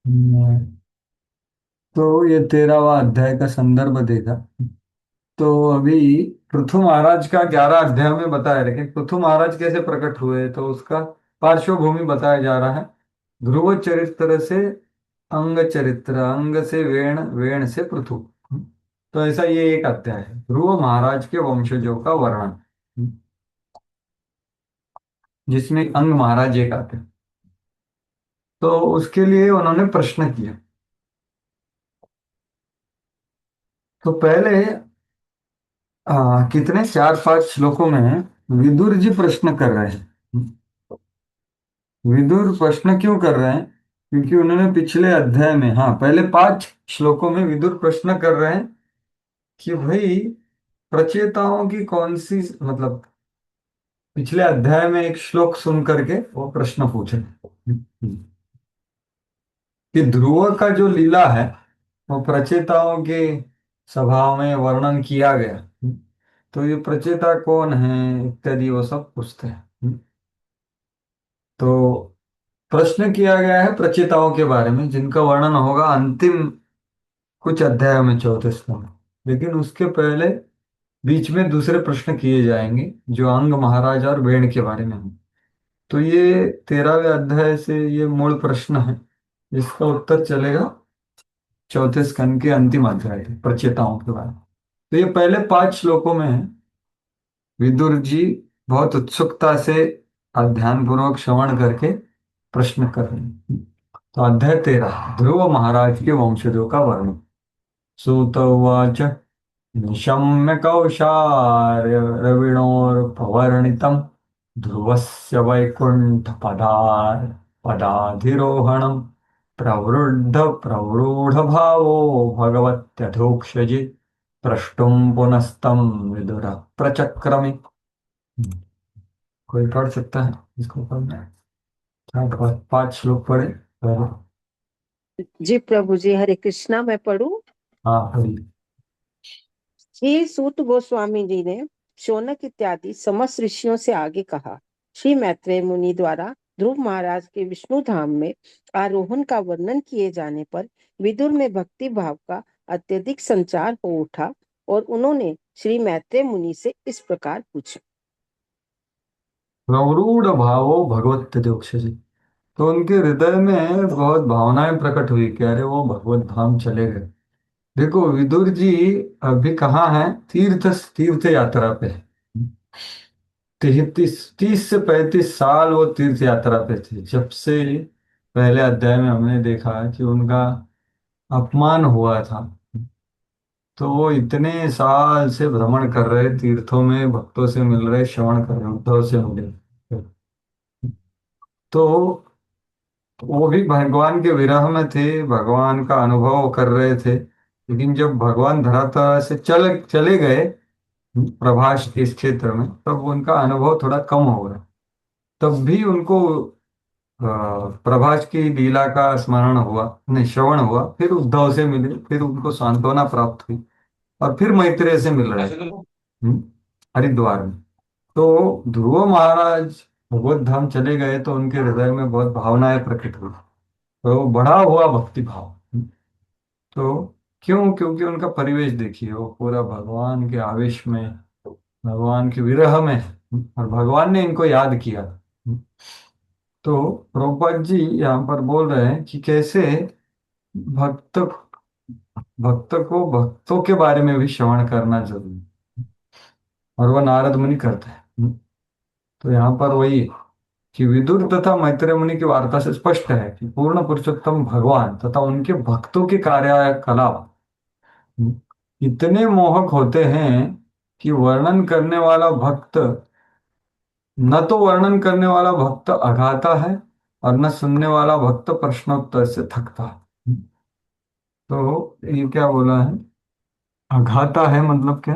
हम्म, तो ये 13वां अध्याय का संदर्भ देखा। तो अभी पृथु महाराज का 11 अध्याय में बताया, लेकिन पृथु महाराज कैसे प्रकट हुए तो उसका पार्श्वभूमि बताया जा रहा है। ध्रुव चरित्र से अंग चरित्र, अंग से वेण, वेण से पृथु। तो ऐसा ये एक अध्याय है, ध्रुव महाराज के वंशजों का वर्णन, जिसमें अंग महाराज एक आते हैं। तो उसके लिए उन्होंने प्रश्न किया। तो पहले कितने 4-5 श्लोकों में विदुर जी प्रश्न कर रहे हैं। विदुर प्रश्न क्यों कर रहे हैं? क्योंकि उन्होंने पिछले अध्याय में, हाँ, पहले 5 श्लोकों में विदुर प्रश्न कर रहे हैं कि भाई प्रचेताओं की कौन सी, मतलब पिछले अध्याय में एक श्लोक सुन करके वो प्रश्न पूछे कि ध्रुव का जो लीला है वो प्रचेताओं के स्वभाव में वर्णन किया गया। तो ये प्रचेता कौन है इत्यादि वो सब पूछते हैं। तो प्रश्न किया गया है प्रचेताओं के बारे में, जिनका वर्णन होगा अंतिम कुछ अध्यायों में, चौथे श्लोक में। लेकिन उसके पहले बीच में दूसरे प्रश्न किए जाएंगे जो अंग महाराज और वेण के बारे में हैं। तो ये 13वें अध्याय से ये मूल प्रश्न है, जिसका उत्तर चलेगा चौथे स्कंद के अंतिम अध्याय के प्रचेताओं के बारे में। तो ये पहले 5 श्लोकों में है। विदुर जी बहुत उत्सुकता से ध्यान पूर्वक श्रवण करके प्रश्न कर रहे हैं। तो अध्याय 13, ध्रुव महाराज के वंशजों का वर्णन। सूत उवाच निशम्य कौशार्य रविणोर्पवर्णितं ध्रुवस्य वैकुण्ठपदार पदाधिरोहणं प्रवृद्ध प्रवरूढ भावो भगवत्यधोक्षजि प्रष्टुम पुनस्तं विदुर प्रचक्रमे। कोई पढ़ सकता है इसको? पढ़ना है? हाँ, 5 श्लोक पढ़े पहले। जी प्रभु जी, हरे कृष्णा। मैं पढ़ूं? हाँ, पढ़िए। श्री सूत गोस्वामी जी ने शौनक इत्यादि समस्त ऋषियों से आगे कहा। श्री मैत्रेय मुनि द्वारा ध्रुव महाराज के विष्णु धाम में आरोहण का वर्णन किए जाने पर विदुर में भक्ति भाव का अत्यधिक संचार हो उठा और उन्होंने श्री मैत्रेय मुनि से इस प्रकार पूछा। प्रवरूढ़ भावो भगवत जी। तो उनके हृदय में बहुत भावनाएं प्रकट हुई कि अरे वो भगवत धाम चले गए। देखो विदुर जी अभी कहाँ हैं? तीर्थ तीर्थ यात्रा पे है। 30 से 35 साल वो तीर्थ यात्रा पे थे, जब से पहले अध्याय में हमने देखा कि उनका अपमान हुआ था। तो वो इतने साल से भ्रमण कर रहे, तीर्थों में भक्तों से मिल रहे, श्रवण कर रहे, उद्धव से मिले। तो वो भी भगवान के विरह में थे, भगवान का अनुभव कर रहे थे। लेकिन जब भगवान धरातल से चले गए प्रभास के इस क्षेत्र में, तब उनका अनुभव थोड़ा कम हो गया। तब भी उनको प्रभास की लीला का स्मरण हुआ, नहीं, श्रवण हुआ। फिर उद्धव से मिले, फिर उनको सांत्वना प्राप्त हुई, और फिर मैत्रेय से मिल रहे हरिद्वार में। तो ध्रुव महाराज भगवत धाम चले गए तो उनके हृदय में बहुत भावनाएं प्रकट हुई, तो बढ़ा हुआ भक्ति भाव। तो क्यों? क्योंकि उनका परिवेश देखिए, वो पूरा भगवान के आवेश में, भगवान के विरह में, और भगवान ने इनको याद किया। तो प्रभुपाद जी यहाँ पर बोल रहे हैं कि कैसे भक्त भक्त को भक्तों के बारे में भी श्रवण करना जरूरी है, और वह नारद मुनि करते हैं। तो यहाँ पर वही कि विदुर तथा मैत्रेय मुनि की वार्ता से स्पष्ट है कि पूर्ण पुरुषोत्तम भगवान तथा उनके भक्तों के कार्यकलाप इतने मोहक होते हैं कि वर्णन करने वाला भक्त, न तो वर्णन करने वाला भक्त अघाता है, और न सुनने वाला भक्त प्रश्नोत्तर से थकता है। तो ये क्या बोला है? अघाता है मतलब क्या?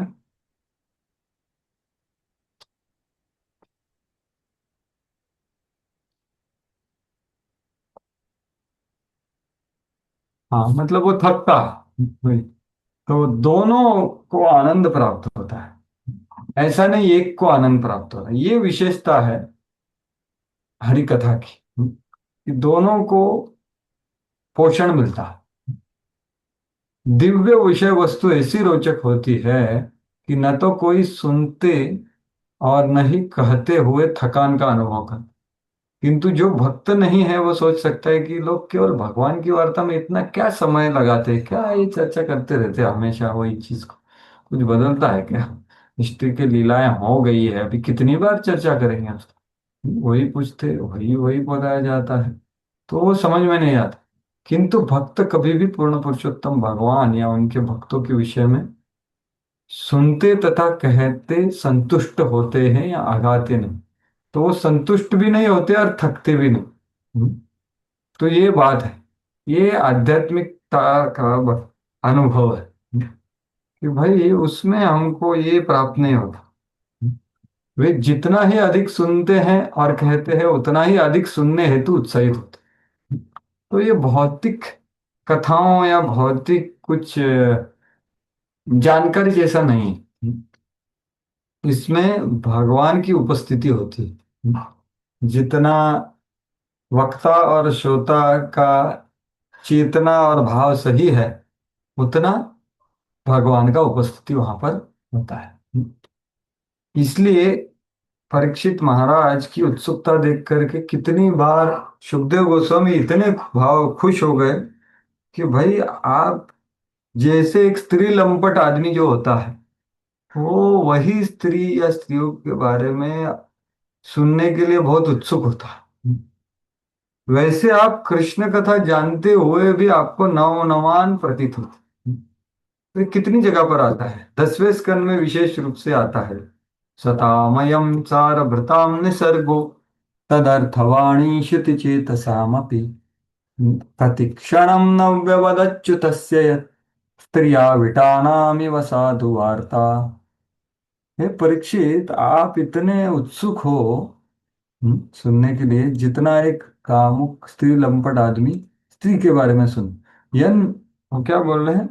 हाँ, मतलब वो थकता है वही। तो दोनों को आनंद प्राप्त होता है, ऐसा नहीं एक को आनंद प्राप्त होता है। ये विशेषता है हरि कथा की, कि दोनों को पोषण मिलता है। दिव्य विषय वस्तु ऐसी रोचक होती है कि न तो कोई सुनते और न ही कहते हुए थकान का अनुभव कर। किंतु जो भक्त नहीं है वो सोच सकता है कि लोग केवल भगवान की वार्ता में इतना क्या समय लगाते हैं, क्या ये चर्चा करते रहते हैं हमेशा वही चीज को, कुछ बदलता है क्या? हिस्ट्री की लीलाएं हो गई है, अभी कितनी बार चर्चा करेंगे उसको, वही पूछते वही वही बताया जाता है, तो वो समझ में नहीं आता। किंतु भक्त कभी भी पूर्ण पुरुषोत्तम भगवान या उनके भक्तों के विषय में सुनते तथा कहते संतुष्ट होते हैं या आगाते नहीं। तो वो संतुष्ट भी नहीं होते और थकते भी नहीं। तो ये बात है, ये आध्यात्मिकता का अनुभव है कि भाई उसमें हमको ये प्राप्त नहीं होता। वे जितना ही अधिक सुनते हैं और कहते हैं उतना ही अधिक सुनने हेतु उत्साहित होते हैं। तो ये भौतिक कथाओं या भौतिक कुछ जानकारी जैसा नहीं है, इसमें भगवान की उपस्थिति होती है। जितना वक्ता और श्रोता का चेतना और भाव सही है, उतना भगवान का उपस्थिति वहां पर होता है। इसलिए परीक्षित महाराज की उत्सुकता देख करके कितनी बार सुखदेव गोस्वामी इतने भाव खुश हो गए कि भाई आप जैसे एक स्त्री लंपट आदमी जो होता है, वो वही स्त्री या स्त्रियों के बारे में सुनने के लिए बहुत उत्सुक होता है, वैसे आप कृष्ण कथा जानते हुए भी आपको नवनवान प्रतीत होते। तो ये कितनी जगह पर आता है, 10वें स्कंद में विशेष रूप से आता है। सतामयम सारभृताम निसर्गो तदर्थवाणी श्रुति चेतसामपि प्रतिक्षणं नव्यवदच्युतस्य यत् स्त्रिया विटानामिव साधु वार्ता। हे परीक्षित, आप इतने उत्सुक हो सुनने के लिए जितना एक कामुक स्त्री लंपट आदमी स्त्री के बारे में सुन। यन वो क्या बोल रहे हैं,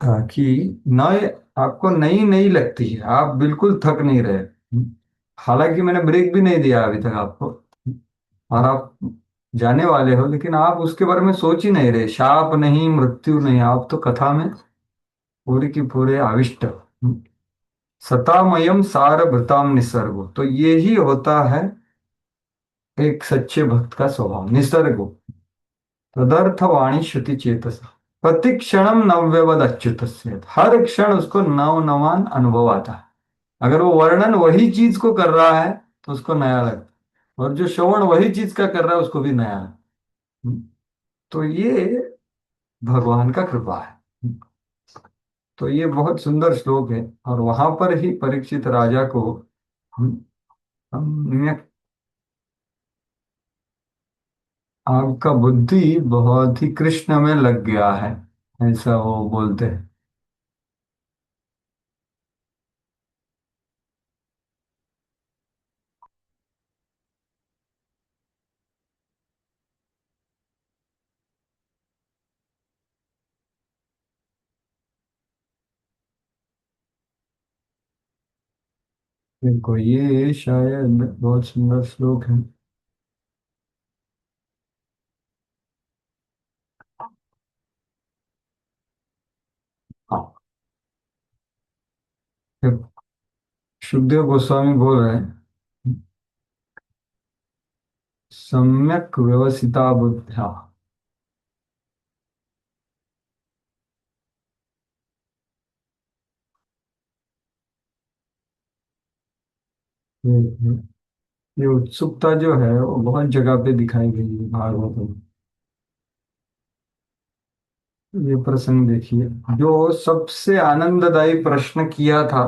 कि नए आपको नई नई लगती है, आप बिल्कुल थक नहीं रहे। हालांकि मैंने ब्रेक भी नहीं दिया अभी तक आपको, और आप जाने वाले हो, लेकिन आप उसके बारे में सोच ही नहीं रहे, शाप नहीं मृत्यु नहीं, आप तो कथा में पूरे की पूरे आविष्ट हो। सतामयम सारभृताम निसर्गो, तो ये ही होता है एक सच्चे भक्त का स्वभाव, निसर्गो तदर्थ वाणी श्रुति चेतस प्रतिक्षणम नव्यवद अच्युत, हर क्षण उसको नव नवान अनुभव आता है। अगर वो वर्णन वही चीज को कर रहा है तो उसको नया लगता है, और जो श्रवण वही चीज का कर रहा है उसको भी नया लगता है। तो ये भगवान का कृपा है। तो ये बहुत सुंदर श्लोक है, और वहां पर ही परीक्षित राजा को हम, हम आपका बुद्धि बहुत ही कृष्ण में लग गया है, ऐसा वो बोलते हैं। देखो ये शायद बहुत सुंदर श्लोक है। हाँ, सुखदेव गोस्वामी बोल रहे हैं, सम्यक व्यवसिता बुद्ध्या। ये ये उत्सुकता जो है वो बहुत जगह पे दिखाई गई है भागवत में। ये प्रसंग देखिए, जो सबसे आनंददायी प्रश्न किया था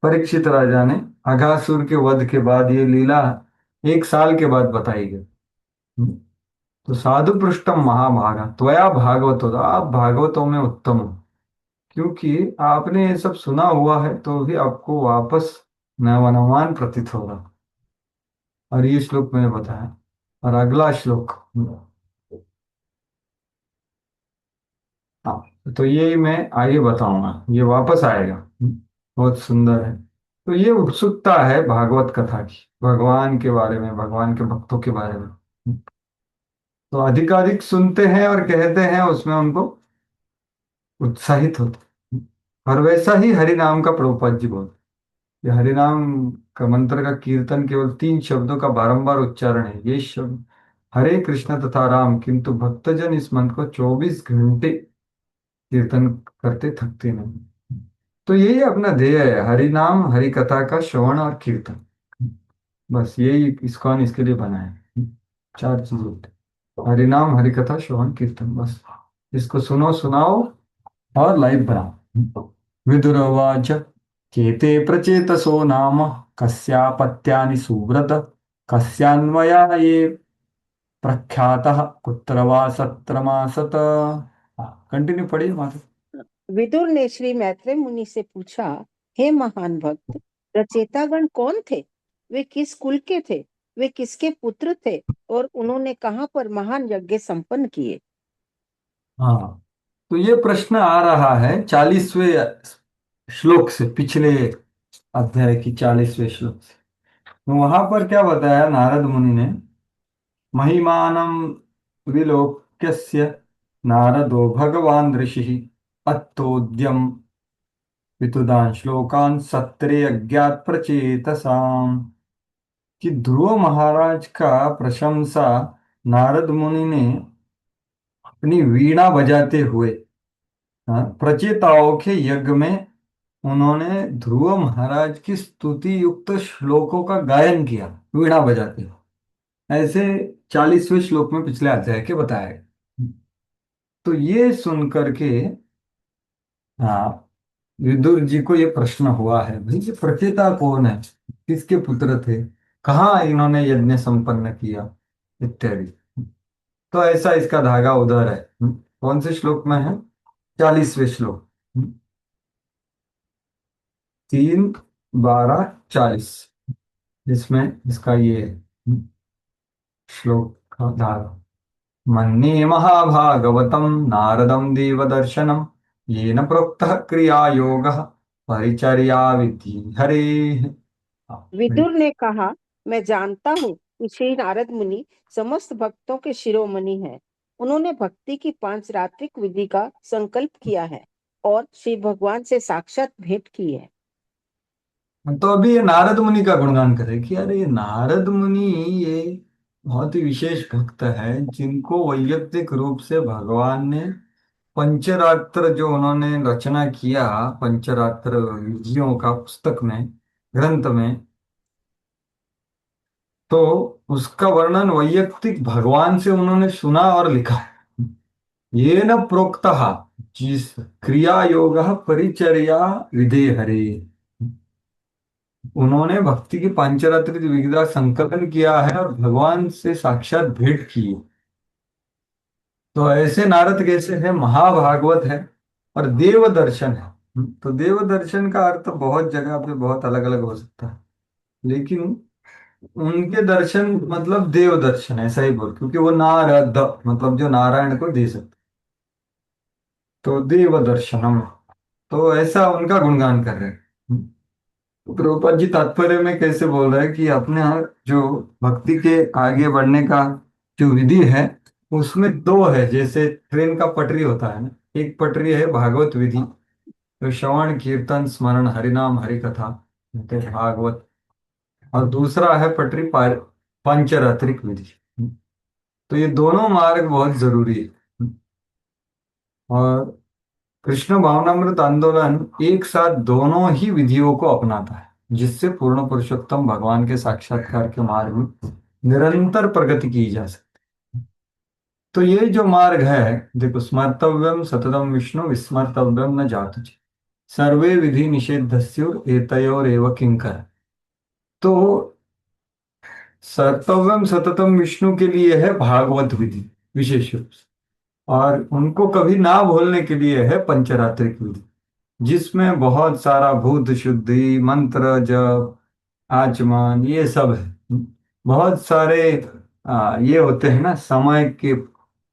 परीक्षित राजा ने, अघासुर के वध के बाद, ये लीला 1 साल के बाद बताई गई। तो साधु पृष्ठम महाभागा त्वया भागवत होता, आप भागवतों में उत्तम हो, क्योंकि आपने ये सब सुना हुआ है तो भी आपको वापस नवनवान प्रतीत होगा। और ये श्लोक मैंने बताया, और अगला श्लोक, हाँ तो ये मैं आगे बताऊंगा, ये वापस आएगा। बहुत सुंदर है। तो ये उत्सुकता है भागवत कथा की, भगवान के बारे में, भगवान के भक्तों के बारे में। तो अधिकाधिक सुनते हैं और कहते हैं, उसमें उनको उत्साहित होते हैं। और वैसा ही हरि नाम का प्रभुपाद जी बोलते हैं। ये हरि नाम का मंत्र का कीर्तन केवल 3 शब्दों का बारंबार उच्चारण है। ये शब्द हरे कृष्ण तथा राम, किंतु भक्तजन इस मंत्र को 24 घंटे कीर्तन करते थकते नहीं। तो यही अपना ध्येय है, हरि नाम हरि कथा का श्रवण और कीर्तन। बस यही इस्कॉन इसके लिए बना है। 4 चीजें, हरि नाम हरि कथा श्रवण कीर्तन, बस इसको सुनो सुनाओ और लाइव बनाओ। विदुरवाच केते प्रचेतसो नाम कस्यापत्यानि सुव्रत कस्यान्वया ये प्रख्यातः कुत्र वा सत्रमासत। कंटिन्यू पढ़िए माता। विदुर ने श्री मैत्रेय मुनि से पूछा, हे महान भक्त, रचेतागण कौन थे? वे किस कुल के थे? वे किसके पुत्र थे? और उन्होंने कहाँ पर महान यज्ञ संपन्न किए? हाँ, तो ये प्रश्न आ रहा है 40वें श्लोक से, पिछले अध्याय की 40वें श्लोक से। तो वहां पर क्या बताया नारद मुनि ने, महिमानं विलोक्यस्य नारदो भगवान ऋषिः अत्तोद्यम वितुदान श्लोकान सत्रे अज्ञात प्रचेतसाम। कि ध्रुव महाराज का प्रशंसा नारद मुनि ने अपनी वीणा बजाते हुए, हाँ, प्रचेताओं के यज्ञ में उन्होंने ध्रुव महाराज की स्तुति युक्त श्लोकों का गायन किया वीणा बजाते हुए। ऐसे 40वें श्लोक में पिछले अध्याय के बताया गया। तो ये सुन करके, हाँ, विदुर जी को ये प्रश्न हुआ है, भाई ये प्रचेता कौन है, किसके पुत्र थे, कहाँ इन्होंने यज्ञ संपन्न किया, इत्यादि। तो ऐसा इसका धागा उधर है। कौन से श्लोक में है? 40वें श्लोक। 3, 12, 40, इसमें इसका ये श्लोक का धागा। मन्ये महाभागवतं नारदं देवदर्शनं येन प्रोक्तः क्रियायोगः परिचर्या विधि हरेः। विदुर ने कहा, मैं जानता हूँ कि श्री नारद मुनि समस्त भक्तों के शिरोमणि हैं। उन्होंने भक्ति की 5 रात्रिक विधि का संकल्प किया है और श्री भगवान से साक्षात भेंट की है। तो अभी ये नारद मुनि का गुणगान करे कि अरे ये नारद मुनि, ये बहुत ही विशेष भक्त है, जिनको वैयक्तिक रूप से भगवान ने पंचरात्र जो उन्होंने रचना किया, पंचरात्र विधियों का पुस्तक में, ग्रंथ में, तो उसका वर्णन वैयक्तिक भगवान से उन्होंने सुना और लिखा है। ये न प्रोक्तः, जिस क्रिया योग परिचर्या विधे हरे, उन्होंने भक्ति की पांचरात्रि विधि का संकलन किया है और भगवान से साक्षात भेंट की है। तो ऐसे नारद कैसे है? महाभागवत है और देव दर्शन है। तो देव दर्शन का अर्थ बहुत जगह पे बहुत अलग अलग हो सकता है, लेकिन उनके दर्शन मतलब देव दर्शन, ऐसा ही बोल, क्योंकि वो नारद मतलब जो नारायण को दे सकते, तो देव दर्शनम। तो ऐसा उनका गुणगान कर रहे हैं। तो प्रभुपाद जी तात्पर्य में कैसे बोल रहे हैं कि अपने यहाँ जो भक्ति के आगे बढ़ने का जो विधि है, उसमें दो है। जैसे ट्रेन का पटरी होता है ना, एक पटरी है भागवत विधि, तो श्रवण कीर्तन स्मरण हरिनाम हरि कथा, कहते हैं भागवत। और दूसरा है पटरी पंचरात्रिक विधि। तो ये दोनों मार्ग बहुत जरूरी है। और कृष्ण भावनामृत आंदोलन एक साथ दोनों ही विधियों को अपनाता है, जिससे पूर्ण पुरुषोत्तम भगवान के साक्षात्कार के मार्ग में निरंतर प्रगति की जा सकती है। तो ये जो मार्ग है, देखो, स्मर्तव्यम सततम विष्णु विस्मर्तव्यम न जातु, सर्वे विधि निषेधस्युर एतयोरेव किंकर। तो सर्तव्यम सततम विष्णु के लिए है भागवत विधि विशेष रूप से, और उनको कभी ना भूलने के लिए है पंचरात्रिक विधि, जिसमें बहुत सारा भूत शुद्धि मंत्र जप आचमन ये सब है। बहुत सारे ये होते हैं ना समय के,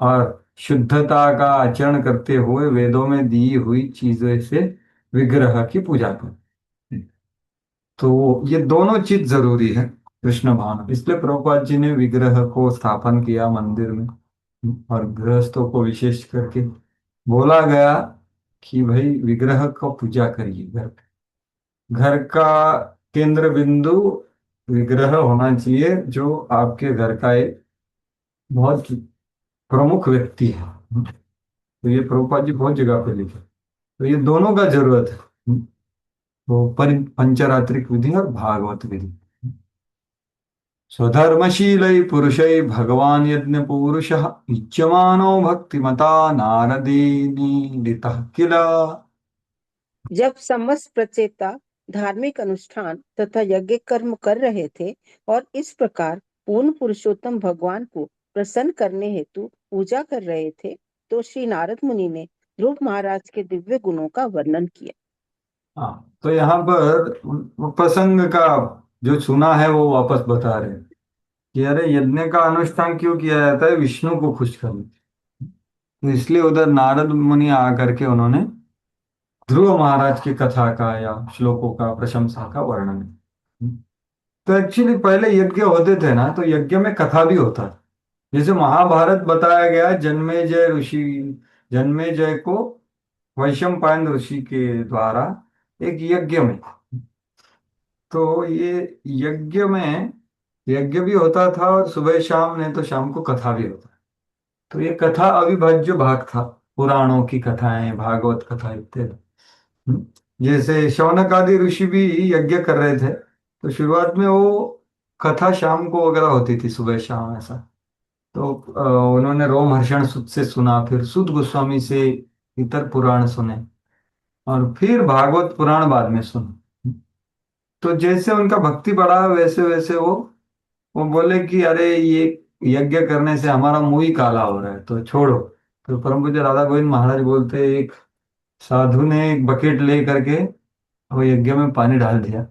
और शुद्धता का आचरण करते हुए वेदों में दी हुई चीजों से विग्रह की पूजा कर। तो ये दोनों चीज जरूरी है कृष्ण भावना, इसलिए प्रभुपाद जी ने विग्रह को स्थापन किया मंदिर में। और गृहस्थों को विशेष करके बोला गया कि भाई विग्रह को पूजा करिए। घर घर का केंद्र बिंदु विग्रह होना चाहिए, जो आपके घर का एक बहुत प्रमुख व्यक्ति है। तो ये प्रभुपाद जी बहुत जगह पे लिखे। तो ये दोनों का जरूरत है। तो पंचरात्रिक विधि और भागवत विधि। स्वधर्मशीलै पुरुषै भगवान यज्ञ पुरुषः इच्छमानो भक्तिमता नारदेनीडितः किल। जब समस्त प्रचेता धार्मिक अनुष्ठान तथा यज्ञ कर्म कर रहे थे और इस प्रकार पूर्ण पुरुषोत्तम भगवान को प्रसन्न करने हेतु पूजा कर रहे थे, तो श्री नारद मुनि ने ध्रुव महाराज के दिव्य गुणों का वर्णन किया। हाँ, तो यहाँ पर वो प्रसंग का जो सुना है वो वापस बता रहे हैं कि अरे यज्ञ का अनुष्ठान क्यों किया जाता है, विष्णु को खुश करने। तो इसलिए उधर नारद मुनि आकर के उन्होंने ध्रुव महाराज की कथा का या श्लोकों का प्रशंसा का वर्णन किया। तो एक्चुअली पहले यज्ञ होते थे ना, तो यज्ञ में कथा भी होता था। जैसे महाभारत बताया गया जन्मेजय ऋषि, जन्मेजय को वैशंपायन ऋषि के द्वारा एक यज्ञ में। तो ये यज्ञ में यज्ञ भी होता था और सुबह शाम ने तो शाम को कथा भी होता। तो ये कथा अविभाज्य भाग था। पुराणों की कथाएं, भागवत कथा इत्यादि। हम्म। जैसे शौनक आदि ऋषि भी यज्ञ कर रहे थे, तो शुरुआत में वो कथा शाम को वगैरह होती थी, सुबह शाम ऐसा। तो उन्होंने रोमहर्षण सुद से सुना, फिर सुद गोस्वामी से इतर पुराण सुने, और फिर भागवत पुराण बाद में सुने। तो जैसे उनका भक्ति बढ़ा वैसे वैसे वो बोले कि अरे ये यज्ञ करने से हमारा मुंह ही काला हो रहा है, तो छोड़ो। तो परम पूज्य राधा गोविंद महाराज बोलते, एक साधु ने एक बकेट ले करके वो यज्ञ में पानी डाल दिया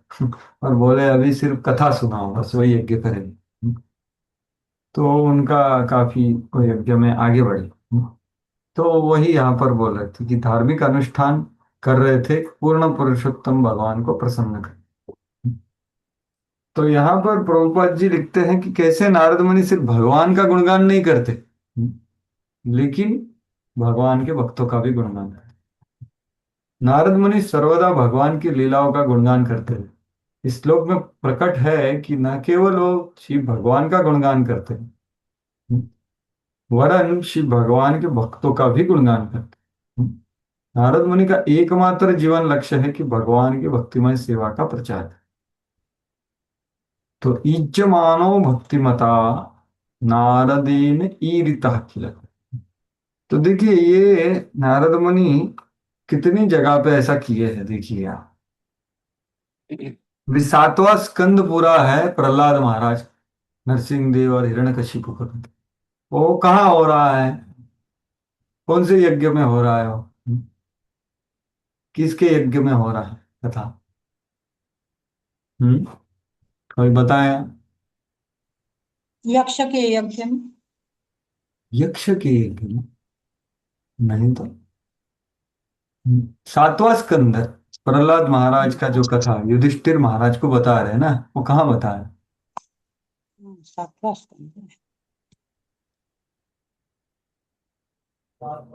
और बोले अभी सिर्फ कथा सुनाओ, बस वही यज्ञ करेंगे। तो उनका काफी वो यज्ञ में आगे बढ़े। तो वही यहाँ पर बोल रहे थे कि धार्मिक अनुष्ठान कर रहे थे पूर्ण पुरुषोत्तम भगवान को प्रसन्न कर। तो यहाँ पर प्रभुपाद जी लिखते हैं कि कैसे नारद मुनि सिर्फ भगवान का गुणगान नहीं करते, लेकिन भगवान के भक्तों का भी गुणगान करते। नारद मुनि सर्वदा भगवान की लीलाओं का गुणगान करते हैं। इस श्लोक में प्रकट है कि न केवल वो शिव भगवान का गुणगान करते हैं, वरन शिव भगवान के भक्तों का भी गुणगान करते हैं। नारद मुनि का एकमात्र जीवन लक्ष्य है कि भगवान की भक्तिमय सेवा का प्रचार है। तो इज्जमानो भक्तिमता नारदेन ईरिता किल। तो देखिए ये नारद मुनि कितनी जगह पे ऐसा किए हैं, देखिए आप। अभी सातवां स्कंद पूरा है प्रहलाद महाराज, नरसिंह देव और हिरण्यकशिपु का। वो कहाँ हो रहा है, कौन से यज्ञ में हो रहा है वो? किसके यज्ञ में हो रहा है कथा? हम्म, कोई बताया? यक्ष के यज्ञ में। यक्ष के यज्ञ में? नहीं तो। सातवां स्कंद प्रहलाद महाराज का जो कथा युधिष्ठिर महाराज को बता रहे हैं ना, वो कहाँ बता रहे हैं? सातवां स्कंद।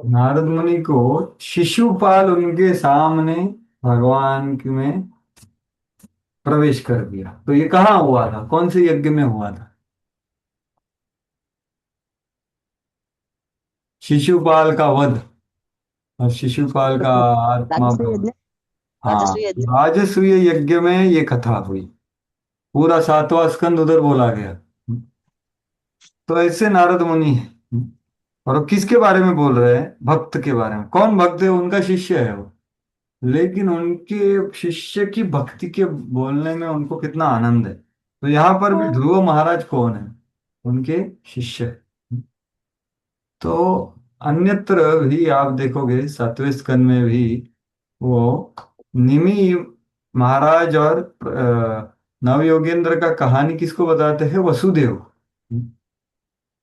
नारद मुनि को शिशुपाल उनके सामने भगवान में प्रवेश कर दिया। तो ये कहाँ हुआ था, कौन से यज्ञ में हुआ था? शिशुपाल का वध और शिशुपाल का आत्मा राजस्व यज्ञ। हाँ, राजस्व यज्ञ। राजसूय यज्ञ में ये कथा हुई। पूरा सातवां स्कंद उधर बोला गया। तो ऐसे नारद मुनि है। और वो किसके बारे में बोल रहे हैं? भक्त के बारे में। कौन भक्त है? उनका शिष्य है वो। लेकिन उनके शिष्य की भक्ति के बोलने में उनको कितना आनंद है। तो यहाँ पर भी ध्रुव महाराज कौन है? उनके शिष्य। तो अन्यत्र भी आप देखोगे सातवें स्कंद में भी वो निमि महाराज और नवयोगेंद्र का कहानी किसको बताते हैं? वसुदेव।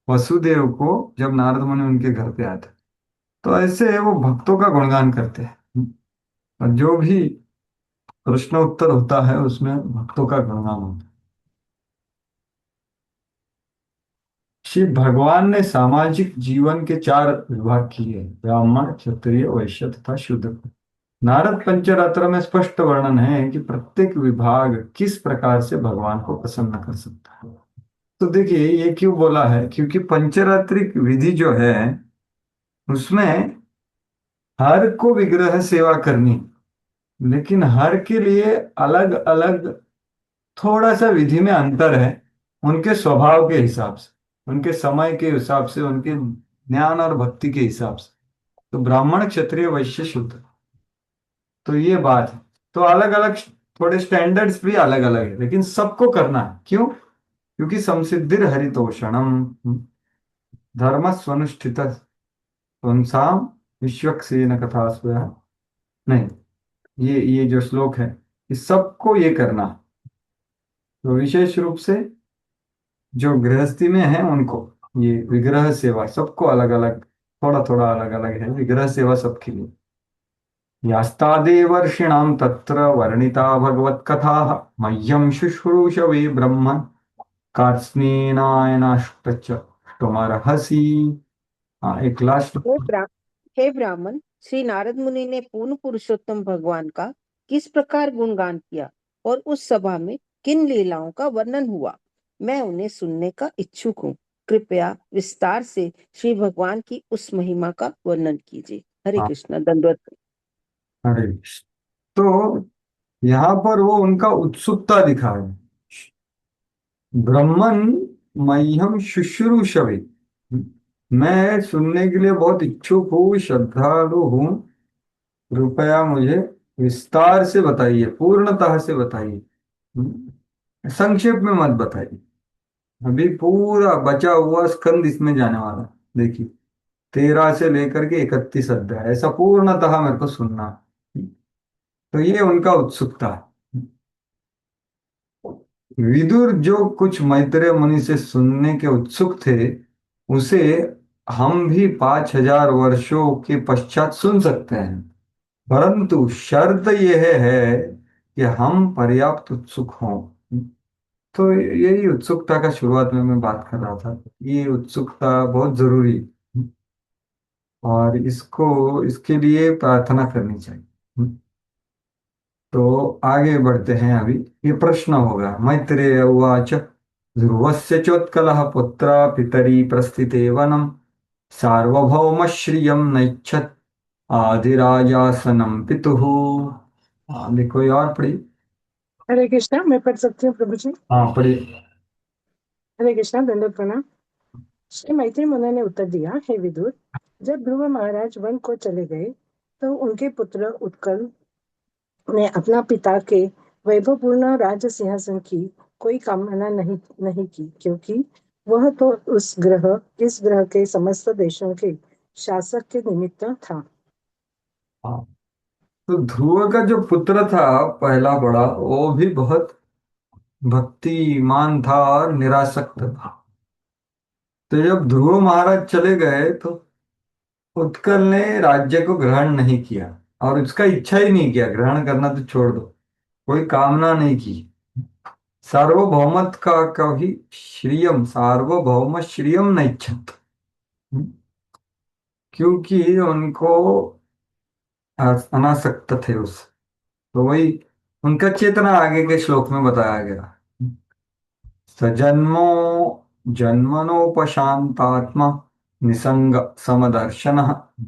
वसुदेव को जब नारद मुनि उनके घर पे आते, तो ऐसे वो भक्तों का गुणगान करते हैं। और जो भी प्रश्न उत्तर होता है उसमें भक्तों का गुणगान होता है। श्री भगवान ने सामाजिक जीवन के चार विभाग किए, ब्राह्मण, क्षत्रिय, वैश्य तथा शूद्र। नारद पंचरात्र में स्पष्ट वर्णन है कि प्रत्येक विभाग किस प्रकार से भगवान को प्रसन्न कर सकता है। तो देखिए ये क्यों बोला है, क्योंकि पंचरात्रिक विधि जो है उसमें हर को विग्रह सेवा करनी, लेकिन हर के लिए अलग अलग थोड़ा सा विधि में अंतर है, उनके स्वभाव के हिसाब से, उनके समय के हिसाब से, उनके ज्ञान और भक्ति के हिसाब से। तो ब्राह्मण, क्षत्रिय, वैश्य, शूद्र, तो ये बात है। तो अलग अलग थोड़े स्टैंडर्ड्स भी अलग अलग है, लेकिन सबको करना है। क्यों? क्योंकि संसिद्धिर हरितोषणम धर्म स्वनुष्ठित पुंसाम विश्वक्सेन कथा स्वया। नहीं, ये जो श्लोक है, इस सबको ये करना है। तो विशेष रूप से जो गृहस्थी में है उनको ये विग्रह सेवा, सबको अलग अलग, थोड़ा थोड़ा अलग अलग है विग्रह सेवा सबके लिए। यास्तादेवर्षिणां तत्र वर्णिता भगवत कथा मह्यम शुश्रूषवे ब्रह्मन् कार्त्स्नेनायनाष्टमर्हसि। हाँ, एक लास्ट। हे ब्रा हे ब्राह्मण, श्री नारद मुनि ने पूर्ण पुरुषोत्तम भगवान का किस प्रकार गुणगान किया और उस सभा में किन लीलाओं का वर्णन हुआ, मैं उन्हें सुनने का इच्छुक हूँ। कृपया विस्तार से श्री भगवान की उस महिमा का वर्णन कीजिए। हरे हाँ, कृष्ण, दंडवत। हरे कृष्ण। तो यहाँ पर वो उनका उत्सुकता दिखा है। ब्रह्मन मह्यम शुश्रूषवे, मैं सुनने के लिए बहुत इच्छुक हूँ, श्रद्धालु हूँ, कृपया मुझे विस्तार से बताइए, पूर्णतः से बताइए, संक्षेप में मत बताइए। अभी पूरा बचा हुआ स्कंद इसमें जाने वाला है। देखिए 13 से लेकर के 31 अध्याय, ऐसा पूर्णतः मेरे को सुनना है। तो ये उनका उत्सुकता है। विदुर जो कुछ मैत्रेय मुनि से सुनने के उत्सुक थे, उसे हम भी 5,000 वर्षों के पश्चात सुन सकते हैं, परंतु शर्त यह है कि हम पर्याप्त उत्सुक हों। तो यही उत्सुकता का शुरुआत में मैं बात कर रहा था, ये उत्सुकता बहुत जरूरी है और इसको, इसके लिए प्रार्थना करनी चाहिए। तो आगे बढ़ते हैं। अभी ये प्रश्न होगा। मैत्रेय उवाच ध्रुवस्य चोत्कलः पुत्र पितरी प्रस्थिते वनम सार्वभौम श्रियम नैच्छत् आदिराजासनम पितुः। देखो ये और पढ़ी। हरे कृष्णा, मैं पढ़ सकती हूँ प्रभु जी। हाँ पढ़ी। हरे कृष्णा, दंडवत प्रणाम। श्री मैत्री मुनि ने उत्तर दिया, हे विदुर, जब ध्रुव महाराज वन को चले गए तो उनके पुत्र उत्कल ने अपना पिता के वैभवपूर्ण राज सिंहासन की कोई कामना नहीं की, क्योंकि वह तो इस ग्रह के समस्त देशों के शासक के निमित्त था। हाँ, तो ध्रुव का जो पुत्र था पहला बड़ा, वो भी बहुत भक्तिमान था और निरासक्त था। तो जब ध्रुव महाराज चले गए तो उत्कल ने राज्य को ग्रहण नहीं किया, और उसका इच्छा ही नहीं किया, ग्रहण करना तो छोड़ दो, कोई कामना नहीं की। सार्वभौमत का कभी श्रियम, सार्वभौम श्रियम नहीं इच्छत, क्योंकि उनको अनासक्त थे उस, तो वही उनका चेतना आगे के श्लोक में बताया गया। सजन्मो जन्मनोपशांतात्मा निसंग समदर्शन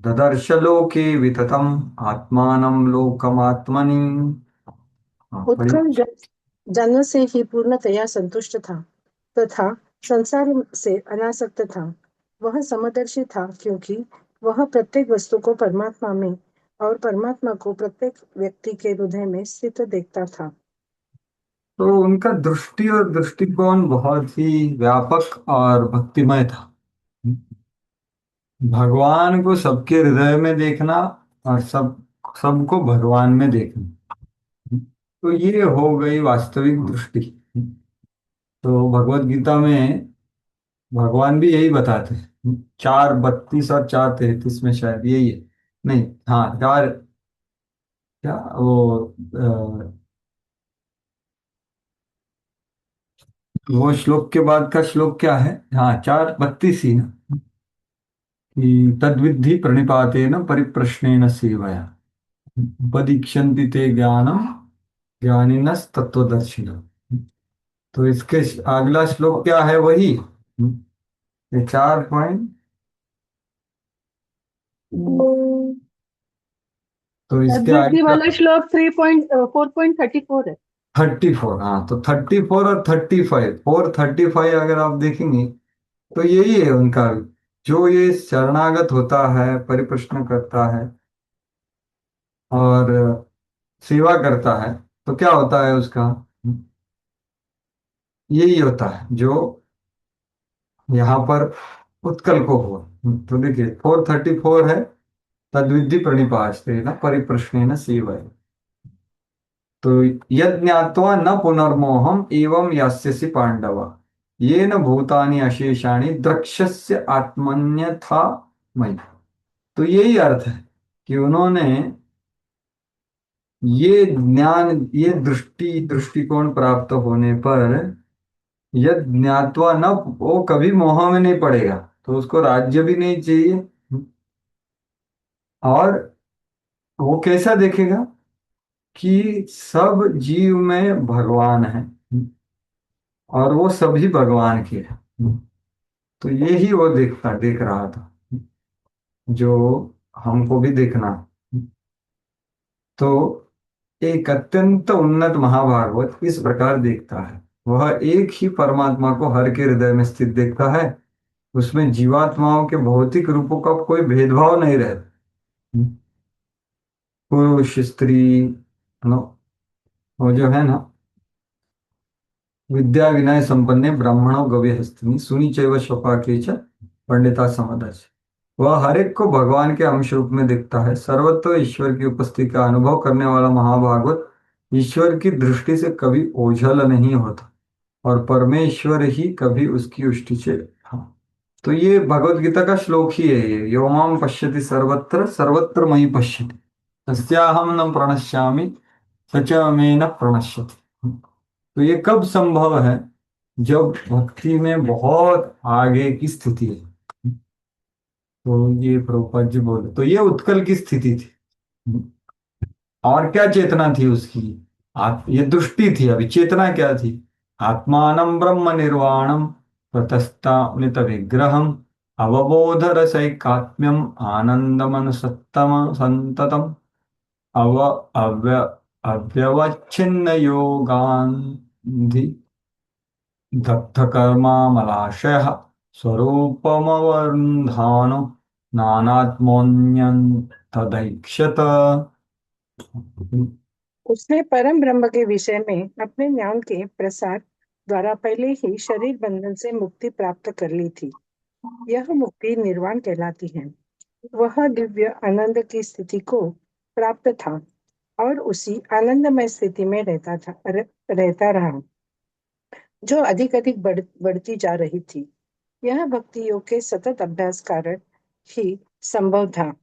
ददर्श लोके विततम आत्मानं लोकमात्मनि। हाँ, पढ़िए। उत्कल जन्म से ही पूर्णतया संतुष्ट था तथा संसार से अनासक्त था। वह समदर्शी था, क्योंकि वह प्रत्येक वस्तु को परमात्मा में और परमात्मा को प्रत्येक व्यक्ति के हृदय में स्थित देखता था। तो उनका दृष्टि और दृष्टिकोण बहुत ही व्यापक और भक्तिमय था। भगवान को सबके हृदय में देखना और सबको भगवान में देखना, तो ये हो गई वास्तविक दृष्टि। तो भगवत गीता में भगवान भी यही बताते हैं, 4:32 और 4:33 में शायद यही है। नहीं, हाँ, चार, क्या वो वो श्लोक के बाद का श्लोक क्या है? हाँ, 4:32 ही ना, कि तद्विद्धि प्रणिपातेन परिप्रश्नेन सेवया उपदीक्षन्ति ते ज्ञानम ज्ञानिनस तत्वदर्शिनः। तो इसके अगला श्लोक क्या है? वही ये 4 पॉइंट। तो इसके आगे तद्विद्धि का वाला श्लोक 4.34 है। 34। हाँ, तो 34 और 35, 4:35 अगर आप देखेंगे तो यही है उनका। जो ये शरणागत होता है, परिप्रश्न करता है और सेवा करता है, तो क्या होता है उसका? यही होता है जो यहाँ पर उत्कल को हुआ। तो देखिए 4:34 है, तद्विद्धि प्रणिपाते न परिप्रश्नेन सेवया। तो यद ज्ञात्वा न पुनर्मोहम एवं यास्यसि पांडव येन भूतानि अशेषाणि द्रक्ष्यस्य आत्मन्यथा मयि। तो यही अर्थ है कि उन्होंने ये ज्ञान, ये दृष्टिकोण प्राप्त होने पर यद ज्ञात्वा न, वो कभी मोह में नहीं पड़ेगा, तो उसको राज्य भी नहीं चाहिए। और वो कैसा देखेगा कि सब जीव में भगवान है और वो सभी भगवान के हैं। तो यही वो देख रहा था, जो हमको भी देखना। तो एक अत्यंत उन्नत महाभागवत इस प्रकार देखता है। वह एक ही परमात्मा को हर के हृदय में स्थित देखता है। उसमें जीवात्माओं के भौतिक रूपों का कोई भेदभाव नहीं रहता। पुरुष स्त्री, नो, वो जो है ना, विद्या विनय संपन्ने ब्राह्मणों गव्य हस्तिनी सुनी चैव स्वपाके च पंडिता समदर्श। वह हर एक को भगवान के अंश रूप में दिखता है। सर्वत्र ईश्वर की उपस्थिति का अनुभव करने वाला महाभागवत ईश्वर की दृष्टि से कभी ओझल नहीं होता और परमेश्वर ही कभी उसकी उष्टि से। हाँ, तो ये भगवत गीता का श्लोक ही है ये, यो माम पश्यति सर्वत्र सर्वत्र मयि पश्यति तस्याहम न प्रणश्यामि स च मे न प्रणश्यति। तो ये कब संभव है? जब भक्ति में बहुत आगे की स्थिति है। तो ये प्रभुपाद जी बोले, तो ये उत्कल की स्थिति थी। और क्या चेतना थी उसकी? ये दृष्टि थी। अभी चेतना क्या थी? आत्मानं ब्रह्म निर्वाणम प्रतस्तामृत विग्रहम अवबोध रसैकात्म्यम आनंदमनुसत्तम संततम अव अव्य अव्यवच्छिन्न योगांधि दग्धकर्मामलाशयः स्वरूपमवरुन्धानो नानात्मोऽन्यन्तदैक्षत। उसने परम ब्रह्म के विषय में अपने ज्ञान के प्रसार द्वारा पहले ही शरीर बंधन से मुक्ति प्राप्त कर ली थी। यह मुक्ति निर्वाण कहलाती है। वह दिव्य आनंद की स्थिति को प्राप्त था और उसी आनंदमय स्थिति में रहता रहा, जो अधिक अधिक बढ़ती जा रही थी। यह भक्ति योग के सतत अभ्यास कारण ही संभव था,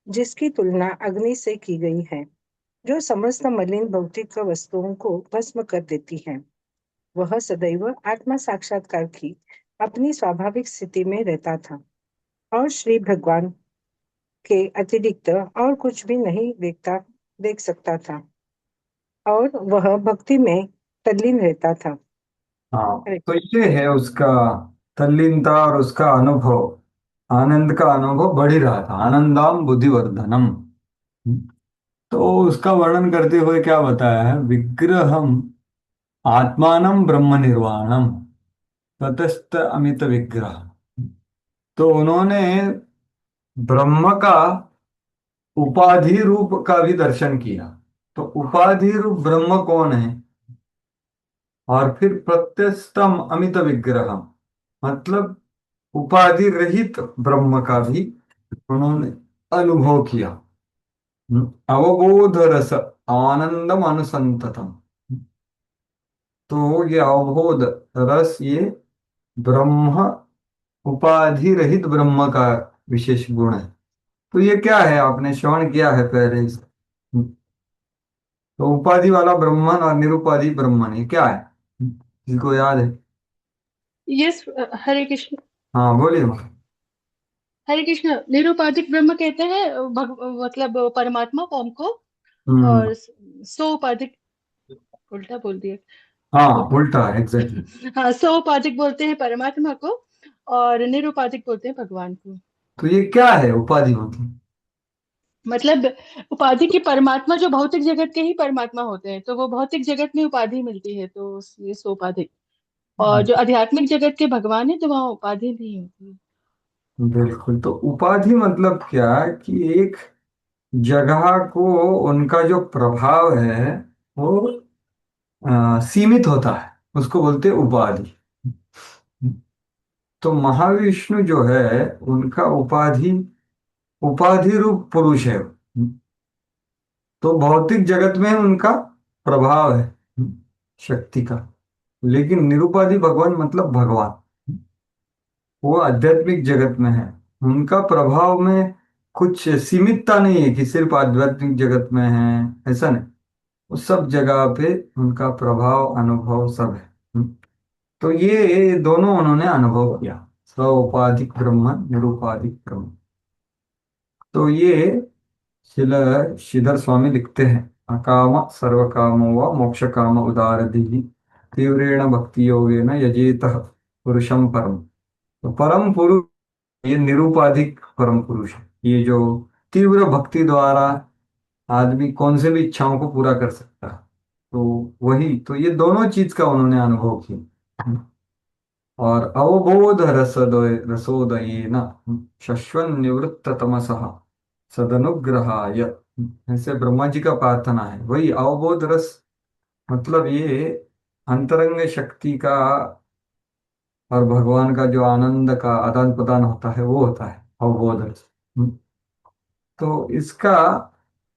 जिसकी तुलना अग्नि से की गई है, जो समस्त मलिन भौतिक वस्तुओं को भस्म कर देती है। वह सदैव आत्मा साक्षात्कार की अपनी स्वाभाविक स्थिति में रहता था और श्री भगवान के अतिरिक्त और कुछ भी नहीं देख सकता था और वह भक्ति में तल्लीन रहता था। हाँ, अरे, तो ये है उसका तल्लीनता और उसका अनुभव, आनंद का अनुभव बढ़ ही रहा था। आनंदाम बुद्धिवर्धनम। तो उसका वर्णन करते हुए क्या बताया है? विग्रहम आत्मानम ब्रह्म निर्वाणम ततस्त अमित विग्रह। तो उन्होंने ब्रह्म का उपाधि रूप का भी दर्शन किया। तो उपाधि रूप ब्रह्म कौन है? और फिर प्रत्यस्तम अमित विग्रह, मतलब उपाधि रहित ब्रह्म का भी उन्होंने अनुभव किया। अवबोध रस आनंदम अनुसंततम। तो ये अवबोध रस, ये ब्रह्म, उपाधि रहित ब्रह्म का विशेष गुण है। तो ये क्या है? आपने श्रवण किया है पहले इस। तो उपाधि वाला ब्रह्मन और निरुपाधि ब्रह्मन, ये क्या है? किसको याद है? यस, हरे कृष्ण। हाँ बोलिए माँ। हरे कृष्ण, निरुपाधिक ब्रह्म कहते हैं मतलब परमात्मा को हमको। हम्म। और सोपाधिक, उल्टा बोल दिया। हाँ उल्टा एग्जैक्टली। हाँ, सोपाधिक बोलते हैं परमात्मा को, और निरुपाधिक बोलते हैं भगवान को। तो ये क्या है उपाधि मतलब? मतलब उपाधि की, परमात्मा जो भौतिक जगत के ही परमात्मा होते हैं, तो वो भौतिक जगत में उपाधि मिलती है, तो ये सोपाधिक। और जो आध्यात्मिक जगत के भगवान है, तो वहाँ उपाधि नहीं होती है। बिल्कुल, तो उपाधि मतलब क्या कि एक जगह को उनका जो प्रभाव है वो सीमित होता है, उसको बोलते हैं उपाधि। तो महाविष्णु जो है उनका उपाधि, उपाधि रूप पुरुष है। तो भौतिक जगत में उनका प्रभाव है शक्ति का, लेकिन निरुपाधि भगवान मतलब भगवान, वो आध्यात्मिक जगत में है। उनका प्रभाव में कुछ सीमितता नहीं है कि सिर्फ आध्यात्मिक जगत में है, ऐसा नहीं। वो सब जगह पे उनका प्रभाव अनुभव सब है। तो ये दोनों उन्होंने अनुभव किया, स्वउपाधिक ब्रह्म निरुपाधिक ब्रह्म। तो ये शिल श्रीधर स्वामी लिखते हैं, अकाम सर्व कामो व मोक्ष काम उदारधि तीव्रेण भक्ति योगेन यजेत पुरुषम परम। तो परम पुरुष ये निरूपाधिक परम पुरुष है, ये जो तीव्र भक्ति द्वारा आदमी कौन से भी इच्छाओं को पूरा कर सकता है। तो वही, तो ये दोनों चीज का उन्होंने अनुभव किया। और अवबोध रसोदये न शश्वन् निवृत्त तमसः सदनुग्रहाय, ऐसे ब्रह्मा जी का प्रार्थना है। वही अवबोध रस मतलब ये अंतरंग शक्ति का और भगवान का जो आनंद का आदान प्रदान होता है वो होता है अवबोध रस। तो इसका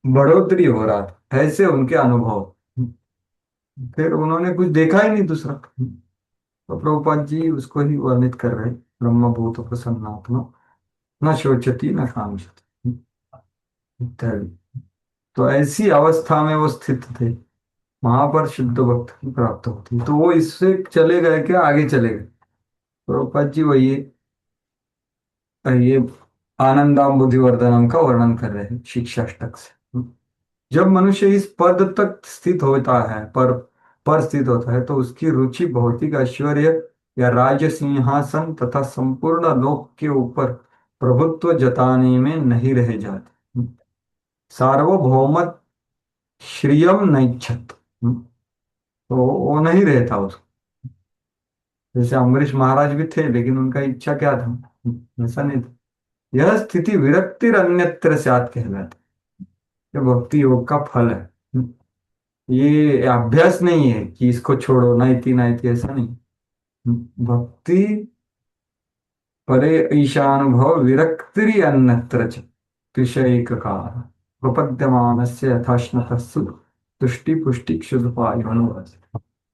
बढ़ोतरी हो रहा था ऐसे उनके अनुभव। फिर उन्होंने कुछ देखा ही नहीं दूसरा। तो प्रभुपाद जी उसको ही वर्णित कर रहे, ब्रह्मभूत प्रसन्नात्मा न शोचती न कांक्षति इत्यादि। तो ऐसी अवस्था में वो स्थित थे, वहां पर शुद्ध भक्त की प्राप्त होती। तो वो इससे चले गए, क्या आगे चले गए। प्रभुपाद जी वही ये आनंदाम बुद्धिवर्धनम का वर्णन कर रहे हैं शिक्षाष्टक से। जब मनुष्य इस पद तक स्थित होता है, पर स्थित होता है, तो उसकी रुचि भौतिक ऐश्वर्य या राज सिंहासन तथा संपूर्ण लोक के ऊपर प्रभुत्व जताने में नहीं रह जाती। सार्वभौमत श्रियम नैच्छत, तो वो नहीं रहता उसको। जैसे अम्बरीश महाराज भी थे, लेकिन उनका इच्छा क्या था, ऐसा नहीं था। यह स्थिति विरक्तिर अन्यत्र स्यात् कहलाती, ये भक्ति योग का फल है। ये अभ्यास नहीं है कि इसको छोड़ो, नाइति नाइति, ऐसा नहीं। भक्ति परे ईशानुभव विरक्तिरि अन्यत्र च विषयिककार प्रपद्यमानस्य यथाश्नतस्सु तुष्टि पुष्टि क्षुद्पायु।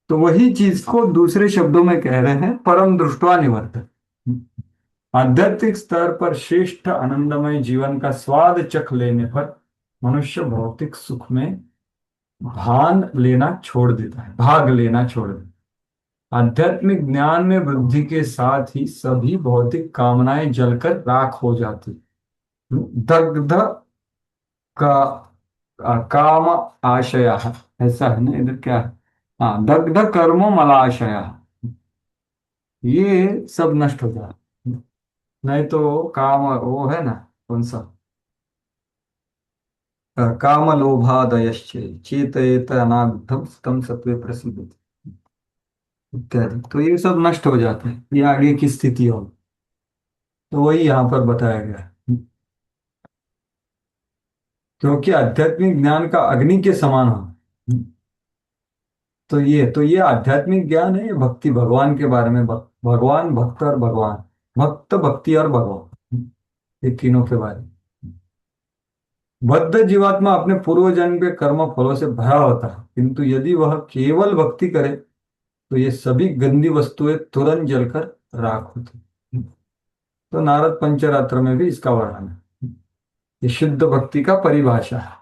तो वही चीज को दूसरे शब्दों में कह रहे हैं, परम दृष्टवा निवर्तक। आध्यात्मिक स्तर पर श्रेष्ठ आनंदमय जीवन का स्वाद चख लेने पर मनुष्य भौतिक सुख में भाग लेना छोड़ देता है, भाग लेना छोड़ देता है। आध्यात्मिक ज्ञान में वृद्धि के साथ ही सभी भौतिक कामनाएं जलकर राख हो जाती। दग्ध का काम आशय, ऐसा है ना इधर, क्या है? हाँ, दग्ध कर्मो मलाशय, ये सब नष्ट हो जाए। नहीं तो काम वो है ना, कौन सा, काम लोभादयश्च चेतयेत अनाग्धम तम सत्वे प्रसिद्ध इत्यादि। तो ये सब नष्ट हो जाते हैं, ये आगे की स्थिति हो। तो वही यहाँ पर बताया गया है। क्योंकि आध्यात्मिक ज्ञान का अग्नि के समान हो। तो ये आध्यात्मिक ज्ञान है, ये भक्ति भगवान के बारे में, भगवान भक्त और भगवान, भक्त भक्ति और भगवान, ये तीनों के बारे में। बद्ध जीवात्मा अपने पूर्व जन्म के कर्म फलों से भरा होता है, किंतु यदि वह केवल भक्ति करे तो ये सभी गंदी वस्तुएं तुरंत जलकर राख होती। तो नारद पंचरात्र में भी इसका वर्णन है। ये शुद्ध भक्ति का परिभाषा है।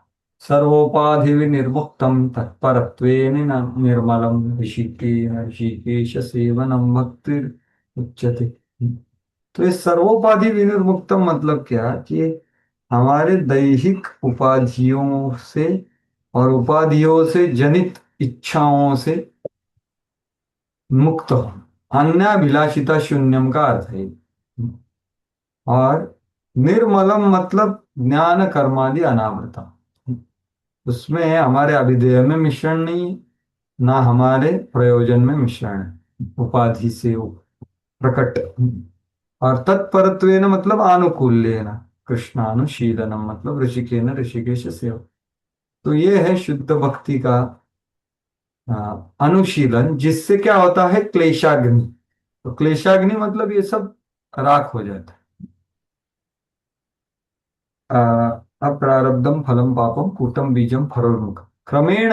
सर्वोपाधि विनिर्मुक्तम तत्परत्वेन निर्मलम ऋषिकेश सेवनम भक्तिर उच्यते। तो ये सर्वोपाधि विनिर्मुक्तम मतलब क्या कि हमारे दैहिक उपाधियों से और उपाधियों से जनित इच्छाओं से मुक्त हो। अन्याभिलाषिता शून्यम का अर्थ है। और निर्मलम मतलब ज्ञान कर्मादि अनावृता, उसमें हमारे अभिधेय में मिश्रण नहीं है, ना हमारे प्रयोजन में मिश्रण है, उपाधि से वो प्रकट। और तत्परत्वेन मतलब आनुकूल्येन, कृष्णानुशीलनम मतलब ऋषिकेन ऋषिकेश सेवा। तो ये है शुद्ध भक्ति का अनुशीलन, जिससे क्या होता है, क्लेशाग्नि। तो क्लेशाग्नि मतलब ये सब राख हो जाता है। अप्रारब्धम फलम पापम कूटम बीजम फलोन्मुख क्रमेण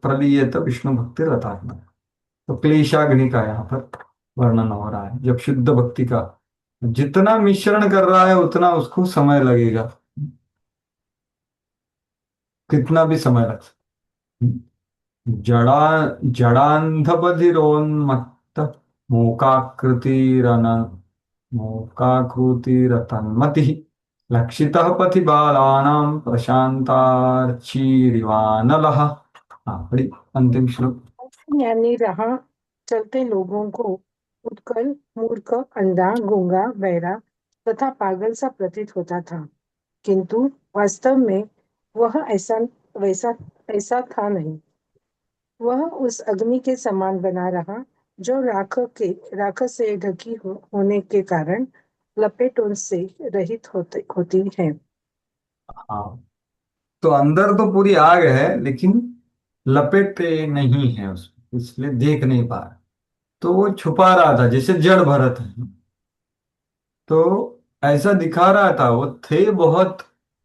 प्रलीयत विष्णु भक्ति रतात्मा। तो क्लेशाग्नि का यहाँ पर वर्णन हो रहा है। जब शुद्ध भक्ति का जितना मिश्रण कर रहा है उतना उसको समय लगेगा, कितना भी समय लग सकता। जड़ा जड़ांधबधिरोन्मत्त मूकाकृतिरन मूकाकृतिरतन्मतिः लक्षितः पथि बालानां प्रशांतार्चिरिवानलः। हाँ, बड़ी अंतिम श्लोक। ज्ञानी राह चलते लोगों को उत्कल, मूर्ख, अंधा, गूंगा, बहरा तथा पागल सा प्रतीत होता था, किंतु वास्तव में वह वैसा ऐसा था नहीं। वह उस अग्नि के समान बना रहा जो राख से ढकी होने के कारण लपेटों से रहित होती है। हाँ, तो अंदर तो पूरी आग है लेकिन लपेटे नहीं है उसमें, इसलिए देख नहीं पा रहा। तो वो छुपा रहा था, जैसे जड़ भरत है। तो ऐसा दिखा रहा था, वो थे बहुत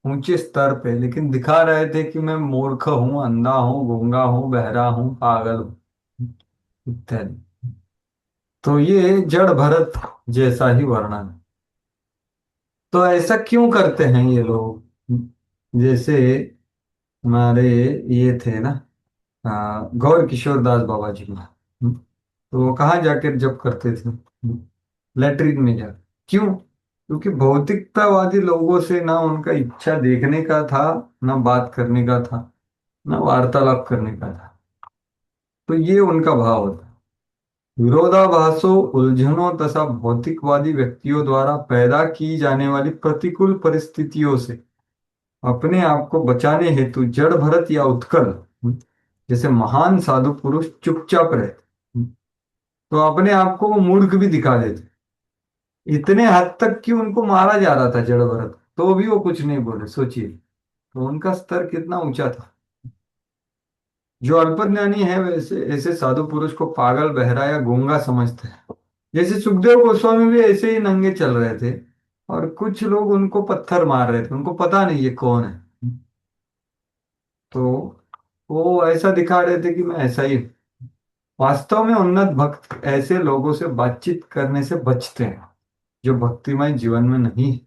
ऊंचे स्तर पे, लेकिन दिखा रहे थे कि मैं मूर्ख हूं, अंधा हूं, गूंगा हूं, बहरा हूं, पागल हूं इत्यादि। तो ये जड़ भरत जैसा ही वर्णन है। तो ऐसा क्यों करते हैं ये लोग? जैसे हमारे ये थे ना, गौर किशोर दास बाबा जी में। तो वो कहाँ जाकर जब करते थे? लेटरिन में जाकर। क्यों? क्योंकि भौतिकतावादी लोगों से ना उनका इच्छा देखने का था, ना बात करने का था, ना वार्तालाप करने का था। तो ये उनका भाव होता है। विरोधाभासों, उलझनों तथा भौतिकवादी व्यक्तियों द्वारा पैदा की जाने वाली प्रतिकूल परिस्थितियों से अपने आप को बचाने हेतु जड़ भरत या उत्कल जैसे महान साधु पुरुष चुपचाप रहते। तो अपने आप को वो मूर्ख भी दिखा देते, इतने हद तक कि उनको मारा जा रहा था जड़ भरत, तो भी वो कुछ नहीं बोले। सोचिए, तो उनका स्तर कितना ऊंचा था। जो अल्पज्ञानी है वैसे ऐसे साधु पुरुष को पागल, बहरा या गूंगा समझते हैं। जैसे सुखदेव गोस्वामी भी ऐसे ही नंगे चल रहे थे और कुछ लोग उनको पत्थर मार रहे थे, उनको पता नहीं ये कौन है। तो वो ऐसा दिखा रहे थे कि मैं ऐसा ही हूं। वास्तव में उन्नत भक्त ऐसे लोगों से बातचीत करने से बचते हैं जो भक्तिमय जीवन में नहीं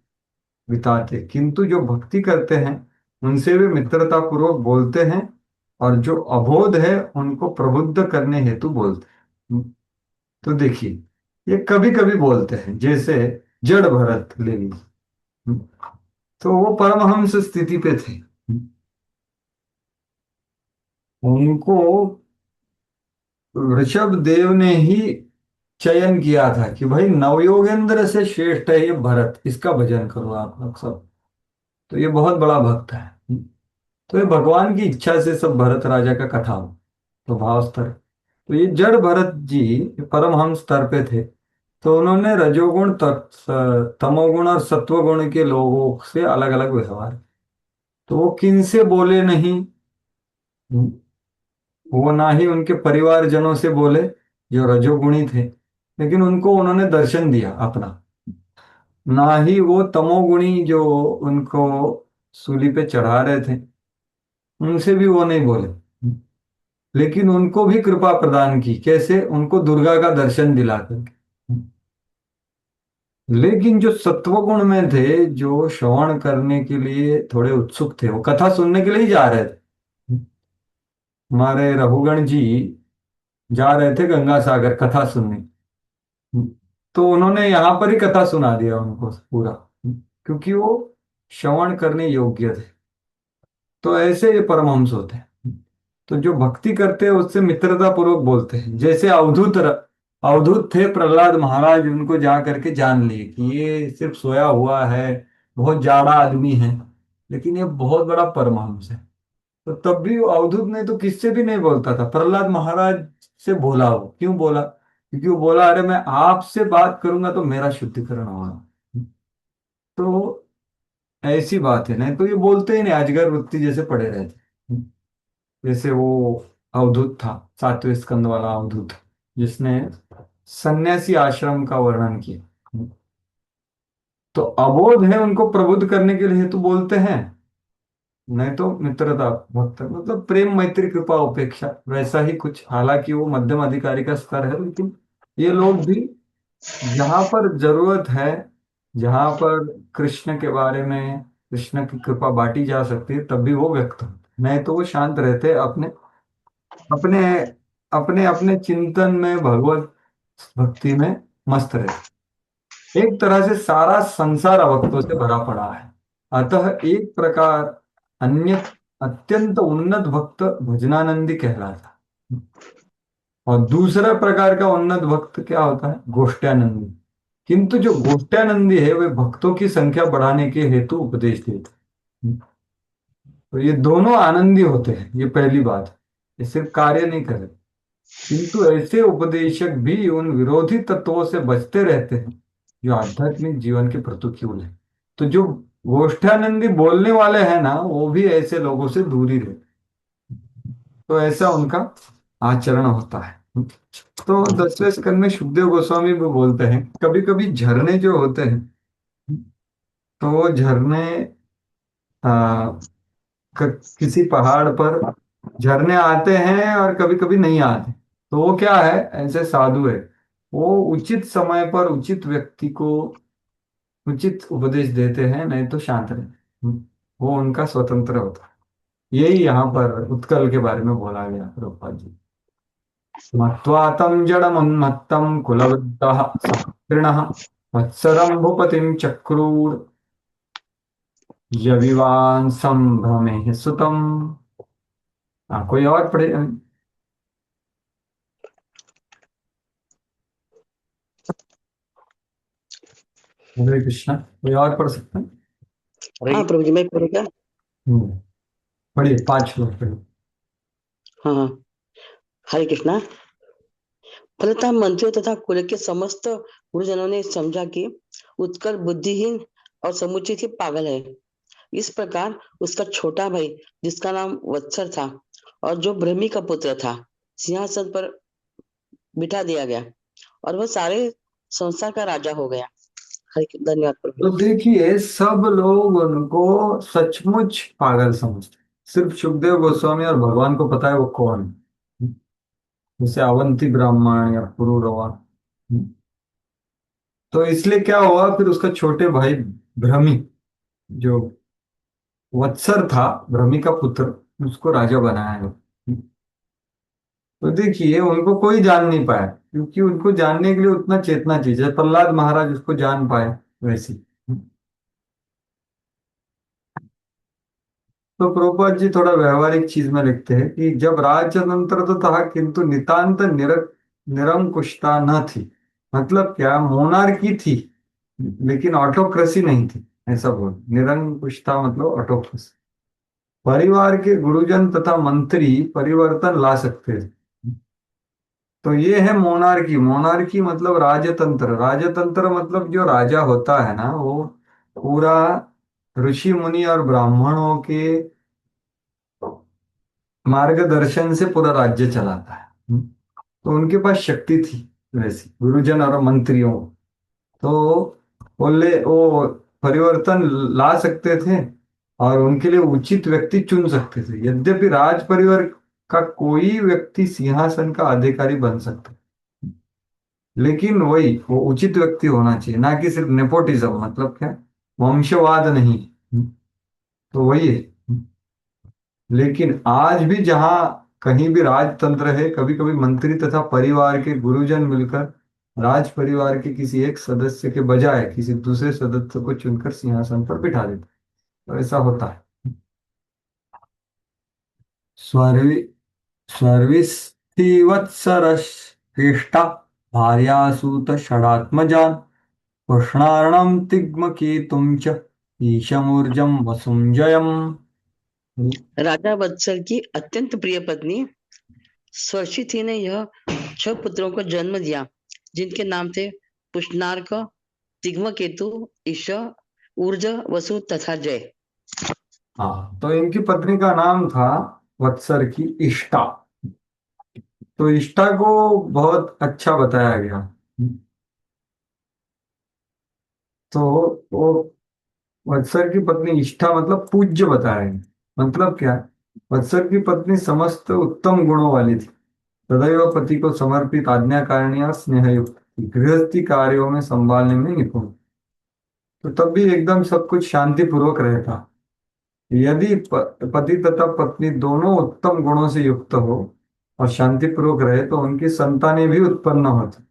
बिताते, किंतु जो भक्ति करते हैं उनसे वे मित्रता पूर्वक बोलते हैं, और जो अबोध है उनको प्रबुद्ध करने हेतु बोलते हैं। तो देखिए, ये कभी कभी बोलते हैं, जैसे जड़ भरत ले लीजिए। तो वो परमहंस स्थिति पे थे। उनको ऋषभ देव ने ही चयन किया था कि भाई नवयोगेंद्र से श्रेष्ठ है ये भरत, इसका भजन करो आप लोग सब। तो ये बहुत बड़ा भक्त है। तो ये भगवान की इच्छा से सब भरत राजा का कथा हो। तो भाव स्तर। तो ये जड़ भरत जी परमहंस स्तर पे थे। तो उन्होंने रजोगुण, तमोगुण और सत्वगुण के लोगों से अलग अलग व्यवहार। तो वो किन से बोले नहीं? वो ना ही उनके परिवारजनों से बोले जो रजोगुणी थे, लेकिन उनको उन्होंने दर्शन दिया अपना। ना ही वो तमोगुणी जो उनको सूली पे चढ़ा रहे थे, उनसे भी वो नहीं बोले, लेकिन उनको भी कृपा प्रदान की। कैसे? उनको दुर्गा का दर्शन दिला करके। लेकिन जो सत्वगुण में थे, जो श्रवण करने के लिए थोड़े उत्सुक थे, वो कथा सुनने के लिए ही जा रहे थे। हमारे रघुगण जी जा रहे थे गंगा सागर कथा सुनने। तो उन्होंने यहाँ पर ही कथा सुना दिया उनको पूरा, क्योंकि वो श्रवण करने योग्य थे। तो ऐसे ये परमहंस होते हैं। तो जो भक्ति करते हैं उससे मित्रता पूर्वक बोलते हैं। जैसे अवधूत थे प्रहलाद महाराज, उनको जा करके जान लिए कि ये सिर्फ सोया हुआ है, बहुत जाड़ा आदमी है, लेकिन ये बहुत बड़ा परमहंस है। तो तब भी वो अवधूत ने तो किससे भी नहीं बोलता था, प्रहलाद महाराज से बोला। वो क्यों बोला? क्योंकि वो बोला, अरे मैं आपसे बात करूंगा तो मेरा शुद्धिकरण होगा। तो ऐसी बात है, नहीं तो ये बोलते ही नहीं, अजगर वृत्ति जैसे पड़े रहते। जैसे वो अवधूत था, सातवें स्कंद वाला अवधूत, जिसने सन्यासी आश्रम का वर्णन किया। तो अबोध है, उनको प्रबुद्ध करने के लिए तो बोलते हैं, नहीं तो मित्रता भक्त मतलब प्रेम मैत्री कृपा उपेक्षा वैसा ही कुछ। हालांकि वो मध्यम अधिकारी का स्तर है, लेकिन ये लोग भी जहां पर जरूरत है, जहां पर कृष्ण के बारे में, कृष्ण की कृपा बांटी जा सकती है, तब भी वो व्यक्त होते हैं। नहीं तो वो शांत रहते, अपने अपने अपने अपने चिंतन में, भगवत भक्ति में मस्त रहते। एक तरह से सारा संसार अभक्तों से भरा पड़ा है। अतः एक प्रकार अन्य अत्यंत उन्नत भक्त भजनानंदी कहलाता। और दूसरा प्रकार का उन्नत भक्त क्या होता है? गोष्ठ्यानंदी। किंतु जो गोष्ठ्यानंदी है वे भक्तों की संख्या बढ़ाने के हेतु उपदेश देते हैं। तो ये दोनों आनंदी होते हैं, ये पहली बात है। ये सिर्फ कार्य नहीं कर रहे, किंतु ऐसे उपदेशक भी उन विरोधी तत्वों से बचते रहते हैं जो आध्यात्मिक जीवन के प्रतिकूल है। तो जो गोष्ठानंदी बोलने वाले हैं ना, वो भी ऐसे लोगों से दूरी रहते। तो ऐसा उनका आचरण होता है। तो 10वें स्कंद में सुखदेव गोस्वामी भी बोलते हैं, कभी कभी झरने जो होते हैं, तो वो झरने आ, किसी पहाड़ पर झरने आते हैं और कभी कभी नहीं आते। तो वो क्या है, ऐसे साधु है, वो उचित समय पर उचित व्यक्ति को उचित उपदेश देते हैं, नहीं तो शांत रहते। वो उनका स्वतंत्र होता है। यही यहाँ पर उत्कल के बारे में बोला गया प्रभुपाद जी। मत्वा तं जडमुन्मत्तं कुलवृद्धः सकृणः वत्सरं भूपतिं चक्रूर यविवान संभ्रमे सुतम। कोई और पढ़े? हरे कृष्णा, कोई और पढ़ सकते हैं? हाँ प्रभु जी, मैं पढ़ू क्या? हम्म, पढ़िए, 5 लोग पढ़िए। हाँ हाँ। हरे कृष्णा। फलतः मंत्रियों तथा कुल के समस्त गुरुजनों ने समझा कि उत्कल बुद्धिहीन और समुचित ही पागल है। इस प्रकार उसका छोटा भाई, जिसका नाम वत्सर था और जो ब्रह्मी का पुत्र था, सिंहासन पर बिठा दिया गया और वह सारे संसार का राजा हो गया। धन्यवाद प्रभु। तो देखिए, सब लोग उनको सचमुच पागल समझते हैं। सिर्फ सुखदेव गोस्वामी और भगवान को पता है वो कौन है। जैसे अवंती ब्राह्मण या पुरुरवा। तो इसलिए क्या हुआ, फिर उसका छोटे भाई भ्रमी, जो वत्सर था, भ्रमी का पुत्र, उसको राजा बनाया गया। तो देखिए, उनको कोई जान नहीं पाया, क्योंकि उनको जानने के लिए उतना चेतना चाहिए। जैसे प्रहलाद महाराज उसको जान पाए, वैसी। तो प्रभुपाद जी थोड़ा व्यवहारिक चीज में लिखते हैं कि जब राजतंत्र तो था, किंतु नितांत निरंकुशता न थी। मतलब क्या, मोनार्की थी लेकिन ऑटोक्रेसी नहीं थी, ऐसा बोल। निरंकुशता मतलब ऑटोक्रेसी। परिवार के गुरुजन तथा मंत्री परिवर्तन ला सकते थे। तो ये है मोनार्की। मोनार्की मतलब राजतंत्र। राजतंत्र मतलब जो राजा होता है ना, वो पूरा ऋषि मुनि और ब्राह्मणों के मार्गदर्शन से पूरा राज्य चलाता है। तो उनके पास शक्ति थी वैसी, गुरुजन और मंत्रियों। तो बोले वो परिवर्तन ला सकते थे और उनके लिए उचित व्यक्ति चुन सकते थे। यद्यपि राज परिवार का कोई व्यक्ति सिंहासन का अधिकारी बन सकता है, लेकिन वही वो उचित व्यक्ति होना चाहिए, ना कि सिर्फ नेपोटिज्म। मतलब क्या, वंशवाद नहीं। तो वही है। लेकिन आज भी जहां कहीं भी राजतंत्र है, कभी कभी मंत्री तथा परिवार के गुरुजन मिलकर राज परिवार के किसी एक सदस्य के बजाय किसी दूसरे सदस्य को चुनकर सिंहासन पर बिठा देता। तो ऐसा होता है। स्वर्वि स्वर्विस्थिवत्सरश्रेष्ठा भार्यासूत षडात्मजान् कृष्णार्णं तिग्मकेतुं च ईशमूर्जं वसुंजयम्। राजा वत्सल की अत्यंत प्रिय पत्नी स्वर्षिथी ने यह 6 पुत्रों को जन्म दिया, जिनके नाम थे पुष्णार्क, तिग्मकेतु, ईश, ऊर्ज, वसु तथा जय। हाँ, तो इनकी पत्नी का नाम था वत्सर की इष्टा। तो इष्टा को बहुत अच्छा बताया गया। तो वो वत्सर की पत्नी इष्टा मतलब पूज्य बताया गया। मतलब क्या? वत्सर की पत्नी समस्त उत्तम गुणों वाली थी। सदैव पति को समर्पित, आज्ञाकारिणी और स्नेहयुक्त थी। गृहस्थी कार्यों में संभालने में निपुण। तो तब भी एकदम सब कुछ शांति पूर्वक रहता। यदि पति तथा पत्नी दोनों उत्तम गुणों से युक्त हो और शांति पूर्वक रहे तो उनकी संतानें भी उत्पन्न होती।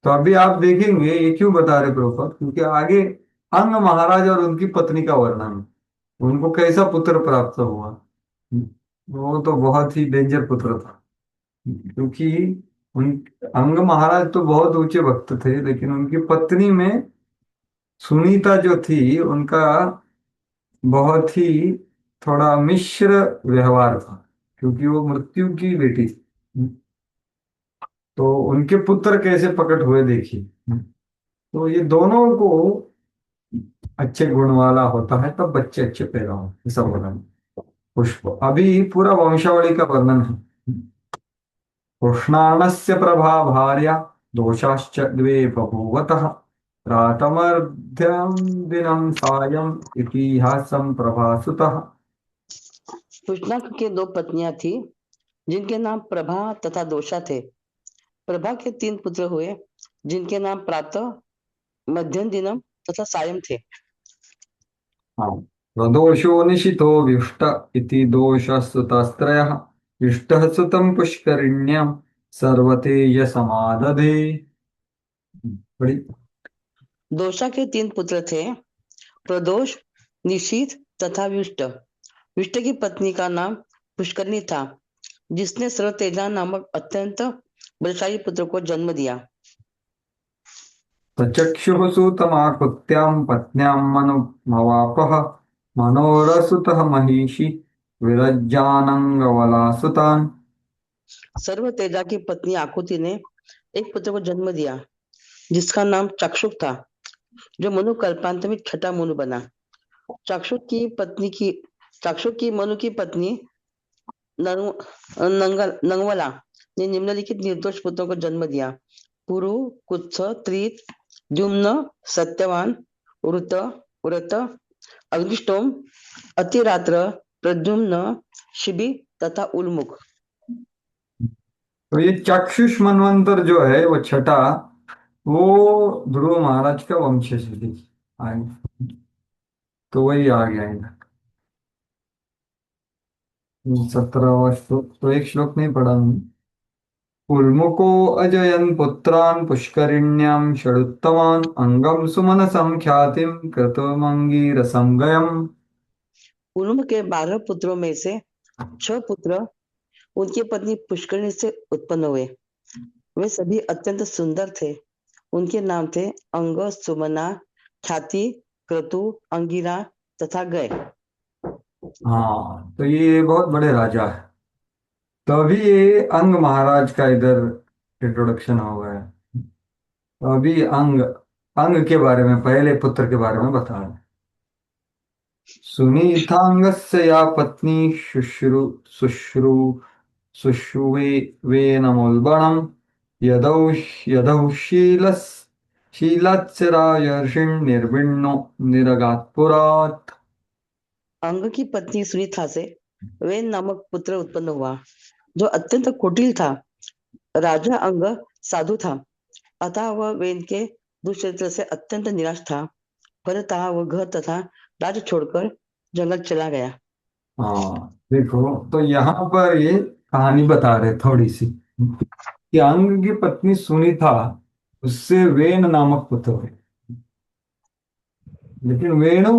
तो अभी आप देखेंगे ये क्यों बता रहे प्रभुपाद, क्योंकि आगे अंग महाराज और उनकी पत्नी का वर्णन है। उनको कैसा पुत्र प्राप्त हुआ। वो तो बहुत ही डेंजर पुत्र था। क्योंकि उन अंग महाराज तो बहुत ऊंचे भक्त थे, लेकिन उनकी पत्नी में सुनीता जो थी उनका बहुत ही थोड़ा मिश्र व्यवहार था, क्योंकि वो मृत्यु की बेटी थी। तो उनके पुत्र कैसे प्रकट हुए देखिए। तो ये दोनों को अच्छे गुण वाला होता है तब बच्चे अच्छे पैदा होते, ऐसा वर्णन। पुष्प अभी पूरा वंशावली का वर्णन है। कृष्णाणस्य प्रभा भार्या दोषाश्च द्वे बभूवतः प्रातमर्ध्यं दिनं सायं इतिहासं प्रभासुतः। पुष्णार्क के 2 पत्नियां थी, जिनके नाम प्रभा तथा दोषा थे। प्रभा के 3 पुत्र हुए, जिनके नाम प्रातः, मध्यम दिनम तथा सायं थे। हाँ, प्रदोषो निशितो विष्ट इति दोषस्तुतस्त्रयः इष्टः सुतं पुष्करिण्यां सर्वतेजसमादधे। बड़ी। दोषा के 3 पुत्र थे, प्रदोष, निशीथ तथा विष्ट। विष्ट की पत्नी का नाम पुष्करणी था, जिसने सर्वतेजा नामक अत्यंत बलशाली पुत्र को जन्म दिया। सचक्षुः सूतमाकृत्यां पत्न्यां मनुमवापः मनोरसुतः महिषी विरज्जानंगवलासुतान्। सर्वतेजा की पत्नी आकुति ने एक पुत्र को जन्म दिया, जिसका नाम चक्षुक था, जो मनु कल्पांत में छठा मनु बना। चाक्षुक की मनु की पत्नी नंगवला ने निम्नलिखित निर्दोष पुत्रों को जन्म दिया: पुरु, कुत्स, त्रित, द्युम्न, सत्यवान, उरुत, उरत, अग्निष्टोम, अतिरात्र, प्रद्युम्न, शिबी तथा उल्मुख। तो ये चक्षुष मनवंतर जो है वो छठा, वो ध्रुव महाराज का वंश से थी। तो वही आ गया इधर 17वां श्लोक। तो एक श्लोक नहीं पढ़ा हमने। उल्मुको अजयन् पुत्रान् पुष्करिण्यां षडुत्तमान् अंगम सुमनसं ख्यातिं कृतमंगीरसं गयम्। उल्मुख के 12 पुत्रों में से 6 पुत्र उनकी पत्नी पुष्करणी से उत्पन्न हुए। वे सभी अत्यंत सुंदर थे। उनके नाम थे अंग, सुमना, ख्याति, क्रतु, अंगिरा तथा गय। हाँ, तो ये बहुत बड़े राजा है। तो अभी ये अंग महाराज का इधर इंट्रोडक्शन हो गया। तो अभी अंग अंग के बारे में, पहले पुत्र के बारे में बता रहे हैं। सुनीतांगस्य या पत्नी शुश्रु शुश्रु शुश्रुवे वेनमुल्बणम् यदौ यदौ शीलत्सरायर्षिन् निर्विण्णो निरगात्पुरात्। अंग की पत्नी सुनीता से वेन नामक पुत्र उत्पन्न हुआ, जो अत्यंत कुटिल था। राजा अंग साधु था, अतः वह वेन के दुष्चरित्र से अत्यंत निराश था। फलतः वह घर तथा राज्य छोड़कर जंगल चला गया। हाँ देखो, तो यहाँ पर ये कहानी बता रहे थोड़ी सी। कि अंग की पत्नी सुनीता, उससे वेन नामक पुत्र हुए। लेकिन वेणु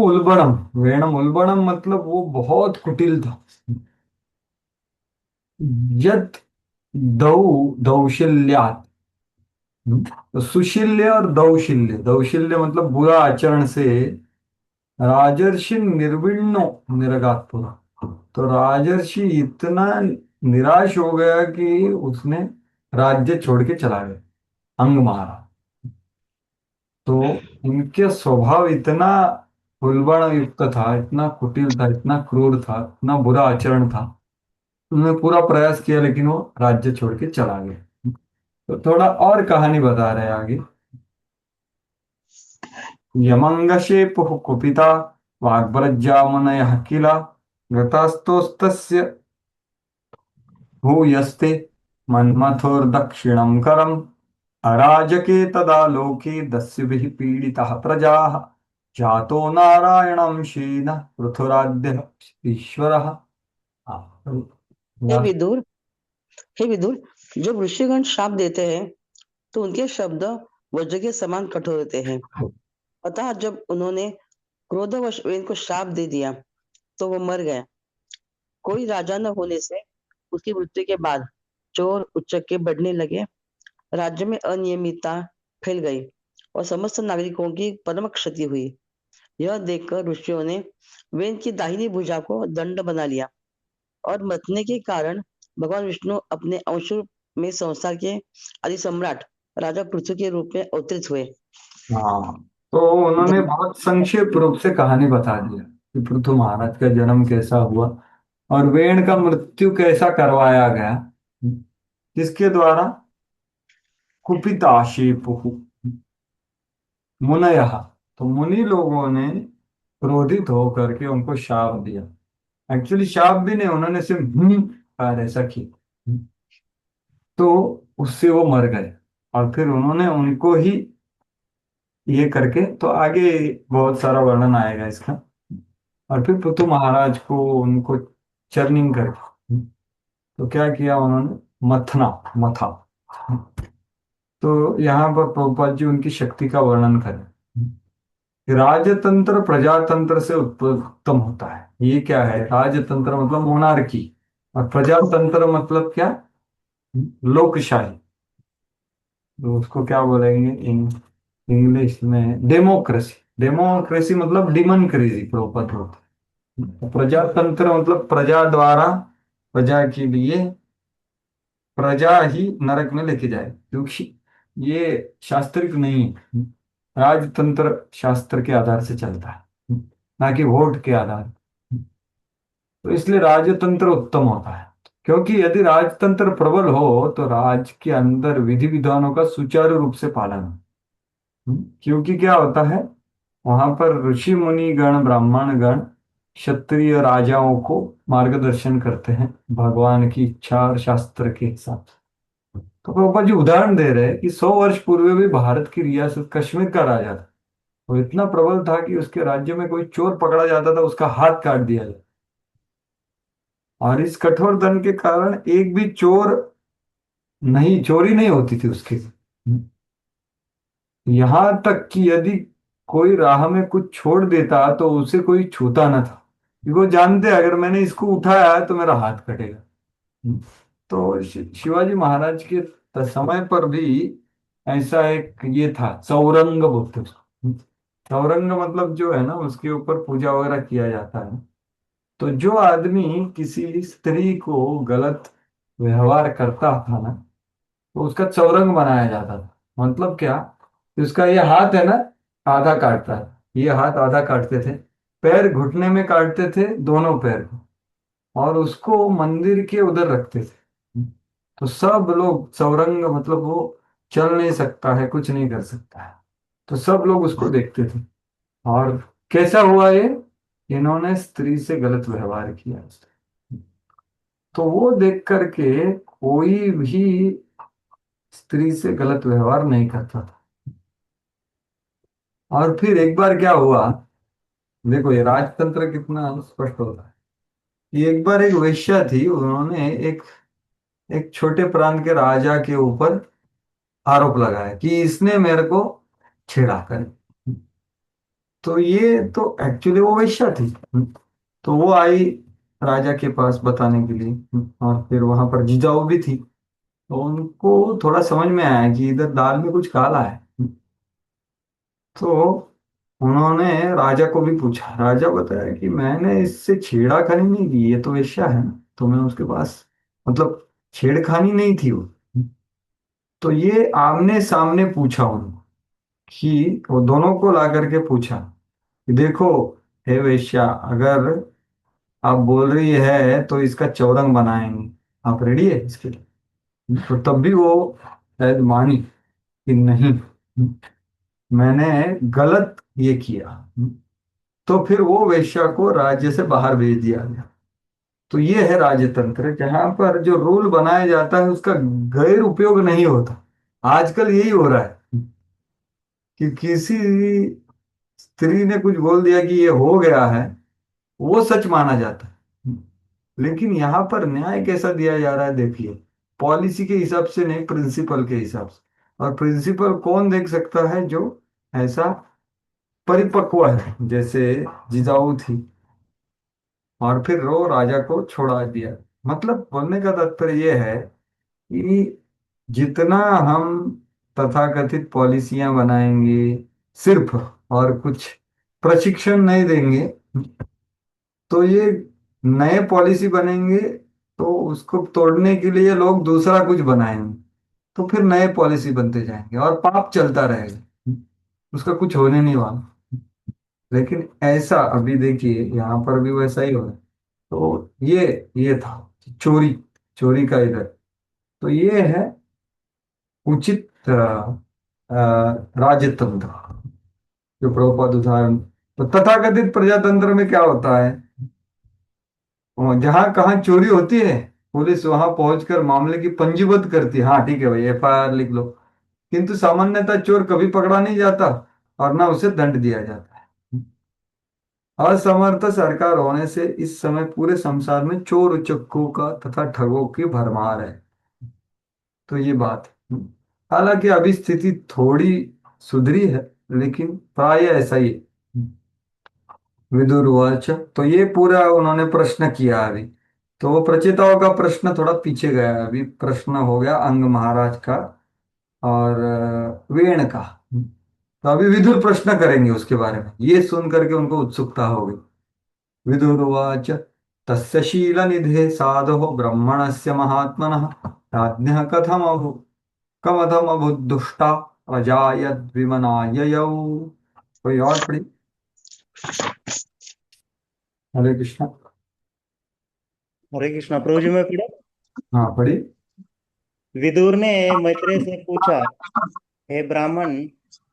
उल्बणम मतलब वो बहुत कुटिल था। यत दौ दौशिल्यात, तो सुशील्य और दौशिल्य, दौशिल्य मतलब बुरा आचरण से राजर्षि निर्विण्णो निरगात्पुर, तो राजर्षि इतना निराश हो गया कि उसने राज्य छोड़ के चला गया, अंग मारा। तो इनके स्वभाव इतना उल्बण युक्त था, इतना कुटिल था, इतना क्रूर था, इतना बुरा आचरण था। उन्होंने पूरा प्रयास किया लेकिन वो राज्य छोड़ के चला गया। तो थोड़ा और कहानी बता रहे हैं आगे। यमंगशेपुः कुपिता वाग्भरजामुनयः किल गतास्तोस्तस्य भूयस्ते मन्मथोर्दक्षिणं करम् अराजके तदा लोके दस्युभिः पीडिताः प्रजाः जातो नारायणं शेन पृथुराद्य ईश्वरः। हे विदुर, हे विदुर, जब ऋषिगण श्राप देते हैं तो उनके शब्द वज्र के समान कठोर होते हैं। अतः जब उन्होंने क्रोधवश वेन को श्राप दे दिया तो वो मर गया। कोई राजा न होने से उसकी मृत्यु के बाद चोर उच्चके बढ़ने लगे, राज्य में अनियमितता फैल गई और समस्त नागरिकों की परम क्षति हुई। यह देखकर ऋषियों ने वेन की दाहिनी भुजा को दंड बना लिया और मरने के कारण भगवान विष्णु अपने अंश में संसार के आदि सम्राट राजा पृथ्वी के रूप में अवतरित हुए। हाँ, तो उन्होंने बहुत संक्षेप रूप से कहानी बता दिया कि पृथु महाराज का जन्म कैसा हुआ और वेण का मृत्यु कैसा करवाया गया, किसके द्वारा, कुपिताशेपु मुनयः, तो मुनि लोगों ने क्रोधित होकर के उनको शाप दिया। एक्चुअली शाप भी नहीं, उन्होंने सिर्फ कहा, ऐसा किया, तो उससे वो मर गए। और फिर उन्होंने उनको ही ये करके, तो आगे बहुत सारा वर्णन आएगा इसका। और फिर पृथु महाराज को उनको चर्निंग करके, तो क्या किया उन्होंने, मथना, मथा। तो यहाँ पर प्रभुपाद जी उनकी शक्ति का वर्णन करें कि राजतंत्र प्रजातंत्र से उत्तम होता है। ये क्या है, राजतंत्र मतलब मोनार्की, और प्रजातंत्र मतलब क्या, लोकशाही। तो उसको क्या बोलेंगे इंग्लिश में, डेमोक्रेसी। डेमोक्रेसी मतलब डिमोक्रेसी प्रॉपर होता है। प्रजातंत्र मतलब प्रजा द्वारा, प्रजा के लिए, प्रजा ही नरक में लेके जाए, क्योंकि ये शास्त्रिक नहीं है। राजतंत्र शास्त्र के आधार से चलता है, ना कि वोट के आधार। तो इसलिए राजतंत्र उत्तम होता है, क्योंकि यदि राजतंत्र प्रबल हो तो राज के अंदर विधि विधानों का सुचारू रूप से पालन हो। क्योंकि क्या होता है, वहां पर ऋषि मुनि गण, ब्राह्मण गण, क्षत्रिय राजाओं को मार्गदर्शन करते हैं भगवान की इच्छा और शास्त्र के हिसाब से। तो प्रभुपाद जी उदाहरण दे रहे हैं कि 100 वर्ष पूर्व भी भारत की रियासत कश्मीर का राजा था, वो इतना प्रबल था कि उसके राज्य में कोई चोर पकड़ा जाता था, उसका हाथ काट दिया जाता। और इस कठोर दंड के कारण एक भी चोरी नहीं होती थी उसके। यहां तक कि यदि कोई राह में कुछ छोड़ देता तो उसे कोई छूता न था, क्योंकि वो जानते अगर मैंने इसको उठाया तो मेरा हाथ कटेगा। तो शिवाजी महाराज के समय पर भी ऐसा एक ये था, चौरंग बोलते उसको। चौरंग मतलब जो है ना, उसके ऊपर पूजा वगैरह किया जाता है। तो जो आदमी किसी स्त्री को गलत व्यवहार करता था ना, तो उसका चौरंग बनाया जाता था। मतलब क्या, कि उसका ये हाथ है ना, आधा काटता है, ये हाथ आधा काटते थे, पैर घुटने में काटते थे दोनों पैर को, और उसको मंदिर के उधर रखते थे। तो सब लोग, चौरंग मतलब वो चल नहीं सकता है, कुछ नहीं कर सकता है, तो सब लोग उसको देखते थे। और कैसा हुआ ये, इन्होंने स्त्री से गलत व्यवहार किया, तो वो देख करके कोई भी स्त्री से गलत व्यवहार नहीं करता था। और फिर एक बार क्या हुआ, देखो ये राजतंत्र कितना स्पष्ट होता है। कि एक बार एक वेश्या थी, उन्होंने एक एक छोटे प्रांत के राजा के ऊपर आरोप लगाया कि इसने मेरे को छेड़ा कर। तो ये तो एक्चुअली वो वेश्या थी। तो वो आई राजा के पास बताने के लिए। और फिर वहां पर जिजाऊ भी थी, तो उनको थोड़ा समझ में आया कि इधर दाल में कुछ काला है। तो उन्होंने राजा को भी पूछा। राजा बताया कि मैंने इससे छेड़खानी नहीं की, ये तो वेश्या है ना, तो मैं उसके पास, मतलब छेड़खानी नहीं थी वो। तो ये आमने सामने पूछा उनको, कि वो दोनों को ला करके पूछा कि देखो हे वेश्या, अगर आप बोल रही है तो इसका चौरंग बनाएंगे, आप रेडी है इसके लिए? तो तब भी वो शायद मानी कि नहीं, मैंने गलत ये किया। तो फिर वो वेश्या को राज्य से बाहर भेज दिया गया। तो ये है राजतंत्र, जहां पर जो रूल बनाया जाता है उसका गैर उपयोग नहीं होता। आजकल यही हो रहा है कि किसी स्त्री ने कुछ बोल दिया कि ये हो गया है, वो सच माना जाता है। लेकिन यहाँ पर न्याय कैसा दिया जा रहा है देखिए, पॉलिसी के हिसाब से नहीं, प्रिंसिपल के हिसाब से। और प्रिंसिपल कौन देख सकता है? जो ऐसा परिपक्व है, जैसे जिजाऊ थी। और फिर रो राजा को छोड़ा दिया। मतलब बोलने का तात्पर्य यह है कि जितना हम तथाकथित पॉलिसियां बनाएंगे सिर्फ, और कुछ प्रशिक्षण नहीं देंगे, तो ये नए पॉलिसी बनेंगे तो उसको तोड़ने के लिए लोग दूसरा कुछ बनाएंगे, तो फिर नए पॉलिसी बनते जाएंगे और पाप चलता रहेगा, उसका कुछ होने नहीं वाला। लेकिन ऐसा अभी देखिए यहाँ पर भी वैसा ही हो रहा है। तो ये था चोरी, चोरी का इधर। तो ये है उचित राजतंत्र, जो प्रभुपाद उदाहरण। तो तथाकथित प्रजातंत्र में क्या होता है? और जहां कहाँ चोरी होती है, पुलिस वहां पहुंचकर मामले की पंजीबद्ध करती है, हाँ ठीक है भाई एफआईआर लिख लो। किंतु सामान्यतः चोर कभी पकड़ा नहीं जाता और ना उसे दंड दिया जाता है। असमर्थ सरकार होने से इस समय पूरे संसार में चोर उचक्कों का तथा ठगों की भरमार है। तो ये बात है। हालांकि अभी स्थिति थोड़ी सुधरी है, लेकिन प्राय ऐसा ही है। विदुरवाच, तो ये पूरा उन्होंने प्रश्न किया अभी। तो वो प्रचेताओं का प्रश्न थोड़ा पीछे गया, अभी प्रश्न हो गया अंग महाराज का और वेण का। तो अभी विदुर प्रश्न करेंगे उसके बारे में, ये सुन करके उनको उत्सुकता हो गई। विदुर्वाच, तस्य शीलनिधे साधो ब्रह्मणस्य महात्मनः राज्ञः कमथमबुद्धुष्टा प्रजायद्विमनाययौ। कोई और पढ़ी? हरे कृष्णा। हरे कृष्णा। प्रभु जी मैं पढ़ा। हाँ पढ़ी। विदुर ने मैत्रेय से पूछा, हे ब्राह्मण,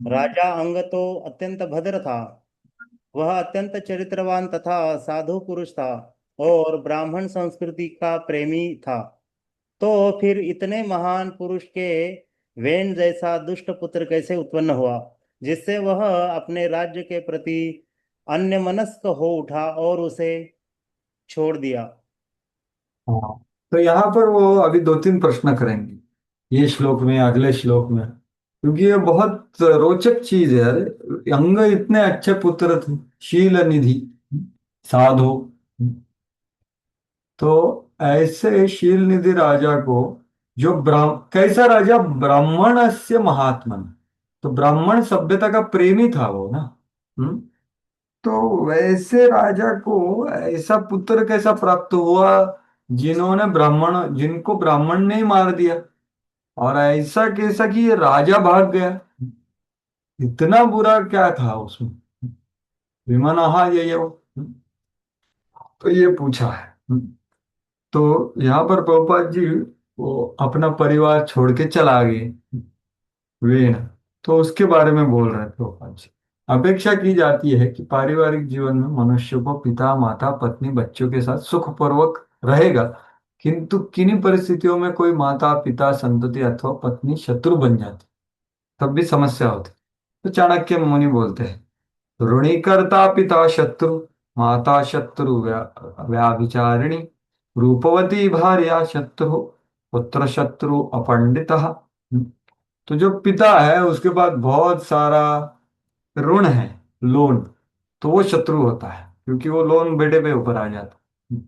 राजा अंग तो अत्यंत भद्र था। वह अत्यंत चरित्रवान तथा साधु पुरुष था और ब्राह्मण संस्कृति का प्रेमी था। तो फिर इतने महान पुरुष के वेन जैसा दुष्ट पुत्र कैसे उत्पन्न हुआ, जिससे वह अपने राज्य के प्रति अन्यमनस्क हो उठा और उसे छोड़ दिया। हाँ, तो यहाँ पर वो अभी दो तीन प्रश्न करेंगे, ये श्लोक में अगले श्लोक में, क्योंकि ये बहुत रोचक चीज है। अरे अंग इतने अच्छे पुत्र थे, शील निधि, साधु। तो ऐसे शील निधि राजा को, जो कैसा राजा? ब्राह्मण से महात्मन, तो ब्राह्मण सभ्यता का प्रेमी था वो ना। हम्म। तो वैसे राजा को ऐसा पुत्र कैसा प्राप्त हुआ, जिनको ब्राह्मण ने ही मार दिया? और ऐसा कैसा कि ये राजा भाग गया? इतना बुरा क्या था उसमें? विमनहा ये वो। तो ये पूछा है। तो यहाँ पर प्रभुपाद जी वो अपना परिवार छोड़ के चला गए वेण। तो उसके बारे में बोल रहे थे प्रभुपाद जी। अपेक्षा की जाती है कि पारिवारिक जीवन में मनुष्य को पिता माता पत्नी बच्चों के साथ सुखपूर्वक रहेगा, किंतु किन्हीं परिस्थितियों में कोई माता पिता संतति अथवा पत्नी शत्रु बन जाती, तब भी समस्या होती। तो चाणक्य मुनि बोलते हैं, ऋणी कर्ता पिता शत्रु, माता शत्रु व्याभिचारिणी, रूपवती भार्या शत्रु, पुत्र शत्रु अपंडितः। तो जो पिता है उसके बाद बहुत सारा ऋण है, लोन, तो वो शत्रु होता है, क्योंकि वो लोन बेटे पे ऊपर आ जाता है।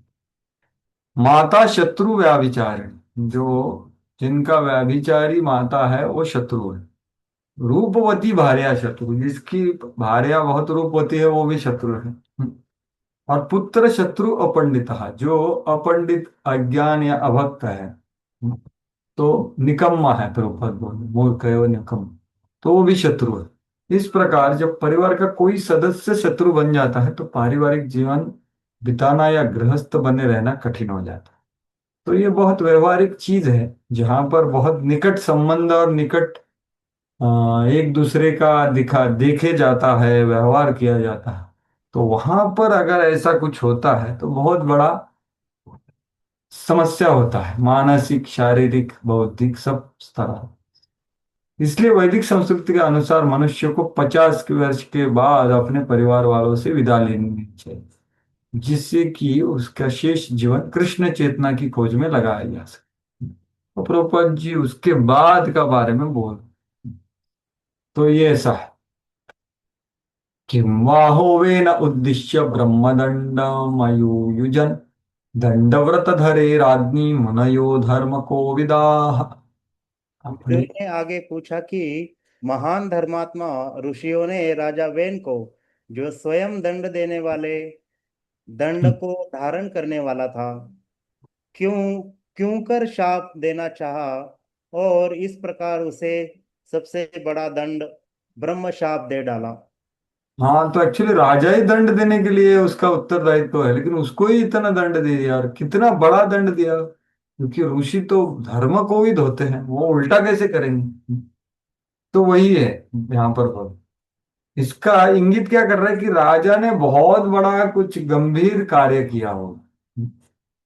माता शत्रु व्याभिचारिणी, जो जिनका व्याभिचारी माता है वो शत्रु है। रूपवती भार्या शत्रु, जिसकी भार्या बहुत रूपवती है वो भी शत्रु है। और पुत्र शत्रु अपंडित, जो अपंडित अज्ञान या अभक्त है तो निकम्मा है, प्रभुपद बोले मूर्ख है वो निकम्मा, तो वो भी शत्रु है। इस प्रकार जब परिवार का कोई सदस्य शत्रु बन जाता है तो पारिवारिक जीवन बिताना या गृहस्थ बने रहना कठिन हो जाता है। तो ये बहुत व्यवहारिक चीज है, जहां पर बहुत निकट संबंध और निकट एक दूसरे का दिखा देखे जाता है, व्यवहार किया जाता है। तो वहां पर अगर ऐसा कुछ होता है तो बहुत बड़ा समस्या होता है, मानसिक शारीरिक बौद्धिक सब तरह। इसलिए वैदिक संस्कृति के अनुसार मनुष्य को 50 वर्ष के बाद अपने परिवार वालों से विदा लेनी चाहिए, जिससे कि उसका शेष जीवन कृष्ण चेतना की खोज में लगाया जा सके। तो प्रभुपाद जी उसके बाद का बारे में बोल, तो ये ऐसा है कि वाहोवेन उद्दिश्य ब्रह्मदंडमयुयुजन दंडव्रत धरे राज्ञी मुनयो धर्म कोविदा। विदुर अपनी ने आगे पूछा कि महान धर्मात्मा ऋषियों ने राजा वेन को, जो स्वयं दंड देने वाले, दंड को धारण करने वाला था, क्यों क्यों कर शाप देना चाहा, और इस प्रकार उसे सबसे बड़ा दंड ब्रह्म शाप दे डाला। हाँ, तो एक्चुअली राजा ही दंड देने के लिए उसका उत्तरदायित्व है, लेकिन उसको ही इतना दंड दे दिया, और कितना बड़ा दंड दिया, क्योंकि ऋषि तो धर्म को ही धोते हैं, वो उल्टा कैसे करेंगे। तो वही है यहाँ पर बोल, इसका इंगित क्या कर रहा है कि राजा ने बहुत बड़ा कुछ गंभीर कार्य किया हो।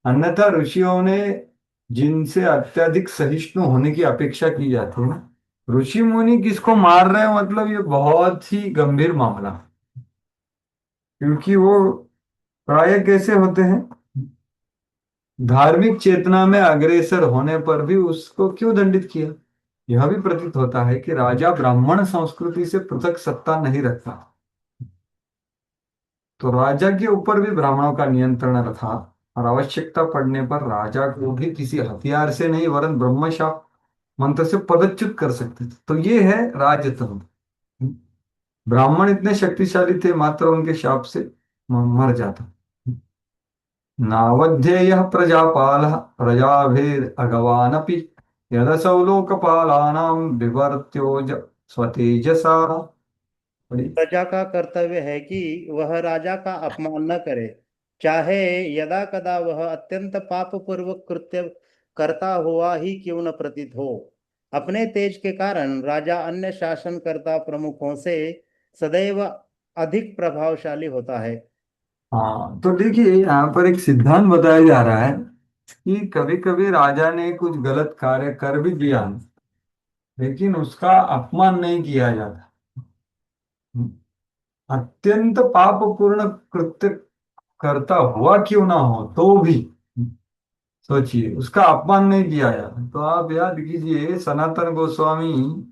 अन्यथा ऋषियों ने, जिनसे अत्यधिक सहिष्णु होने की अपेक्षा की जाती है ना, ऋषि मुनि किसको मार रहे हैं, मतलब ये बहुत ही गंभीर मामला है। क्योंकि वो प्राय कैसे होते हैं, धार्मिक चेतना में अग्रसर होने पर भी उसको क्यों दंडित किया। यह भी प्रतीत होता है कि राजा ब्राह्मण संस्कृति से पृथक सत्ता नहीं रखता, तो राजा के ऊपर भी ब्राह्मणों का नियंत्रण था, और आवश्यकता पड़ने पर राजा को भी किसी हथियार से नहीं वरन ब्रह्मशाप मंत्र से पदच्युत कर सकते थे। तो ये है राजतंत्र। ब्राह्मण इतने शक्तिशाली थे, मात्र उनके शाप से मर जाता। नावध्येयः प्रजापालः प्रजाभिरगवानपि यदसौ लोकपालानां विवर्त्यो स्वतेजसा। प्रजा का कर्तव्य है कि वह राजा का अपमान न करे, चाहे यदा कदा वह अत्यंत पाप पूर्वक कृत्य करता हुआ ही क्यों न प्रतीत हो। अपने तेज के कारण राजा अन्य शासनकर्ता प्रमुखों से सदैव अधिक प्रभावशाली होता है। हाँ, तो देखिए यहाँ पर एक सिद्धांत बताया जा रहा है कि कभी कभी राजा ने कुछ गलत कार्य कर भी दिया, लेकिन उसका अपमान नहीं किया जाता। अत्यंत पापपूर्ण कृत्य करता हुआ क्यों ना हो तो भी सोचिए उसका अपमान नहीं किया जाता। तो आप याद कीजिए, सनातन गोस्वामी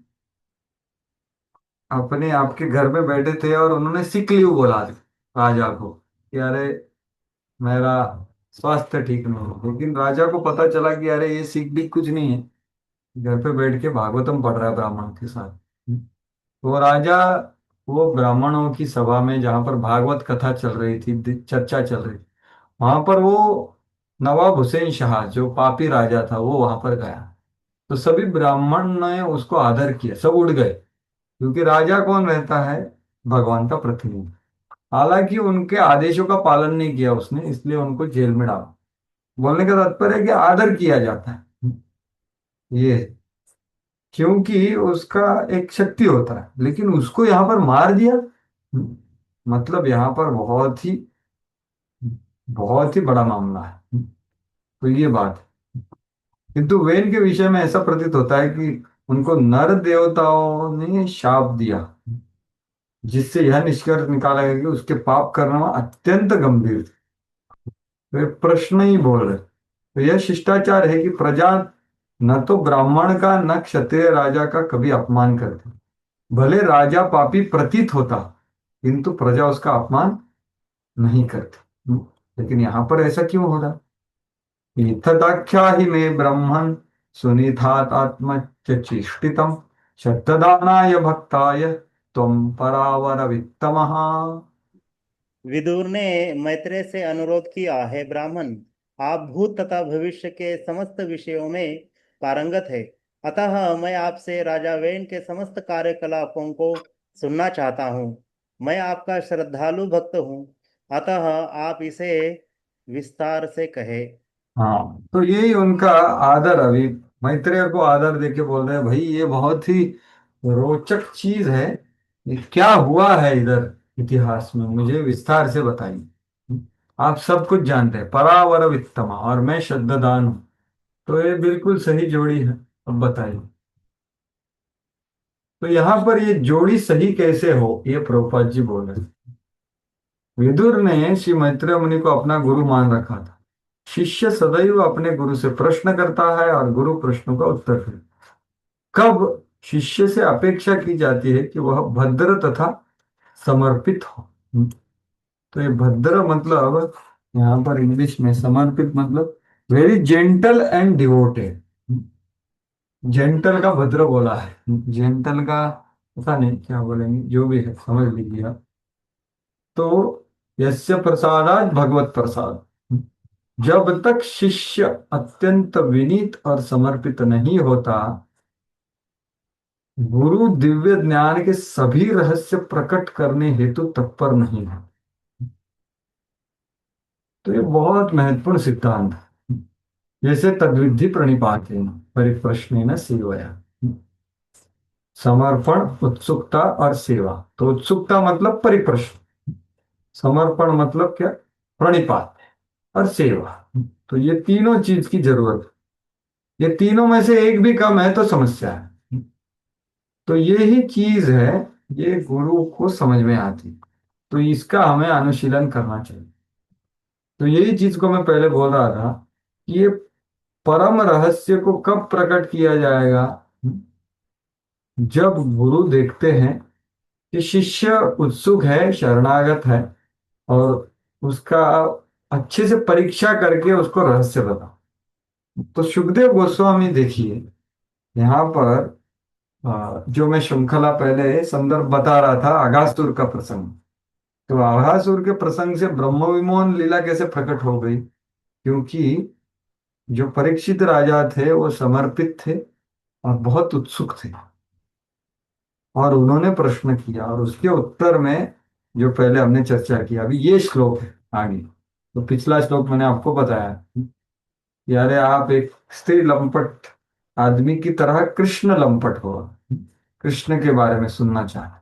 अपने आपके घर में बैठे थे और उन्होंने सिक लीव बोला राजा को कि अरे मेरा स्वास्थ्य ठीक नहीं है, लेकिन राजा को पता चला कि अरे ये सिक भी कुछ नहीं है, घर पे बैठ के भागवतम पढ़ रहा है ब्राह्मण के साथ। तो राजा, वो ब्राह्मणों की सभा में जहां पर भागवत कथा चल रही थी, चर्चा चल रही थी, वहां पर वो नवाब हुसैन शाह जो पापी राजा था वो वहां पर गया। तो सभी ब्राह्मण ने उसको आदर किया, सब उड़ गए, क्योंकि राजा कौन रहता है, भगवान का प्रतिनिधि। हालांकि उनके आदेशों का पालन नहीं किया उसने, इसलिए उनको जेल में डाला। बोलने का तात्पर्य है कि आदर किया जाता है, ये है। क्योंकि उसका एक शक्ति होता है, लेकिन उसको यहाँ पर मार दिया, मतलब यहाँ पर बहुत ही बड़ा मामला है। तो ये बात है। किंतु वेन के विषय में ऐसा प्रतीत होता है कि उनको नर देवताओं ने शाप दिया, जिससे यह निष्कर्ष निकाला गया कि उसके पाप करना अत्यंत गंभीर थे। वे प्रश्न ही बोल रहे। तो यह शिष्टाचार है कि प्रजा न तो ब्राह्मण का न क्षत्रिय राजा का कभी अपमान करते। भले राजा पापी प्रतीत होता किंतु प्रजा उसका अपमान नहीं करती। लेकिन यहाँ पर ऐसा क्यों हो रहा? तीर्थदाख्या हि मे ब्रह्मन् सुनिधातात्मचेष्टितम् श्रद्धदानाय भक्ताय त्वं परावर वित्तमः। विदुर ने मैत्रेय से अनुरोध किया, हे ब्राह्मण, आप भूत तथा भविष्य के समस्त विषयों में पारंगत है, अतः मैं आपसे राजा वेन के समस्त कार्यकलापों को सुनना चाहता हूँ। मैं आपका श्रद्धालु भक्त हूँ, अतः आप इसे विस्तार से कहे। हाँ, तो यही उनका आदर। अभी मैत्रेय को आदर देके बोल रहे हैं, भाई ये बहुत ही रोचक चीज है, ये क्या हुआ है इधर इतिहास में, मुझे विस्तार से बताइए। आप सब कुछ जानते हैं, परावर वित्तमा और मैं श्रद्धादान हूँ, तो ये बिल्कुल सही जोड़ी है। अब बताइए, तो यहाँ पर ये जोड़ी सही कैसे हो, ये प्रभुपाद जी बोल रहे हैं। विदुर ने श्री मैत्रेय मुनि को अपना गुरु मान रखा था। शिष्य सदैव अपने गुरु से प्रश्न करता है और गुरु प्रश्नों का उत्तर देता है। कब शिष्य से अपेक्षा की जाती है कि वह भद्र तथा समर्पित हो। तो ये भद्र मतलब, यहाँ पर इंग्लिश में समर्पित मतलब very gentle and devoted. Gentle का भद्र बोला है, जेंटल का पता नहीं क्या बोलेंगे, जो भी है समझ लीजिए आप। तो यस्य प्रसादात भगवत प्रसाद। जब तक शिष्य अत्यंत विनीत और समर्पित नहीं होता, गुरु दिव्य ज्ञान के सभी रहस्य प्रकट करने हेतु तत्पर नहीं है। तो ये बहुत महत्वपूर्ण सिद्धांत है। जैसे तद्विधि प्रणिपातेन परिप्रश्नेन सेवया। समर्पण, उत्सुकता और सेवा। तो उत्सुकता मतलब परिप्रश्न, समर्पण मतलब क्या, प्रणिपात, और सेवा। तो ये तीनों चीज की जरूरत है। ये तीनों में से एक भी कम है तो समस्या है। तो ये ही चीज है, ये गुरु को समझ में आती। तो इसका हमें अनुशीलन करना चाहिए। तो यही चीज को मैं पहले बोल रहा था कि ये परम रहस्य को कब प्रकट किया जाएगा, जब गुरु देखते हैं कि शिष्य उत्सुक है, शरणागत है, और उसका अच्छे से परीक्षा करके उसको रहस्य बता। तो सुखदेव गोस्वामी देखिए, यहाँ पर जो मैं श्रृंखला पहले संदर्भ बता रहा था अगासुर का प्रसंग। तो अगासुर के प्रसंग से ब्रह्म विमोहन लीला कैसे प्रकट हो गई? क्योंकि जो परीक्षित राजा थे वो समर्पित थे और बहुत उत्सुक थे, और उन्होंने प्रश्न किया और उसके उत्तर में जो पहले हमने चर्चा किया, अभी ये श्लोक है आगे। तो पिछला श्लोक मैंने आपको बताया कि अरे आप एक स्त्री लंपट आदमी की तरह कृष्ण लंपट हो, कृष्ण के बारे में सुनना चाहते।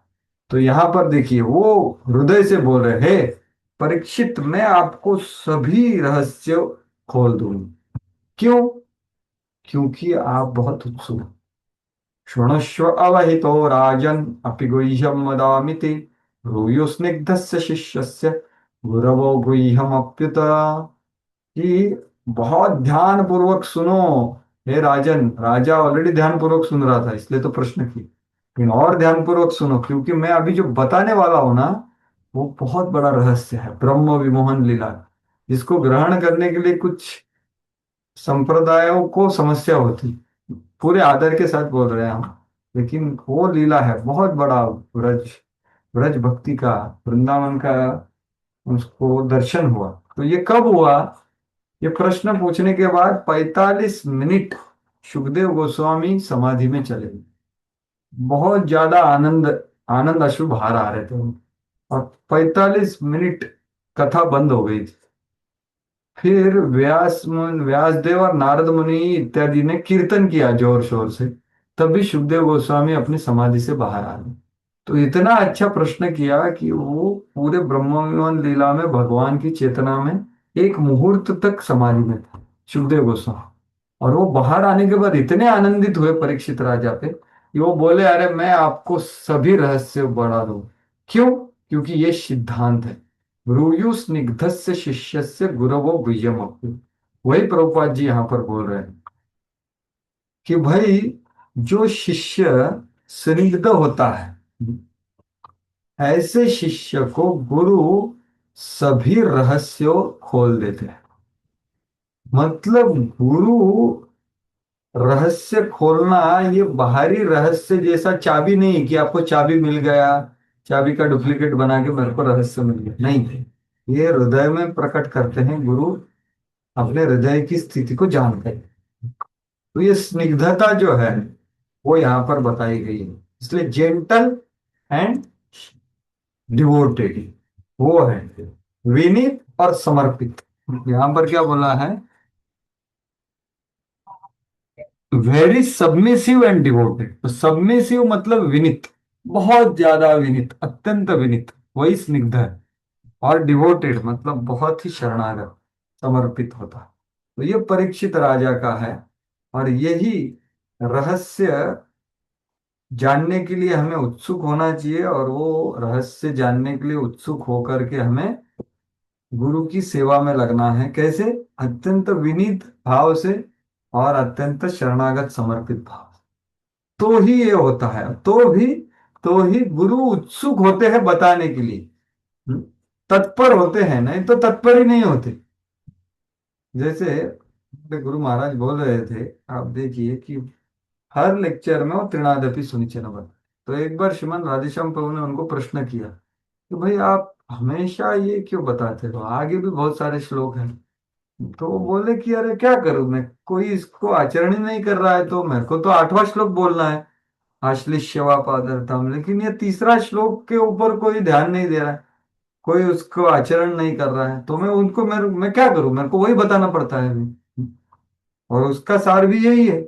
तो यहां पर देखिए वो हृदय से बोल रहे, हे परीक्षित, मैं आपको सभी रहस्य खोल दूंगी। क्यों? क्योंकि आप बहुत उत्सुक हैं। शृणुष्व अवहितो राजन् अपि गुह्यं वदामिति भूयोस्निग्धस्य शिष्यस्य गुरवो गुह्यमप्युत। कि बहुत ध्यान पूर्वक सुनो हे राजन। राजा ऑलरेडी ध्यान पूर्वक सुन रहा था इसलिए तो प्रश्न की, लेकिन और ध्यान पूर्वक सुनो, क्योंकि मैं अभी जो बताने वाला हूं ना, वो बहुत बड़ा रहस्य है, ब्रह्म विमोहन लीला, जिसको ग्रहण करने के लिए कुछ संप्रदायों को समस्या होती। पूरे आदर के साथ बोल रहे हैं हम, लेकिन वो लीला है बहुत बड़ा। ब्रज ब्रज भक्ति का, वृंदावन का उसको दर्शन हुआ। तो ये कब हुआ? ये प्रश्न पूछने के बाद 45 मिनट सुखदेव गोस्वामी समाधि में चले गए। बहुत ज्यादा आनंद आनंद अश्रु बाहर आ रहे थे और 45 मिनट कथा बंद हो गई थी। फिर व्यासदेव और नारद मुनि इत्यादि ने कीर्तन किया जोर शोर से, तभी सुखदेव गोस्वामी अपनी समाधि से बाहर आ गए। तो इतना अच्छा प्रश्न किया कि वो पूरे ब्रह्मविमान लीला में भगवान की चेतना में एक मुहूर्त तक समाधि में थे सुखदेव गोस्वामी। और वो बाहर आने के बाद इतने आनंदित हुए परीक्षित राजा पे कि वो बोले, अरे मैं आपको सभी रहस्य बढ़ा दूं। क्यों? क्योंकि ये सिद्धांत है, ब्रूयु स्निग्धस्य शिष्यस्य गुरवो गुह्यम। वही प्रभुपाद जी यहाँ पर बोल रहे हैं। कि भाई जो शिष्य स्निग्ध होता है, ऐसे शिष्य को गुरु सभी रहस्यों खोल देते हैं। मतलब गुरु रहस्य खोलना ये बाहरी रहस्य जैसा चाबी नहीं कि आपको चाबी मिल गया, चाबी का डुप्लीकेट बना के मेरे को रहस्य मिल गया, नहीं। ये हृदय में प्रकट करते हैं गुरु, अपने हृदय की स्थिति को जानते हैं। तो ये स्निग्धता जो है वो यहाँ पर बताई गई है, इसलिए जेंटल एंड डिवोटेड वो है, विनीत और समर्पित। यहाँ पर क्या बोला है, वेरी सबमिसिव एंड डिवोटेड। तो सबमिसिव मतलब विनित, बहुत ज्यादा विनित, अत्यंत विनित, वही स्निग्ध है। और डिवोटेड मतलब बहुत ही शरणागत, समर्पित होता है। तो ये परीक्षित राजा का है। और यही रहस्य जानने के लिए हमें उत्सुक होना चाहिए, और वो रहस्य जानने के लिए उत्सुक होकर के हमें गुरु की सेवा में लगना है। कैसे? अत्यंत विनीत भाव से और अत्यंत शरणागत समर्पित भाव से। तो ही ये होता है। तो ही गुरु उत्सुक होते हैं बताने के लिए, हम्म, तत्पर होते हैं, नहीं तो तत्पर ही नहीं होते। जैसे अपने गुरु महाराज बोल रहे थे, आप देखिए कि हर लेक्चर में वो त्रिनादपि सुनिचन बता। तो एक बार श्रीमान राधेश्याम प्रभु ने उनको प्रश्न किया कि भाई आप हमेशा ये क्यों बताते हो, आगे भी बहुत सारे श्लोक हैं। तो वो बोले कि अरे क्या करूं मैं, कोई इसको आचरण ही नहीं कर रहा है, तो मेरे को तो 8वां श्लोक बोलना है, आश्लिष्यवा पादर्थम, लेकिन ये तीसरा श्लोक के ऊपर कोई ध्यान नहीं दे रहा है, कोई उसको आचरण नहीं कर रहा है, तो मैं क्या करूं, मेरे को वही बताना पड़ता है अभी। और उसका सार भी यही है,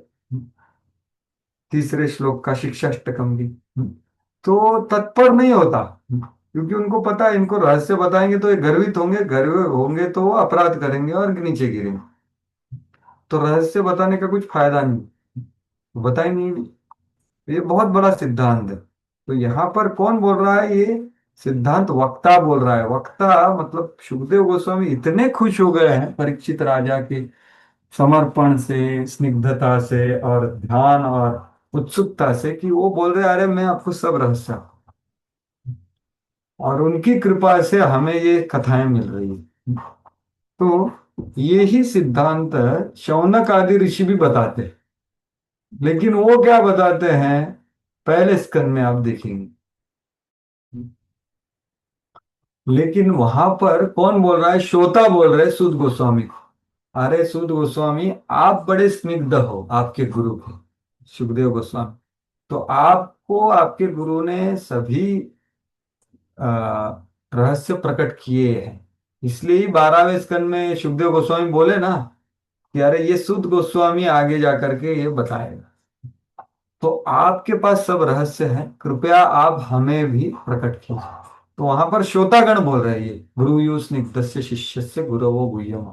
तीसरे श्लोक का शिक्षाष्टकम भी। तो तत्पर नहीं होता, क्योंकि उनको पता है इनको रहस्य बताएंगे तो ये गर्वित होंगे, गर्व होंगे तो वो अपराध करेंगे और नीचे गिरेंगे। तो रहस्य बताने का कुछ फायदा नहीं, बताए नहीं। ये बहुत बड़ा सिद्धांत है। तो यहाँ पर कौन बोल रहा है, ये सिद्धांत वक्ता बोल रहा है। वक्ता मतलब सुखदेव गोस्वामी इतने खुश हो गए हैं परीक्षित राजा के समर्पण से, स्निग्धता से और ध्यान और उत्सुकता से, कि वो बोल रहे अरे मैं आपको सब रहस्य, और उनकी कृपा से हमें ये कथाएं मिल रही है। तो यही सिद्धांत शौनक आदि ऋषि भी बताते हैं, लेकिन वो क्या बताते हैं पहले स्कंद में आप देखेंगे। लेकिन वहां पर कौन बोल रहा है, श्रोता बोल रहे सूत गोस्वामी को, अरे सूत गोस्वामी आप बड़े स्निग्ध हो आपके गुरु के, सुखदेव गोस्वामी, तो आपको आपके गुरु ने सभी रहस्य प्रकट किए हैं। इसलिए ही 12वें स्कंद में सुखदेव गोस्वामी बोले ना कि अरे ये सूत गोस्वामी आगे जाकर के ये बताएगा। तो आपके पास सब रहस्य है, कृपया आप हमें भी प्रकट कीजिए। तो वहां पर श्रोतागण बोल रहे हैं, ये गुरु यु स्निग्धस्य शिष्यस्य गुरवो गुह्यम,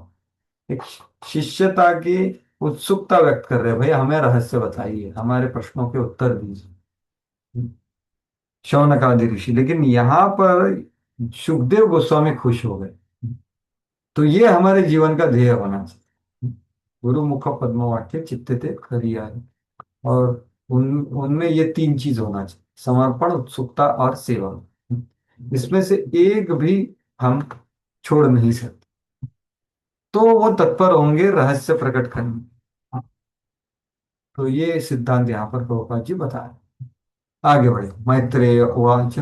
एक शिष्यता की उत्सुकता व्यक्त कर रहे हैं, भाई हमें रहस्य बताइए, हमारे प्रश्नों के उत्तर दीजिए, शौनक आदि ऋषि। लेकिन यहाँ पर सुखदेव गोस्वामी खुश हो गए। तो ये हमारे जीवन का ध्येय होना चाहिए, गुरु मुख पद्म वाक्य चित्तते करिया। और उनमें ये 3 चीज होना चाहिए, समर्पण, उत्सुकता और सेवा। इसमें से एक भी हम छोड़ नहीं सकते। तो वो तत्पर होंगे रहस्य प्रकट करने में। तो ये सिद्धांत यहाँ पर प्रभुपाद जी बता रहे। आगे बढ़े, मैत्रेय उवाच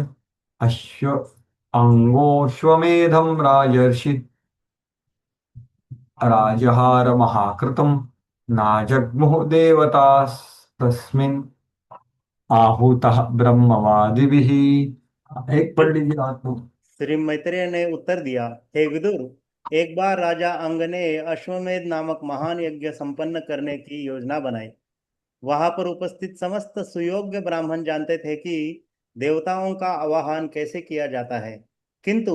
अश्व अंगोश्वमेधम राजर्षि राजहार महाकृतम नाजग्मुः देवतास्तस्मिन् आहूतः ब्रह्मवादिभिः। एक पढ़ लीजिए आप लोग। श्री मैत्रेय ने उत्तर दिया, हे विदुर, एक बार राजा अंग ने अश्वमेध नामक महान यज्ञ संपन्न करने की योजना बनाई। वहां पर उपस्थित समस्त सुयोग्य ब्राह्मण जानते थे कि देवताओं का आवाहन कैसे किया जाता है, किंतु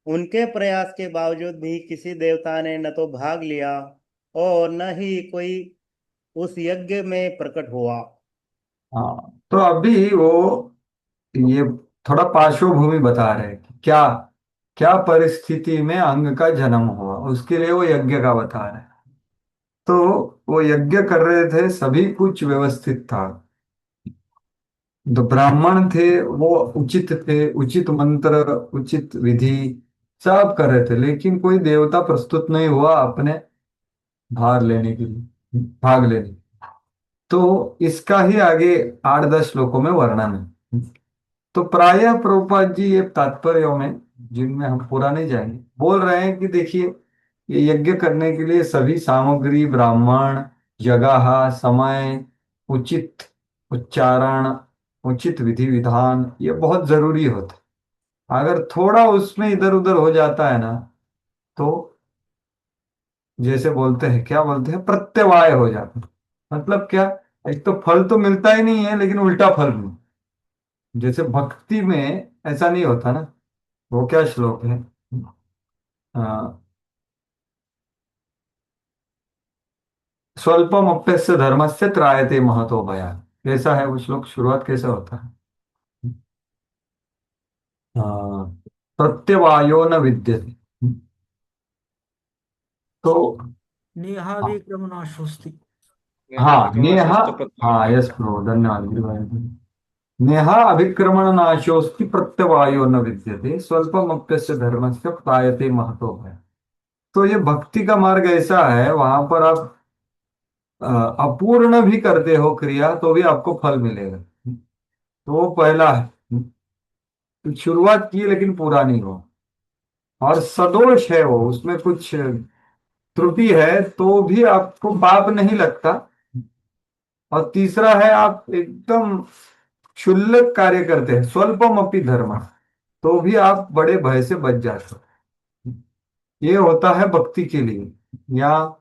उनके प्रयास के बावजूद भी किसी देवता ने न तो भाग लिया और न ही कोई उस यज्ञ में प्रकट हुआ। हाँ, तो अभी वो ये थोड़ा पार्श्वभूमि बता रहे हैं कि क्या क्या परिस्थिति में अंग का जन्म हुआ, उसके लिए वो यज्ञ का बता रहे हैं। तो वो यज्ञ कर रहे थे, सभी कुछ व्यवस्थित था। जो ब्राह्मण थे वो उचित थे, उचित मंत्र, उचित विधि सब कर रहे थे, लेकिन कोई देवता प्रस्तुत नहीं हुआ अपने भाग लेने के लिए, भाग लेने। तो इसका ही आगे 8-10 श्लोकों में वर्णन है। तो प्रायः प्रभुपाद जी ये तात्पर्यों में, जिनमें हम पूरा नहीं जाएंगे, बोल रहे हैं कि देखिए, ये यज्ञ करने के लिए सभी सामग्री, ब्राह्मण, जगह, समय, उचित उच्चारण, उचित विधि विधान, ये बहुत जरूरी होता है। अगर थोड़ा उसमें इधर उधर हो जाता है ना, तो जैसे बोलते हैं, क्या बोलते हैं, प्रत्यवाय हो जाता है। मतलब क्या, एक तो फल तो मिलता ही नहीं है, लेकिन उल्टा फल मिलता है। जैसे भक्ति में ऐसा नहीं होता ना। वो क्या श्लोक है, आ, स्वल्पम अप्यस्य धर्मस्य त्रायते महतो भयात्। कैसा है वो श्लोक, शुरुआत कैसे होता है, आ, प्रत्यवायो न विद्यते। तो नेहाभिक्रमणाशोस्ति। हाँ, नेहा, हाँ यस प्रो, धन्यवाद गुरुभाई। नेहा अभिक्रमण नाशोस्ति प्रत्यवायो न विद्यते स्वल्पम अप्यस्य धर्मस्य त्रायते महतो भयात्। तो ये भक्ति का मार्ग ऐसा है, वहां पर आप अपूर्ण भी करते हो क्रिया तो भी आपको फल मिलेगा। तो वो पहला है, तो शुरुआत की लेकिन पूरा नहीं हुआ। और सदोष है वो, उसमें कुछ त्रुटि है तो भी आपको पाप नहीं लगता। और तीसरा है, आप एकदम क्षुल्लक कार्य करते हैं, स्वल्पम अपि धर्म, तो भी आप बड़े भय से बच जाते हो। ये होता है भक्ति के लिए, या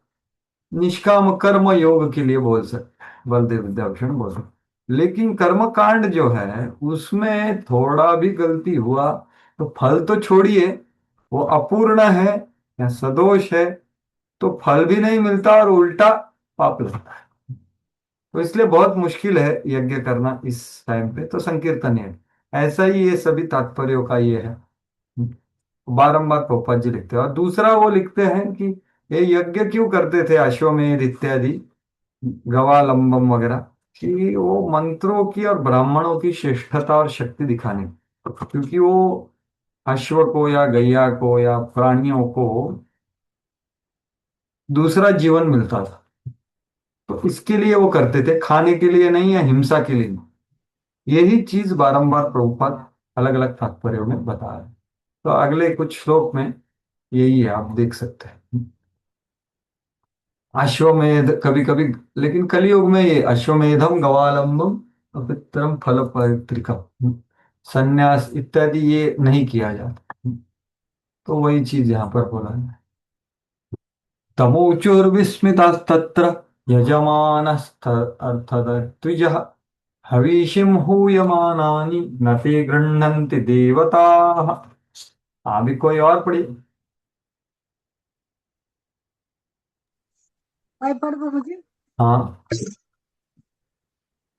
निष्काम कर्म योग के लिए बोल सकते हैं, बलदेव विद्याभूषण बोल सकते हैं। लेकिन कर्म कांड जो है उसमें थोड़ा भी गलती हुआ तो फल तो छोड़िए, वो अपूर्ण है या सदोष है, तो फल भी नहीं मिलता और उल्टा पाप लगता है। तो इसलिए बहुत मुश्किल है यज्ञ करना इस टाइम पे, तो संकीर्तन है। ऐसा ही ये सभी तात्पर्यों का ये है, बारंबार पोपट जी लिखते हैं। और दूसरा वो लिखते हैं कि ये यज्ञ क्यों करते थे, अश्वमेध इत्यादि, गवालंबम वगैरह, कि वो मंत्रों की और ब्राह्मणों की श्रेष्ठता और शक्ति दिखाने। क्योंकि वो अश्व को या गैया को या प्राणियों को दूसरा जीवन मिलता था, तो इसके लिए वो करते थे, खाने के लिए नहीं या हिंसा के लिए नहीं। यही चीज बारंबार प्रभुपाद अलग अलग तात्पर्यों में बता रहे हैं। तो अगले कुछ श्लोक में यही है, आप देख सकते हैं। अश्वमेध कभी कभी, लेकिन कलयुग में ये अश्वमेधम गवालंबम पवित्रम फल पैतृकम संन्यास इत्यादि ये नहीं किया जाता। तो वही चीज यहाँ पर बोला है। तमोचुर्विस्मितास्तत्र यजमानस्तर्थद्विजः हवीशिं हूयमानानि न ते गृह्णन्ति देवताः। भी कोई और पढ़ी। भाई पढ़ दो मुझे। हाँ,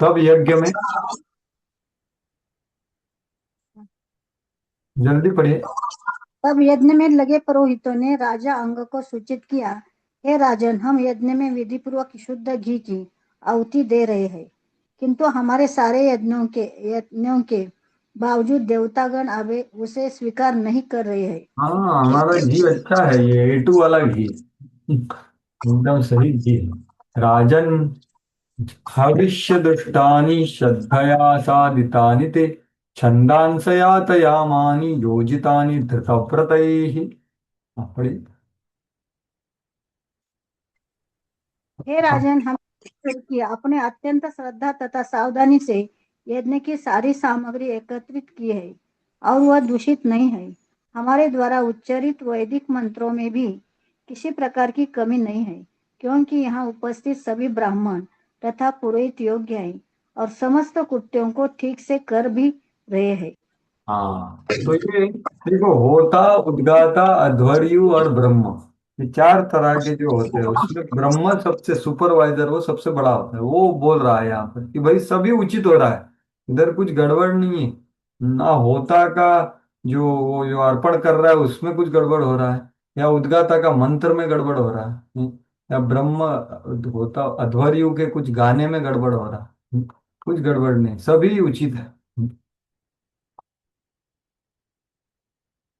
तब यज्ञ में, जल्दी पढ़िए। तब यज्ञ में लगे पुरोहितों ने राजा अंग को सूचित किया, हे राजन, हम यज्ञ में विधि पूर्वक शुद्ध घी की आहुति दे रहे हैं, किंतु हमारे सारे यज्ञों के बावजूद देवतागण अभी उसे स्वीकार नहीं कर रहे हैं। हाँ, हमारा घी अच्छा है, ये A2 वाला घी, एकदम सही घी है। राजन, हविष्य दुष्टानि श्रद्धया साधितानि ते छंदांसया तयामानि योजितानि धृतव्रतैः। पढ़िए। हे राजन, हम कि अपने अत्यंत श्रद्धा तथा सावधानी से यज्ञ की सारी सामग्री एकत्रित की है और वह दूषित नहीं है। हमारे द्वारा उच्चारित वैदिक मंत्रों में भी किसी प्रकार की कमी नहीं है, क्योंकि यहाँ उपस्थित सभी ब्राह्मण तथा पुरोहित योग्य हैं और समस्त कृत्यों को ठीक से कर भी रहे हैं। हाँ, तो ये देखो, होता, उद्गाता, अध्वर्यु और ब्रह्म, ये 4 तरह के जो होते हैं, उसमें ब्रह्म सबसे सुपरवाइजर, वो सबसे बड़ा होता है। वो बोल रहा है यहाँ पर कि भाई सभी उचित हो रहा है, इधर कुछ गड़बड़ नहीं है। ना होता का जो वो जो अर्पण कर रहा है उसमें कुछ गड़बड़ हो रहा है, या उद्गाता का मंत्र में गड़बड़ हो रहा है। या ब्रह्म होता, अध्वर्यु के कुछ गाने में गड़बड़ हो रहा, कुछ गड़बड़ नहीं, सभी उचित है।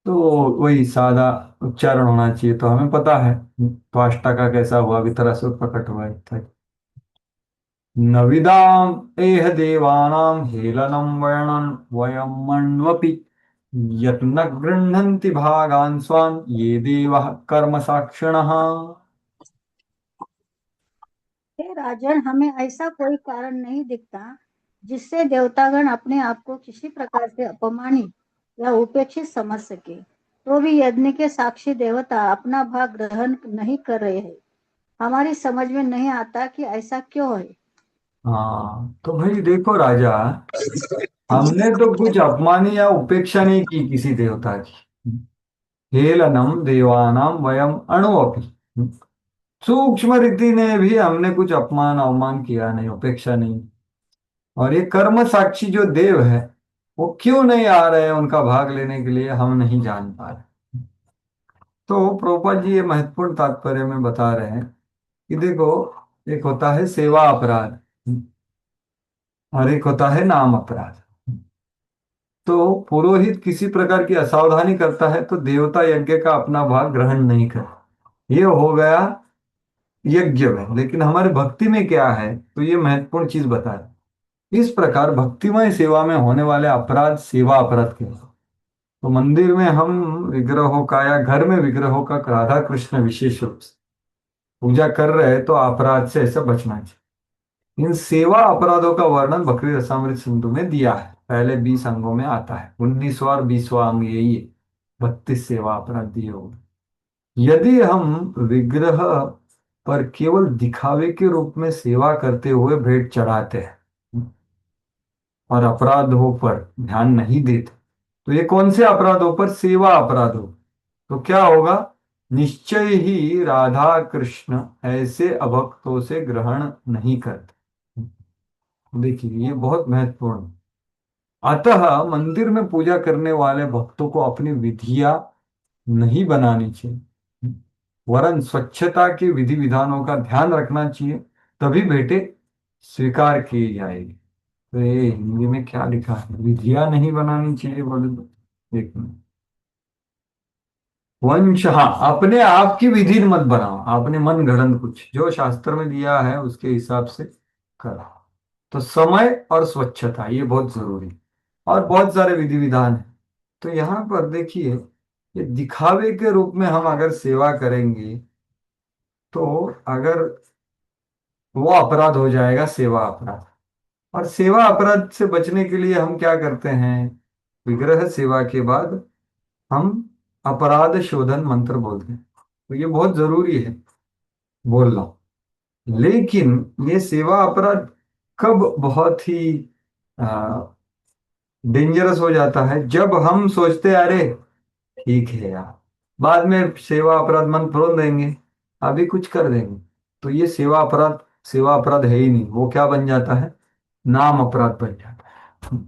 तो वही सादा उच्चारण होना चाहिए, तो हमें पता है त्वष्टा का कैसा हुआ, वितरासुर प्रकट हुआ इत्यादि। नविदाम एह देवानां हेलनं वर्णन वयं मन्वपि यत् न गृह्णन्ति भागान् स्वान् ये देवाः कर्म साक्षिणः। हे राजन, हमें ऐसा कोई कारण नहीं दिखता जिससे देवतागण अपने आप को किसी प्रकार से अपमानित या उपेक्षित समझ सके, तो भी यज्ञ के साक्षी देवता अपना भाग ग्रहण नहीं कर रहे हैं। हमारी समझ में नहीं आता कि ऐसा क्यों है। हाँ तो भाई देखो राजा, हमने तो कुछ अपमान या उपेक्षा नहीं की किसी देवता की। हेलनम देवानां वयम अणुअपि, सूक्ष्म रीति ने भी हमने कुछ अपमान अवमान किया नहीं, उपेक्षा नहीं। और ये कर्म साक्षी जो देव है, वो क्यों नहीं आ रहे हैं उनका भाग लेने के लिए, हम नहीं जान पा रहे। तो प्रभुपाद जी ये महत्वपूर्ण तात्पर्य में बता रहे हैं कि देखो, एक होता है सेवा अपराध और एक होता है नाम अपराध। तो पुरोहित किसी प्रकार की असावधानी करता है तो देवता यज्ञ का अपना भाग ग्रहण नहीं कर, ये हो गया यज्ञ में। लेकिन हमारे भक्ति में क्या है, तो ये महत्वपूर्ण चीज बता रहे। इस प्रकार भक्तिमय सेवा में होने वाले अपराध सेवा अपराध के हैं। तो मंदिर में हम विग्रहों का या घर में विग्रहों का राधा कृष्ण विशेष रूप से पूजा कर रहे हैं, तो अपराध से ऐसा बचना चाहिए। इन सेवा अपराधों का वर्णन बकरी रसामृत सिंधु में दिया है, पहले 20 अंगों में आता है। 19वां और 20वां अंग यही है, 32 सेवा अपराध दिए हुए। यदि हम विग्रह पर केवल दिखावे के रूप में सेवा करते हुए भेंट चढ़ाते हैं और अपराधों पर ध्यान नहीं देते, तो ये कौन से अपराधों पर, सेवा अपराधों, तो क्या होगा, निश्चय ही राधा कृष्ण ऐसे अभक्तों से ग्रहण नहीं करते। देखिए ये बहुत महत्वपूर्ण है। अतः मंदिर में पूजा करने वाले भक्तों को अपनी विधियां नहीं बनानी चाहिए, वरन स्वच्छता के विधि विधानों का ध्यान रखना चाहिए, तभी भेंटे स्वीकार की जाएगी। तो ये हिंदी में क्या लिखा है, विधियां नहीं बनानी चाहिए बोले तो, एक मिनट। वंश, हाँ, अपने आप की विधि मत बनाओ, आपने मन गढ़ंत कुछ जो शास्त्र में दिया है उसके हिसाब से करो। तो समय और स्वच्छता ये बहुत जरूरी है। और बहुत सारे विधि विधान है। तो यहाँ पर देखिए, ये दिखावे के रूप में हम अगर सेवा करेंगे, तो अगर वो अपराध हो जाएगा, सेवा अपराध। और सेवा अपराध से बचने के लिए हम क्या करते हैं, विग्रह सेवा के बाद हम अपराध शोधन मंत्र बोलते हैं। तो ये बहुत जरूरी है बोलना। लेकिन ये सेवा अपराध कब बहुत ही डेंजरस हो जाता है, जब हम सोचते हैं अरे ठीक है यार, बाद में सेवा अपराध मन फ्रोल देंगे, अभी कुछ कर देंगे। तो ये सेवा अपराध है ही नहीं, वो क्या बन जाता है, नाम अपराध बन जाता है।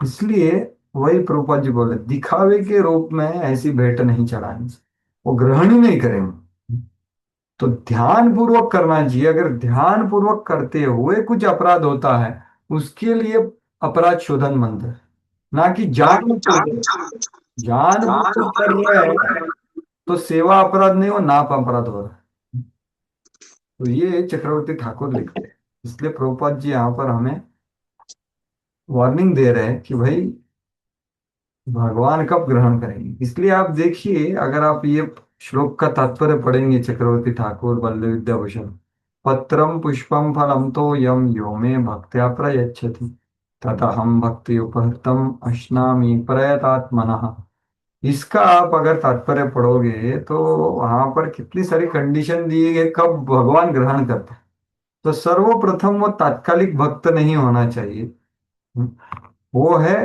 इसलिए वही प्रभुपाद जी बोले, दिखावे के रूप में ऐसी भेंट नहीं चढ़ानी, वो ग्रहण ही नहीं करेंगे। तो ध्यान पूर्वक करना चाहिए। अगर ध्यान पूर्वक करते हुए कुछ अपराध होता है, उसके लिए अपराध शोधन मंत्र है। ना कि जानबूझकर कर रहे हैं तो सेवा अपराध नहीं, वो नाप अपराध हो रहा है। तो ये चक्रवर्ती ठाकुर लिखते हैं। इसलिए प्रभुपाद जी यहाँ पर हमें वार्निंग दे रहे हैं कि भाई भगवान कब ग्रहण करेंगे। इसलिए आप देखिए, अगर आप ये श्लोक का तात्पर्य पढ़ेंगे, चक्रवर्ती ठाकुर बल्लभ विद्याभूषण, पत्रम पुष्पम फलम तो यम यो मे भक्त्या प्रयच्छति तदहम भक्ति उपहृतम अश्नामि प्रयतात्मनः। इसका आप अगर तात्पर्य पढ़ोगे तो वहां पर कितनी सारी कंडीशन दी है कब भगवान ग्रहण करते हैं। तो सर्वप्रथम वो तात्कालिक भक्त नहीं होना चाहिए, वो है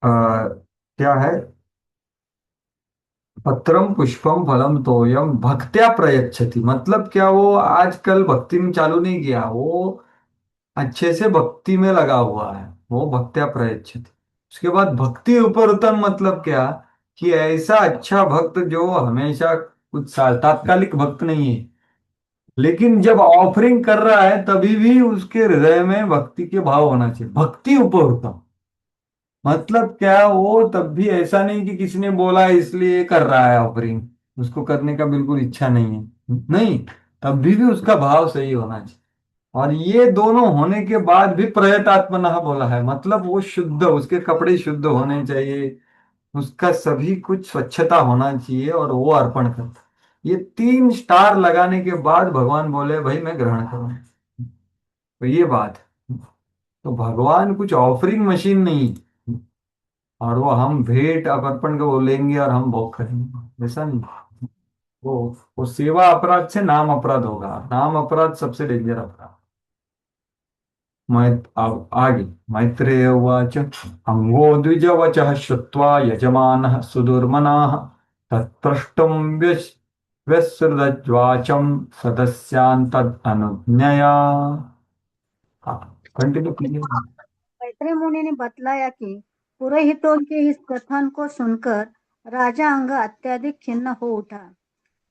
क्या है, पत्रम पुष्पम फलम तोयम भक्त्या प्रयच्छति। मतलब क्या, वो आजकल भक्ति में चालू नहीं किया, वो अच्छे से भक्ति में लगा हुआ है, वो भक्त्या प्रयच्छति। उसके बाद भक्ति उपरतन मतलब क्या, कि ऐसा अच्छा भक्त जो हमेशा कुछ साल, तात्कालिक भक्त नहीं है। लेकिन जब ऑफरिंग कर रहा है तभी भी उसके हृदय में भक्ति के भाव होना चाहिए। भक्ति उपहृतम मतलब क्या, वो तब भी ऐसा नहीं कि किसी ने बोला इसलिए कर रहा है ऑफरिंग, उसको करने का बिल्कुल इच्छा नहीं है, नहीं, तब भी उसका भाव सही होना चाहिए। और ये दोनों होने के बाद भी प्रयतात्मनः बोला है, मतलब वो शुद्ध, उसके कपड़े शुद्ध होने चाहिए, उसका सभी कुछ स्वच्छता होना चाहिए, और वो अर्पण करता। ये 3 स्टार लगाने के बाद भगवान बोले भाई मैं ग्रहण करूं। तो ये बात है। तो भगवान कुछ ऑफरिंग मशीन नहीं, और वो हम भेंट अब अर्पण को बोलेंगे और हम भोग करेंगे, ऐसा नहीं। वो वो सेवा अपराध से नाम अपराध होगा, नाम अपराध सबसे डेंजर अपराध। अब आगे मैत्रेय उवाच अंगो द्विजवचः श्रुत्वा यजमानः सुदुर्मनाः तत्प्रष्टुं व्यसृतज्वाचं सदस्यान् तदनुज्ञया। कंटिन्यू कीजिए। मैत्रेय मुनि ने बतलाया कि पुरोहितों के इस कथन को सुनकर राजा अंग अत्यधिक खिन्न हो उठा।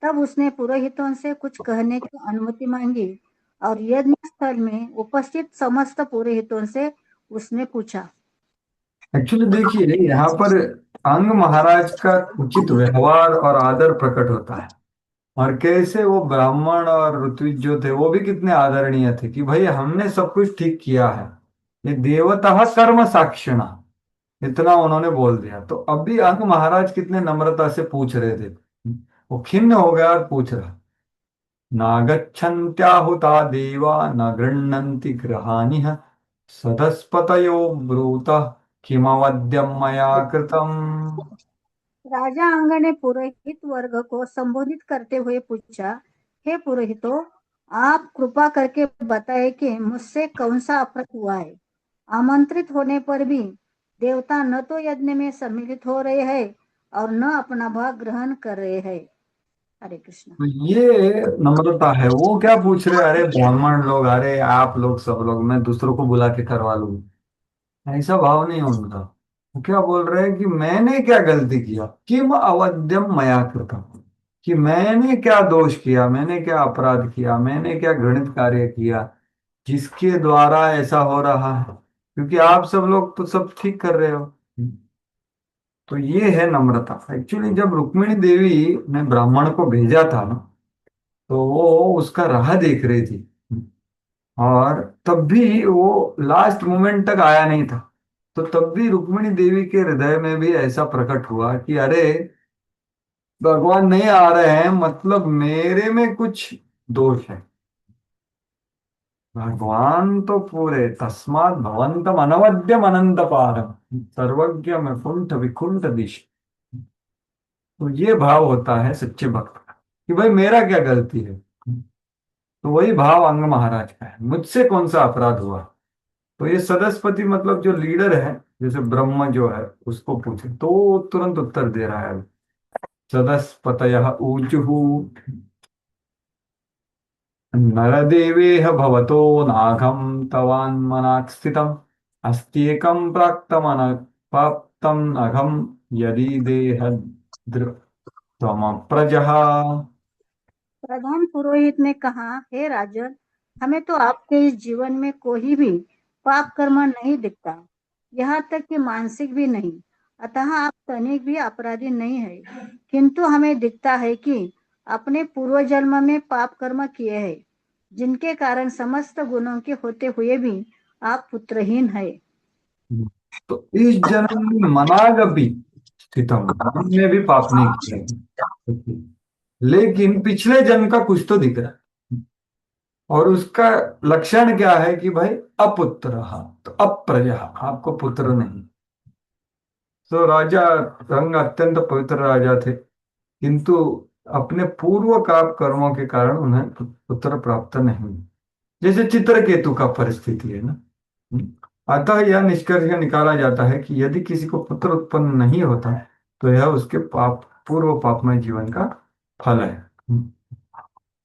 तब उसने पुरोहितों से कुछ कहने की अनुमति मांगी और यज्ञ स्थल में उपस्थित समस्त पुरोहितों से उसने पूछा। एक्चुअली देखिए यहाँ पर अंग महाराज का उचित व्यवहार और आदर प्रकट होता है, और कैसे वो ब्राह्मण और ऋत्विज जो थे वो भी कितने आदरणीय थे कि भाई हमने सब कुछ ठीक किया है, ये देवतः कर्म साक्षिणा, इतना उन्होंने बोल दिया। तो अब भी अंग महाराज कितने नम्रता से पूछ रहे थे, वो खिन्न हो गया और पूछ रहा, नागच्छन्त्याहुता देवा न गृह्णन्ति गृहाणिः सदस्पतयो ब्रूत किमवद्यं मया कृतम्। राजा अंग ने पुरोहित वर्ग को संबोधित करते हुए पूछा, हे पुरोहितों, आप कृपा करके बताएं कि मुझसे कौन सा अपराध हुआ है। आमंत्रित होने पर भी देवता न तो यज्ञ में सम्मिलित हो रहे हैं और न अपना भाग ग्रहण कर रहे हैं। हरे कृष्ण। तो ये नम्रता है। वो क्या पूछ रहे, अरे ब्राह्मण लोग, अरे आप लोग सब लोग, मैं दूसरों को बुला के करवा लूंगा, ऐसा भाव नहीं है उनका। वो क्या बोल रहे हैं कि मैंने क्या गलती किया, किम अवध्यम मया कृतम, कि मैंने क्या दोष किया, मैंने क्या अपराध किया, मैंने क्या घृणित कार्य किया जिसके द्वारा ऐसा हो रहा है, क्योंकि आप सब लोग तो सब ठीक कर रहे हो। तो ये है नम्रता। एक्चुअली जब रुक्मिणी देवी ने ब्राह्मण को भेजा था ना, तो वो उसका राह देख रही थी, और तब भी वो लास्ट मोमेंट तक आया नहीं था। तो तब भी रुक्मिणी देवी के हृदय में भी ऐसा प्रकट हुआ कि अरे भगवान नहीं आ रहे हैं, मतलब मेरे में कुछ दोष है। भगवान तो पूरे, तस्मात् भवन्तम अनवद्यम अनंत पारम सर्वज्ञ में कुंठ विकुंठ दिश। तो ये भाव होता है सच्चे भक्त का कि भाई मेरा क्या गलती है। तो वही भाव अंग महाराज का है, मुझसे कौन सा अपराध हुआ। तो ये सदस्पति मतलब जो लीडर है, जैसे ब्रह्म जो है उसको पूछे तो वो तुरंत उत्तर दे रहा है। सदस्पतयः ऊचुः नरदेवेह भवतो नाघं तवान्मनाक् स्थितम् अस्त्येकं प्राप्तम् अघं यदि देह त्वमप्रजः। प्रधान पुरोहित ने कहा, हे राजन, हमें तो आपके इस जीवन में कोई भी पाप कर्म नहीं दिखता, यहाँ तक कि मानसिक भी नहीं। अतः आप तनिक भी अपराधी नहीं है, किंतु हमें दिखता है कि अपने पूर्व जन्म में पाप कर्म किए हैं, जिनके कारण समस्त गुणों के होते हुए भी आप पुत्रहीन है। तो इस जन्म में मनागपि स्थितम, हमने भी पाप नहीं किया, लेकिन पिछले जन्म का कुछ तो दिख रहा है। और उसका लक्षण क्या है कि भाई अपुत्र, तो अप्रजा, आपको पुत्र नहीं। तो राजा रंग अत्यंत पवित्र राजा थे, किंतु अपने पूर्व कर्मों के कारण उन्हें पुत्र प्राप्त नहीं हुआ। जैसे चित्रकेतु का परिस्थिति है ना। अतः यह निष्कर्ष निकाला जाता है कि यदि किसी को पुत्र उत्पन्न नहीं होता तो यह उसके पूर्व पापमय जीवन का फल है।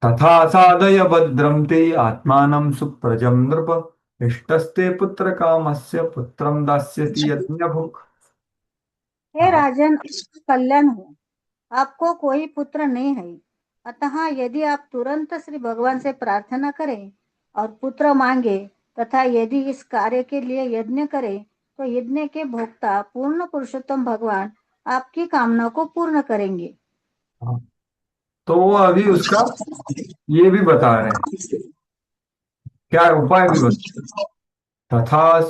तथा साधय भद्रं ते आत्मानं सुप्रजं नृप इष्टस्ते पुत्र कामस्य पुत्रं दास्यति यज्ञभुक्। हे राजन, कल्याण हो, आपको कोई पुत्र नहीं है, अतः यदि आप तुरंत श्री भगवान से प्रार्थना करें और पुत्र मांगे तथा यदि इस कार्य के लिए यज्ञ करें तो यज्ञ के भोक्ता पूर्ण पुरुषोत्तम भगवान आपकी कामना को पूर्ण करेंगे। हाँ, तो वो अभी उसका ये भी बता रहे हैं, क्या उपाय भी बता, तथा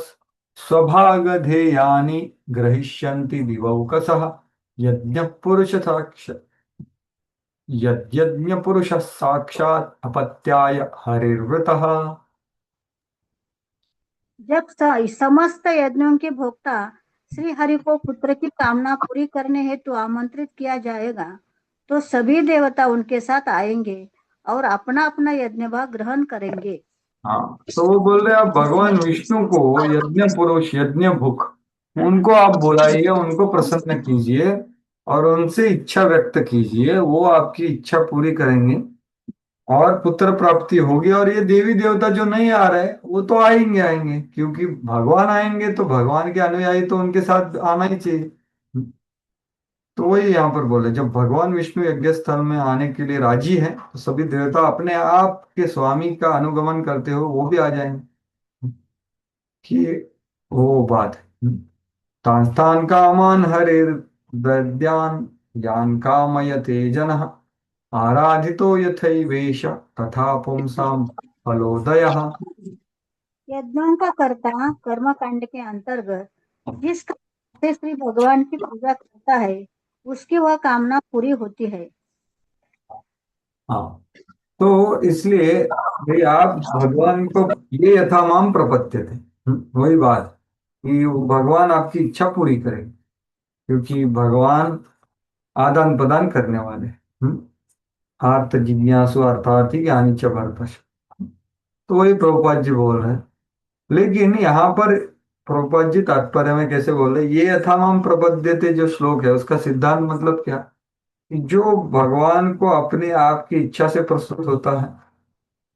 स्वभागधेयानि ग्रहिष्यन्ति दिवौकसः यज्ञ पुरुष साक्ष यज्ञ पुरुष साक्षात् अपत्याय हरिर्वृतः। जब समस्त यज्ञों के भोक्ता श्री हरि को पुत्र की कामना पूरी करने हेतु आमंत्रित किया जाएगा तो सभी देवता उनके साथ आएंगे और अपना अपना यज्ञ भाग ग्रहण करेंगे। हाँ, तो वो बोल रहे हैं, आप भगवान विष्णु को यज्ञ पुरुष यज्ञ भुक उनको आप बुलाइए, उनको प्रसन्न कीजिए और उनसे इच्छा व्यक्त कीजिए, वो आपकी इच्छा पूरी करेंगे और पुत्र प्राप्ति होगी। और ये देवी देवता जो नहीं आ रहे वो तो आएंगे आएंगे, क्योंकि भगवान आएंगे तो भगवान के अनुयायी तो उनके साथ आना ही चाहिए। तो वही यहाँ पर बोले, जब भगवान विष्णु यज्ञ स्थल में आने के लिए राजी है तो सभी देवता अपने आप के स्वामी का अनुगमन करते हुए वो भी आ जाएंगे। कि वो बात है, तांस्तान कामान हरिर दद्यान यान कामयते जनः आराधितो यथैवेश तथा पुंसाम फलोदयः। यज्ञों का कर्ता कर्मकांड के अंतर्गत जिस काम से श्री भगवान की पूजा करता है उसकी वह कामना पूरी होती है। हाँ, तो इसलिए भाई आप भगवान को ये यथामाम प्रपद्य थे, वही बात कि वो भगवान आपकी इच्छा पूरी करे, क्योंकि भगवान आदान प्रदान करने वाले हैं। आर्त जिज्ञासु अर्थार्थी ज्ञानी च भरतश्च। तो वही प्रभुपाद जी बोल रहे हैं। लेकिन यहाँ पर प्रभुपाद जी तात्पर्य में कैसे बोल रहे, ये यथामाम प्रपद्यते जो श्लोक है उसका सिद्धांत मतलब क्या, कि जो भगवान को अपने आप की इच्छा से प्रस्तुत होता है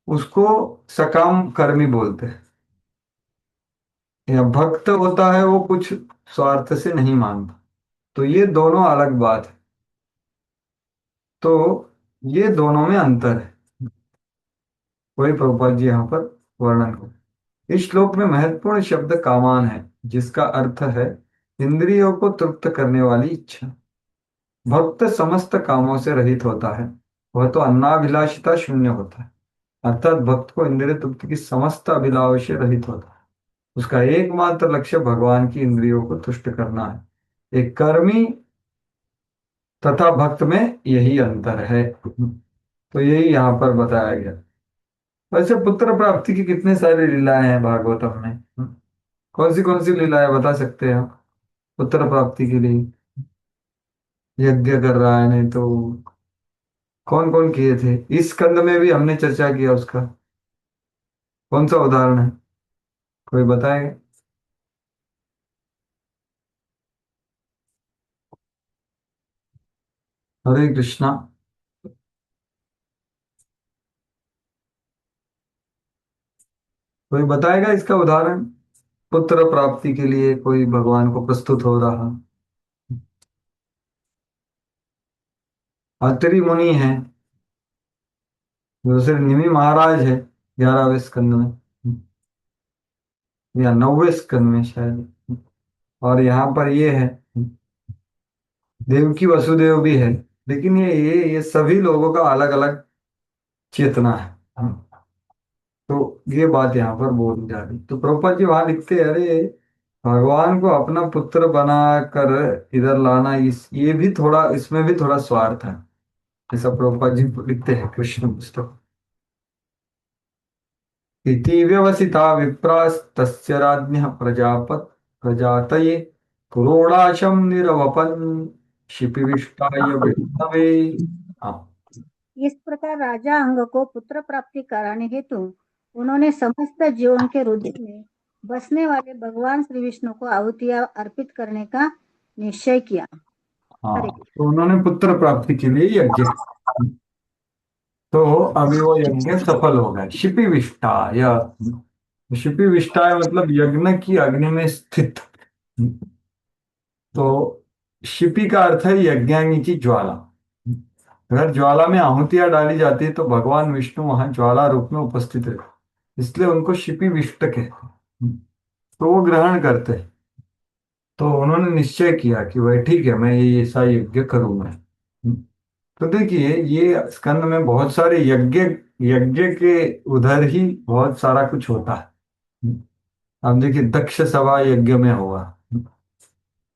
उसको सकाम कर्मी बोलते हैं। या भक्त होता है वो कुछ स्वार्थ से नहीं मांगता, तो ये दोनों अलग बात है। तो ये दोनों में अंतर है, वही प्रभुपाद जी यहाँ पर वर्णन कर। इस श्लोक में महत्वपूर्ण शब्द कामान है, जिसका अर्थ है इंद्रियों को तृप्त करने वाली इच्छा। भक्त समस्त कामों से रहित होता है, वह तो अन्नाभिलाषिता शून्य होता है। अर्थात भक्त को इंद्रिय तृप्ति की समस्त अभिलाषा से रहित होता है। उसका एकमात्र लक्ष्य भगवान की इंद्रियों को तुष्ट करना है। एक कर्मी तथा भक्त में यही अंतर है। तो यही यहाँ पर बताया गया। वैसे पुत्र प्राप्ति की कितने सारी लीलाएं हैं भागवतम में, कौन सी लीलाएं बता सकते हैं आप पुत्र प्राप्ति के लिए? यज्ञ कर रहा है, नहीं तो कौन कौन किए थे? इस स्कंद में भी हमने चर्चा किया उसका, कौन सा उदाहरण है, कोई बताएगा? हरे कृष्णा। कोई बताएगा इसका उदाहरण, पुत्र प्राप्ति के लिए कोई भगवान को प्रस्तुत हो रहा? अत्रि मुनि है, दूसरे निमि महाराज है 11वें स्कंद में या 9वें स्कंद में शायद। और यहाँ पर ये है देवकी वसुदेव भी है। लेकिन ये सभी लोगों का अलग अलग चेतना है। तो ये बात यहाँ पर बोली जा रही। तो प्रभुपाद जी वहां लिखते हैं, अरे भगवान को अपना पुत्र बना कर इधर लाना, इस ये भी थोड़ा, इसमें भी थोड़ा स्वार्थ है, ऐसा प्रभुपाद जी लिखते हैं कृष्ण पुस्तक। इति व्यवसिता विप्रास्तस्य राज्ञः प्रजातये पुरोडाशं निरवपन् शिपिविष्टाय विष्णवे। हाँ, इस प्रकार राजा अंग को पुत्र प्राप्ति कराने हेतु उन्होंने समस्त जीवों के हृदय में बसने वाले भगवान श्री विष्णु को आहुतियां अर्पित करने का निश्चय किया। हाँ, हरे तो उन्होंने पुत्र प्राप्ति के लिए यज्ञ, तो अभी वो यज्ञ सफल हो गया। शिपिविष्टाय, शिपिविष्टाय मतलब यज्ञ की अग्नि में स्थित। तो शिपि का अर्थ है यज्ञाग्नि की ज्वाला। अगर ज्वाला में आहुतियां डाली जाती है तो भगवान विष्णु वहां ज्वाला रूप में उपस्थित रहते, इसलिए उनको शिपि विष्ट कहते हैं। तो वो ग्रहण करते हैं। तो उन्होंने निश्चय किया कि वह ठीक है, मैं ये ऐसा यज्ञ करूंगा। तो देखिए, ये स्कंद में बहुत सारे यज्ञ यज्ञ के उधर ही बहुत सारा कुछ होता है। अब देखिए, दक्ष सभा यज्ञ में हुआ,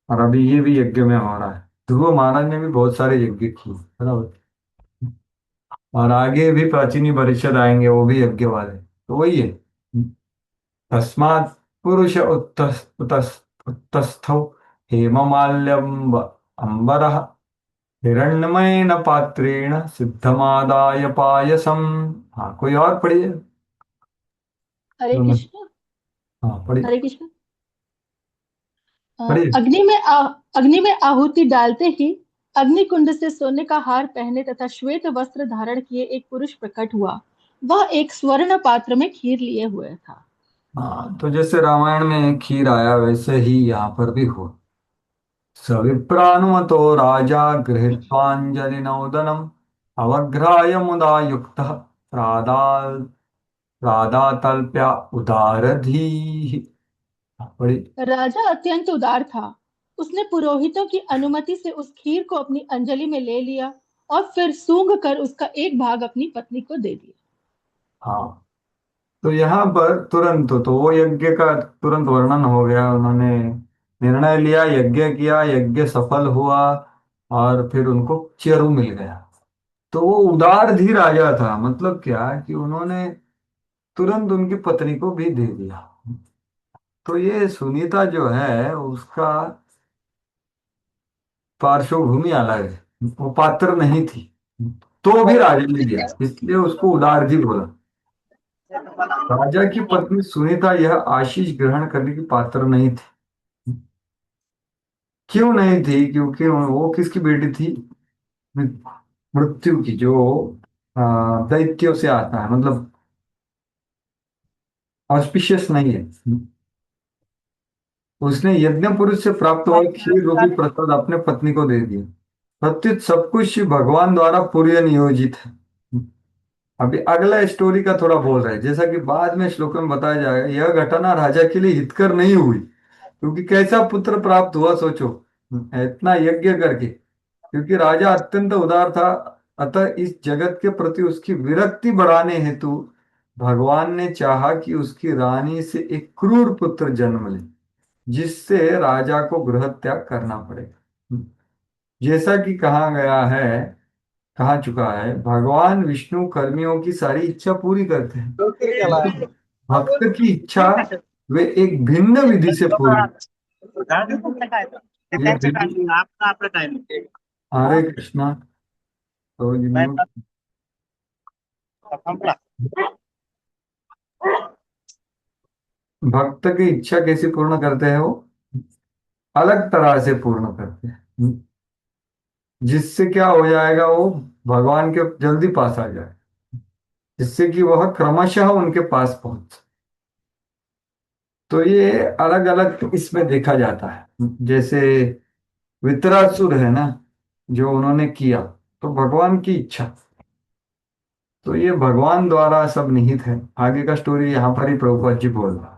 और अभी ये भी यज्ञ में हो रहा है। ध्रुव महाराज ने भी बहुत सारे यज्ञ किए, बराबर। और आगे भी प्राचीनी परिषद आएंगे, वो भी यज्ञ वाले, तो वही है। तस्मात् पुरुष उत्तस्थौ हेममाल्यम् अंबरः हिरण्मयेन पात्रेण सिद्धमादाय पायसम। हाँ, कोई और पढ़िए। हरे कृष्ण। हाँ, पढ़िए हरे कृष्ण। पढ़िए। अग्नि में आहुति डालते ही अग्नि कुंड से सोने का हार पहने तथा श्वेत वस्त्र धारण किए एक पुरुष प्रकट हुआ। वह एक स्वर्ण पात्र में खीर लिए हुए था। हाँ, तो जैसे रामायण में खीर आया, वैसे ही यहाँ पर भी हो। सविप्रानुमतो राजा गृहीत्वाञ्जलिनौदनम् अवघ्राय मुदा युक्तः राधातल्प्या उदारधीः। बड़ी। राजा अत्यंत उदार था। उसने पुरोहितों की अनुमति से उस खीर को अपनी अंजलि में ले लिया और फिर सूंघ कर उसका एक भाग अपनी पत्नी को दे दिया। हाँ, तो यहाँ पर तुरंत तो वो यज्ञ का तुरंत वर्णन हो गया। उन्होंने निर्णय लिया, यज्ञ किया, यज्ञ सफल हुआ, और फिर उनको चरु मिल गया। तो वो उदार धीर राजा था, मतलब क्या कि उन्होंने तुरंत उनकी पत्नी को भी दे दिया। तो ये सुनीता जो है, उसका पार्श्वभूमि अलग है, वो पात्र नहीं थी, तो भी राजा ने दिया, इसलिए उसको उदार जी बोला। राजा की पत्नी सुनीता यह आशीष ग्रहण करने की पात्र नहीं थी। क्यों नहीं थी? क्योंकि वो किसकी बेटी थी? मृत्यु की, जो दैत्यों से आता है, मतलब ऑस्पिशियस नहीं है। उसने यज्ञ पुरुष से प्राप्त हुआ क्षीर रूपी प्रसाद अपने पत्नी को दे दिया। प्रत्युत सब कुछ भगवान द्वारा पूर्व नियोजित है। अभी अगला स्टोरी का थोड़ा बोल रहे हैं, जैसा कि बाद में श्लोक में बताया जाएगा। यह घटना राजा के लिए हितकर नहीं हुई, क्योंकि कैसा पुत्र प्राप्त हुआ सोचो, इतना यज्ञ करके। क्योंकि राजा अत्यंत उदार था, अतः इस जगत के प्रति उसकी विरक्ति बढ़ाने हेतु भगवान ने चाहा कि उसकी रानी से एक क्रूर पुत्र जन्म ले, जिससे राजा को गृह त्याग करना पड़ेगा। जैसा कि कहा चुका है, भगवान विष्णु कर्मियों की सारी इच्छा पूरी करते हैं, लेकिन भक्त की इच्छा वे एक भिन्न विधि से पूरी। ये विधि, हरे कृष्णा। तो ये भक्त की इच्छा कैसे पूर्ण करते हैं? वो अलग तरह से पूर्ण करते हैं, जिससे क्या हो जाएगा, वो भगवान के जल्दी पास आ जाए, जिससे कि वह क्रमशः उनके पास पहुंच। तो ये अलग अलग इसमें देखा जाता है। जैसे वितरासुर है ना, जो उन्होंने किया, तो भगवान की इच्छा, तो ये भगवान द्वारा सब निहित है। आगे का स्टोरी यहाँ पर ही प्रभुपाद जी बोल रहा है।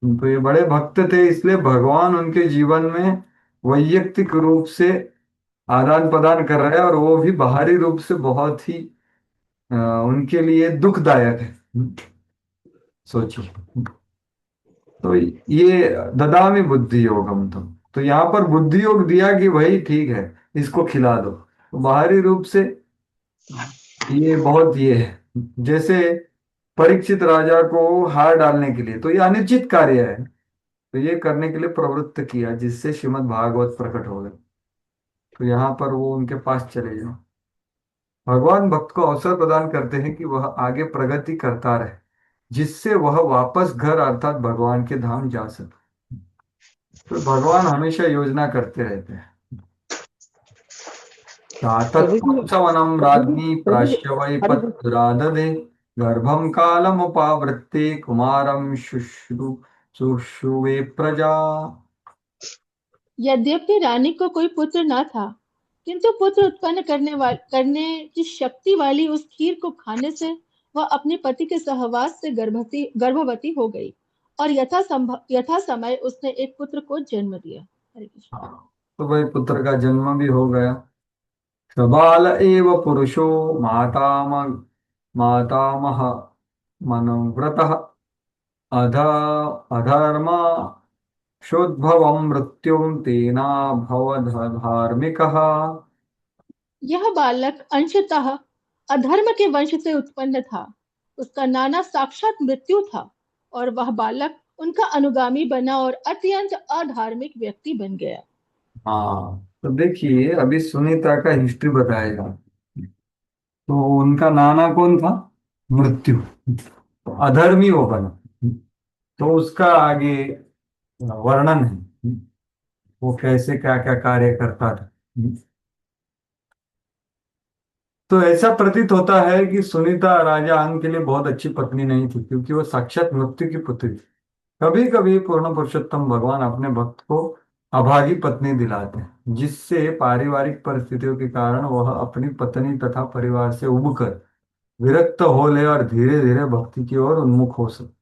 तो ये बड़े भक्त थे, इसलिए भगवान उनके जीवन में वैयक्तिक रूप से आदान प्रदान कर रहे हैं, और वो भी बाहरी रूप से बहुत ही उनके लिए दुखदायक है। सोचिए। तो ये ददामी बुद्धि योगम, तो यहाँ पर बुद्धि योग दिया कि भाई ठीक है, इसको खिला दो। तो बाहरी रूप से ये बहुत ये है, जैसे परीक्षित राजा को हार डालने के लिए, तो ये अनिश्चित कार्य है, तो ये करने के लिए प्रवृत्त किया, जिससे श्रीमद् भागवत प्रकट हो गए। तो यहाँ पर वो उनके पास चले जाओ। भगवान भक्त को अवसर प्रदान करते हैं कि वह आगे प्रगति करता रहे, जिससे वह वापस घर अर्थात भगवान के धाम जा सके। तो भगवान हमेशा योजना करते रहते हैं। प्रभु जी। तत्त्वसवनं राज्ञी प्राश्य वै पत्युराददे गर्भं कालमुपावृत्ते कुमारं शुश्रुवे प्रजा। यद्यपि रानी को कोई पुत्र न था, किंतु पुत्र उत्पन्न करने की शक्ति वाली उस खीर को खाने से वह अपने पति के सहवास से गर्भवती हो गई और यथा समय उसने एक पुत्र को जन्म दिया। हरे कृष्ण। हाँ, तो भाई पुत्र का जन्म भी हो गया। सबाल एव पुरुषो मातामह मातामह मनोव्रतः अध अधर्मा शोद्भवं मृत्युं तेना भवधार्मिकः। यह बालक अंशतः अधर्म के वंश से उत्पन्न था। उसका नाना साक्षात मृत्यु था और वह बालक उनका अनुगामी बना और अत्यंत अधार्मिक व्यक्ति बन गया। हाँ, तो देखिए अभी सुनीता का हिस्ट्री बताएगा। तो उनका नाना कौन था? मृत्यु। तो अधर्मी वो बना। तो उसका आगे वर्णन है, वो कैसे क्या क्या कार्य करता था। तो ऐसा प्रतीत होता है कि सुनीता राजा अंग के लिए बहुत अच्छी पत्नी नहीं थी, क्योंकि वो साक्षात मृत्यु की पुत्री थी। कभी कभी पूर्ण पुरुषोत्तम भगवान अपने भक्त को अभागी पत्नी दिलाते हैं, जिससे पारिवारिक परिस्थितियों के कारण वह अपनी पत्नी तथा परिवार से उबकर विरक्त हो ले और धीरे धीरे भक्ति की ओर उन्मुख हो सके।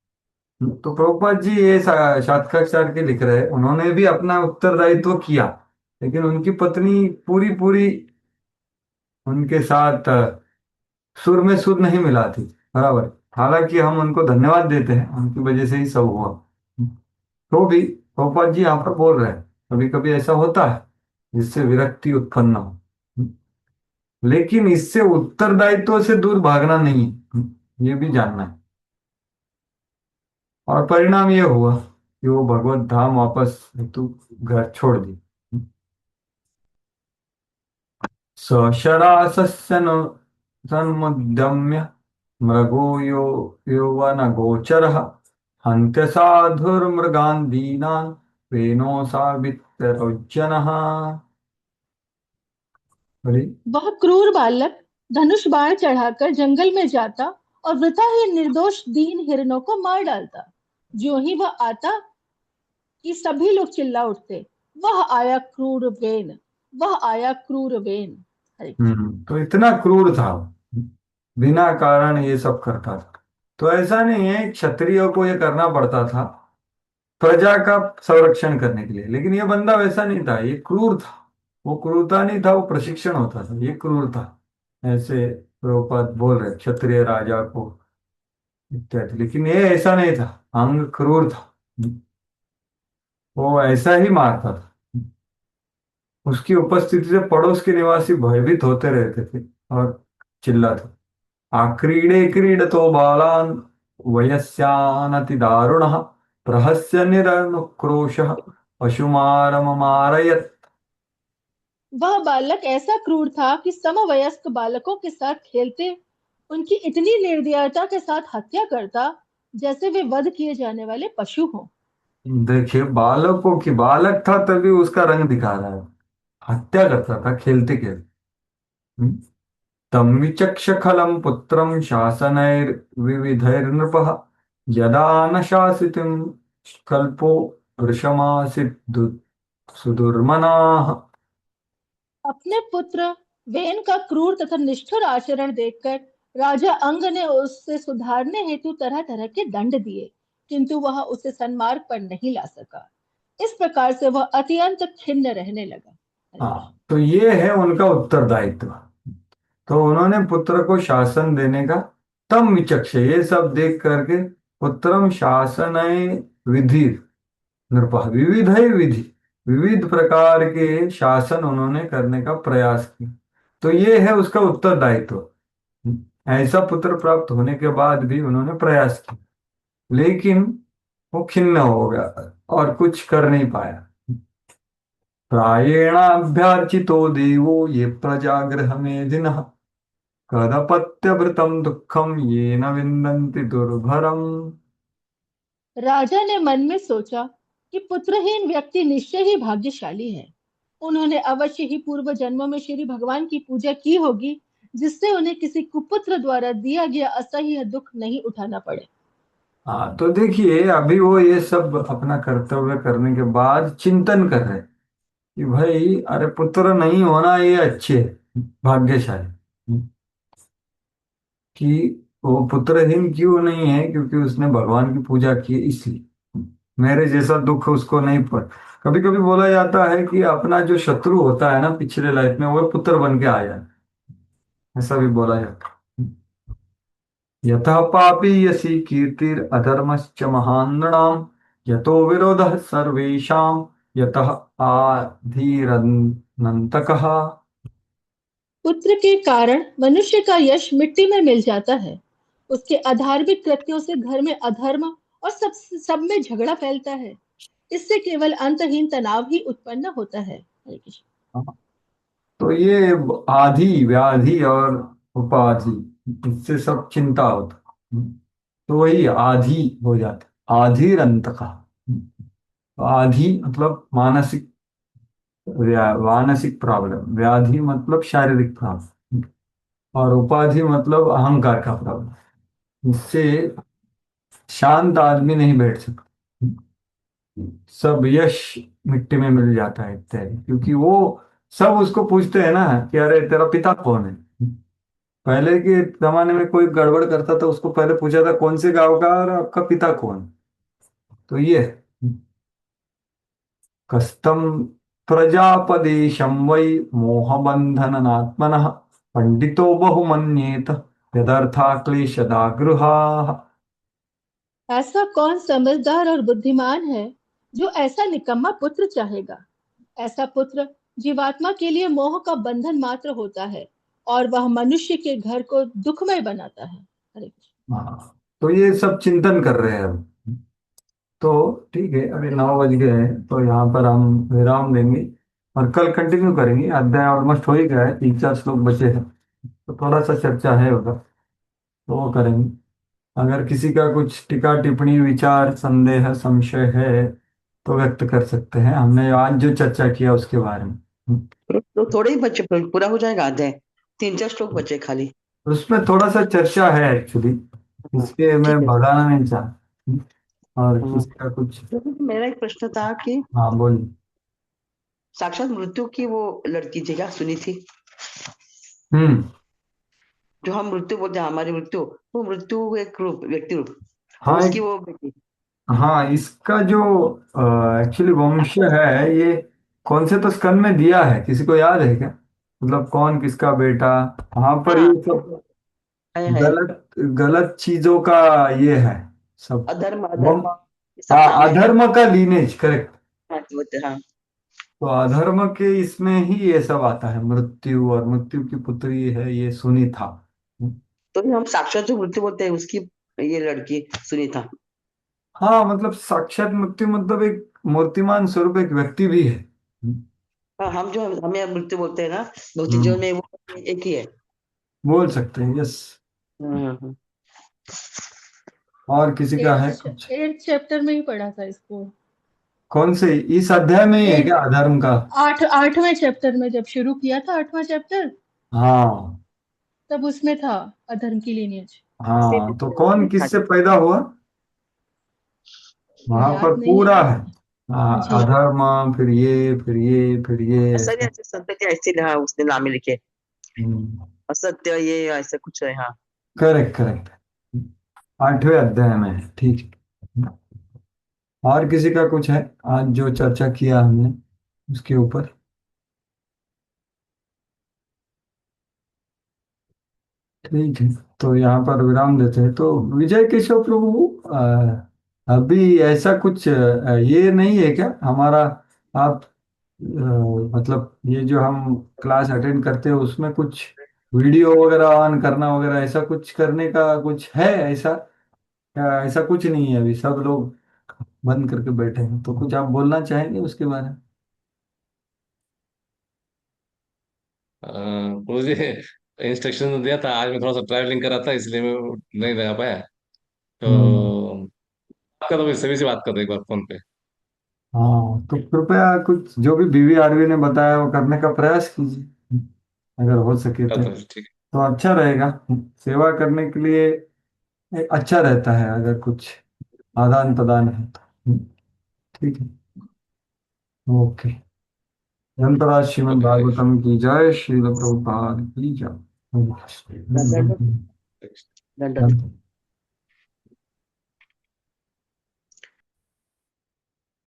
तो प्रभुपाद जी ये साक्षात्कार के लिख रहे हैं, उन्होंने भी अपना उत्तरदायित्व किया, लेकिन उनकी पत्नी पूरी पूरी उनके साथ सुर में सुर नहीं मिला थी बराबर। हालांकि हम उनको धन्यवाद देते हैं, उनकी वजह से ही सब हुआ। तो भी गोपाल जी यहाँ पर बोल रहे हैं कभी कभी ऐसा होता है जिससे विरक्ति उत्पन्न हो, लेकिन इससे उत्तरदायित्व से दूर भागना नहीं है, ये भी जानना है। और परिणाम ये हुआ कि वो भगवत धाम वापस हेतु घर छोड़ दी। सशरासस्य सन्मुद्यम्य मृगो यौवन गोचरः हन्त्य साधुर्मृगान् दीनान् वेनो सावित्रोज्जनः। अरे, वह क्रूर बालक धनुष बाण चढ़ाकर जंगल में जाता और वृथा ही निर्दोष दीन हिरणों को मार डालता। ज्यों ही वह आता कि सभी लोग चिल्ला उठते, वह आया क्रूर वेन, वह आया क्रूर वेन। हरे कृष्ण। तो इतना क्रूर था वो, बिना कारण ये सब करता था। तो ऐसा नहीं है, क्षत्रियो को ये करना पड़ता था प्रजा का संरक्षण करने के लिए, लेकिन ये बंदा वैसा नहीं था, ये क्रूर था। वो क्रूरता नहीं था, वो प्रशिक्षण होता था, ये क्रूर था। ऐसे प्रभुपाद बोल रहे क्षत्रिय राजा को इत्यादि, लेकिन ये ऐसा नहीं था, अंग क्रूर था। वो ऐसा ही मारता था। उसकी उपस्थिति से पड़ोस के निवासी भयभीत होते रहते थे और चिल्लाते, आक्रीडे क्रीडतो बालान् वयस्यानति दारुणः प्रहस्य निरनुक्रोशः पशुमारममारयत्। वह बालक ऐसा क्रूर था कि समवयस्क बालकों के साथ खेलते उनकी इतनी निर्दयता के साथ हत्या करता जैसे वे वध किए जाने वाले पशु हों। देखिए, बालकों की बालक था तभी उसका रंग दिखा रहा है, हत्या करता था खेलते खेलते। तं विचक्ष खलं पुत्रं शासनैर्विविधैर्नृपः यदा न शासितुं कल्पो वृषमासीत् सुदुर्मनाः। अपने पुत्र वेन का क्रूर तथा निष्ठुर आचरण देखकर राजा अंग ने उससे सुधारने हेतु तरह तरह के दंड दिए, किंतु वह उसे सन्मार्ग पर नहीं ला सका। इस प्रकार से वह अत्यंत खिन्न रहने लगा। हरे कृष्ण। हाँ, तो ये है उनका उत्तरदायित्व। तो उन्होंने पुत्र को शासन देने का, तम विचक्ष ये सब देख करके, पुत्रम शासन विधि नृप विविध है विधि, विविध प्रकार के शासन उन्होंने करने का प्रयास किया। तो ये है उसका उत्तरदायित्व। ऐसा पुत्र प्राप्त होने के बाद भी उन्होंने प्रयास किया, लेकिन वो खिन्न हो गया और कुछ कर नहीं पाया। प्रायेणाभ्यर्चितो देवो ये प्रजागृह मेदिनः कदपत्यभृतं दुःखम ये न विन्दन्ति दुर्भरम। राजा ने मन में सोचा कि पुत्रहीन व्यक्ति निश्चय ही भाग्यशाली है। उन्होंने अवश्य ही पूर्व जन्मों में श्री भगवान की पूजा की होगी, जिससे उन्हें किसी कुपुत्र द्वारा दिया गया असह्य दुख नहीं उठाना पड़े। हाँ, तो देखिए अभी वो ये सब अपना कर्तव्य करने के बाद चिंतन कर रहे हैं कि भाई अरे पुत्र नहीं होना ये अच्छे भाग्यशाली, कि वो पुत्रहीन क्यों नहीं है, क्योंकि उसने भगवान की पूजा की इसलिए। मेरे जैसा दुख उसको नहीं पड़। कभी कभी बोला जाता है कि अपना जो शत्रु होता है ना पिछले लाइफ में, वो पुत्र बन के आ जाए, ऐसा भी बोला जाता है। यतः पापी यसी कीर्तिर अधर्मश्च महानृणाम, यतो विरोधः सर्वेषां, यतः आधीरनन्तकः। पुत्र के कारण मनुष्य का यश मिट्टी में मिल जाता है। उसके अधार्मिक कृत्यों से घर में अधर्म और सब में झगड़ा फैलता है। इससे केवल अंतहीन तनाव ही उत्पन्न होता है। हरे कृष्ण। तो ये आधि व्याधि और उपाधि, इससे सब चिंता होता, तो वही आधि हो जाता, आधीरंत का। आधि मतलब मानसिक, मानसिक प्रॉब्लम, व्याधि मतलब शारीरिक प्रॉब्लम, और उपाधि मतलब अहंकार का प्रॉब्लम। इससे शांत आदमी नहीं बैठ सकता, सब यश मिट्टी में मिल जाता है इत्यादि, क्योंकि वो सब उसको पूछते हैं ना कि अरे तेरा पिता कौन है। पहले के जमाने में कोई गड़बड़ करता था, उसको पहले पूछा था कौन से गांव का और आपका पिता कौन। तो ये कस्तम प्रजापदेशं वै मोहबंधनात्मनः पंडितो बहुमन्येत यदर्था क्लेशदा गृहाः। ऐसा कौन समझदार और बुद्धिमान है जो ऐसा निकम्मा पुत्र चाहेगा। ऐसा पुत्र जीवात्मा के लिए मोह का बंधन मात्र होता है और वह मनुष्य के घर को दुखमय बनाता है। हरे कृष्ण। हाँ, तो ये सब चिंतन कर रहे हैं हम। तो ठीक है, अभी 9 बज गए हैं, तो यहाँ पर हम विराम देंगे और कल कंटिन्यू करेंगे। अध्याय ऑलमोस्ट हो ही गया है, 3-4 श्लोक बचे हैं, तो थोड़ा सा चर्चा है उधर, तो वो करेंगे। अगर किसी का कुछ टीका टिप्पणी विचार संदेह संशय है तो व्यक्त कर सकते हैं, हमने आज जो चर्चा किया उसके बारे में। तो थोड़े ही बच्चे पूरा हो जाएगा अध्याय। 3-4 श्लोक बचे खाली। उसमें थोड़ा सा चर्चा है एक्चुअली, हाँ, इसके मैं ठीक है। भगाना नहीं चाहता। और हाँ, किसी का कुछ। तो मेरा एक प्रश्न था कि हाँ बोलिए। साक्षात मृत्यु की वो लड़की थी क्या, सुनी थी? हम्म। जो हम मृत्यु बोलते हैं, हमारी मृत्यु, वो मृत्यु एक रूप, व्यक्ति रूप, और हाँ उसकी वो बेटी। हाँ, इसका जो एक्चुअली वंश है ये कौन से तो स्कंद में दिया है, किसी को याद है क्या? मतलब कौन किसका बेटा, वहां पर हाँ, ये सब है। गलत गलत चीजों का ये है सब। अधर्म वो, अधर्म ये सब हाँ, नाम है। अधर्म का लीनेज, करेक्ट। हाँ, तो हाँ। तो अधर्म के इसमें ही ये सब आता है, मृत्यु, और मृत्यु की पुत्री है ये सुनी था। तो ये हम साक्षात जो मृत्यु बोलते हैं उसकी ये लड़की सुनी था। हाँ, मतलब साक्षात मृत्यु मतलब एक मूर्तिमान स्वरूप, एक व्यक्ति भी है। हाँ, हम जो हमें मृत्यु बोलते हैं ना, भौतिक जीवन हम्म, में, वो एक ही है। बोल सकते हैं, यस। हाँ। और किसी का है एट्थ कुछ? एट्थ चैप्टर में ही पढ़ा था इसको। कौन से, इस अध्याय में ही है क्या एट अधर्म का? आठवें चैप्टर में जब शुरू किया था, 8वां चैप्टर, हाँ तब उसमें था अधर्म की लीनियज। हाँ, तो कौन किससे पैदा हुआ वहां याद पर नहीं पूरा है है। मुझे। अधर्म, फिर ये, फिर ये, फिर ये, ऐसा ही ऐसा। ऐसे संत के ऐसे, हाँ, उसने नाम ही लिखे। हम्म, असत्य ये ऐसा कुछ है, हाँ। करेक्ट करेक्ट, 8वें अध्याय में है, ठीक है। और किसी का कुछ है आज जो चर्चा किया हमने उसके ऊपर? ठीक है, तो यहाँ पर विराम देते हैं। तो विजय केशव प्रभु, अभी ऐसा कुछ ये नहीं है क्या हमारा? आप मतलब ये जो हम क्लास अटेंड करते हैं उसमें कुछ वीडियो वगैरह ऑन करना वगैरह, ऐसा कुछ करने का कुछ है ऐसा? या ऐसा कुछ नहीं है, अभी सब लोग बंद करके बैठे हैं, तो कुछ आप बोलना चाहेंगे उसके बारे में? गुरु जी, इंस्ट्रक्शन दिया था। आज मैं थोड़ा सा ट्रैवलिंग कर रहा था, इसलिए मैं नहीं लगा पाया। हम्म। तो बात करो, सभी से बात करो एक बार फोन पे। हाँ, तो कृपया कुछ जो भी बीवी आरवी ने बताया वो करने का प्रयास कीजिए, अगर हो सके तो। करता हूँ, ठीक तो अच्छा रहेगा, सेवा करने के लिए एक अच्छा रहता है अगर कुछ आदान प्रदान है तो। ठीक है, ओके। धनतेरस श्रीमद् भागवतम की जय, श्रील प्रभुपाद की जय। दंड दंड धन्यवाद।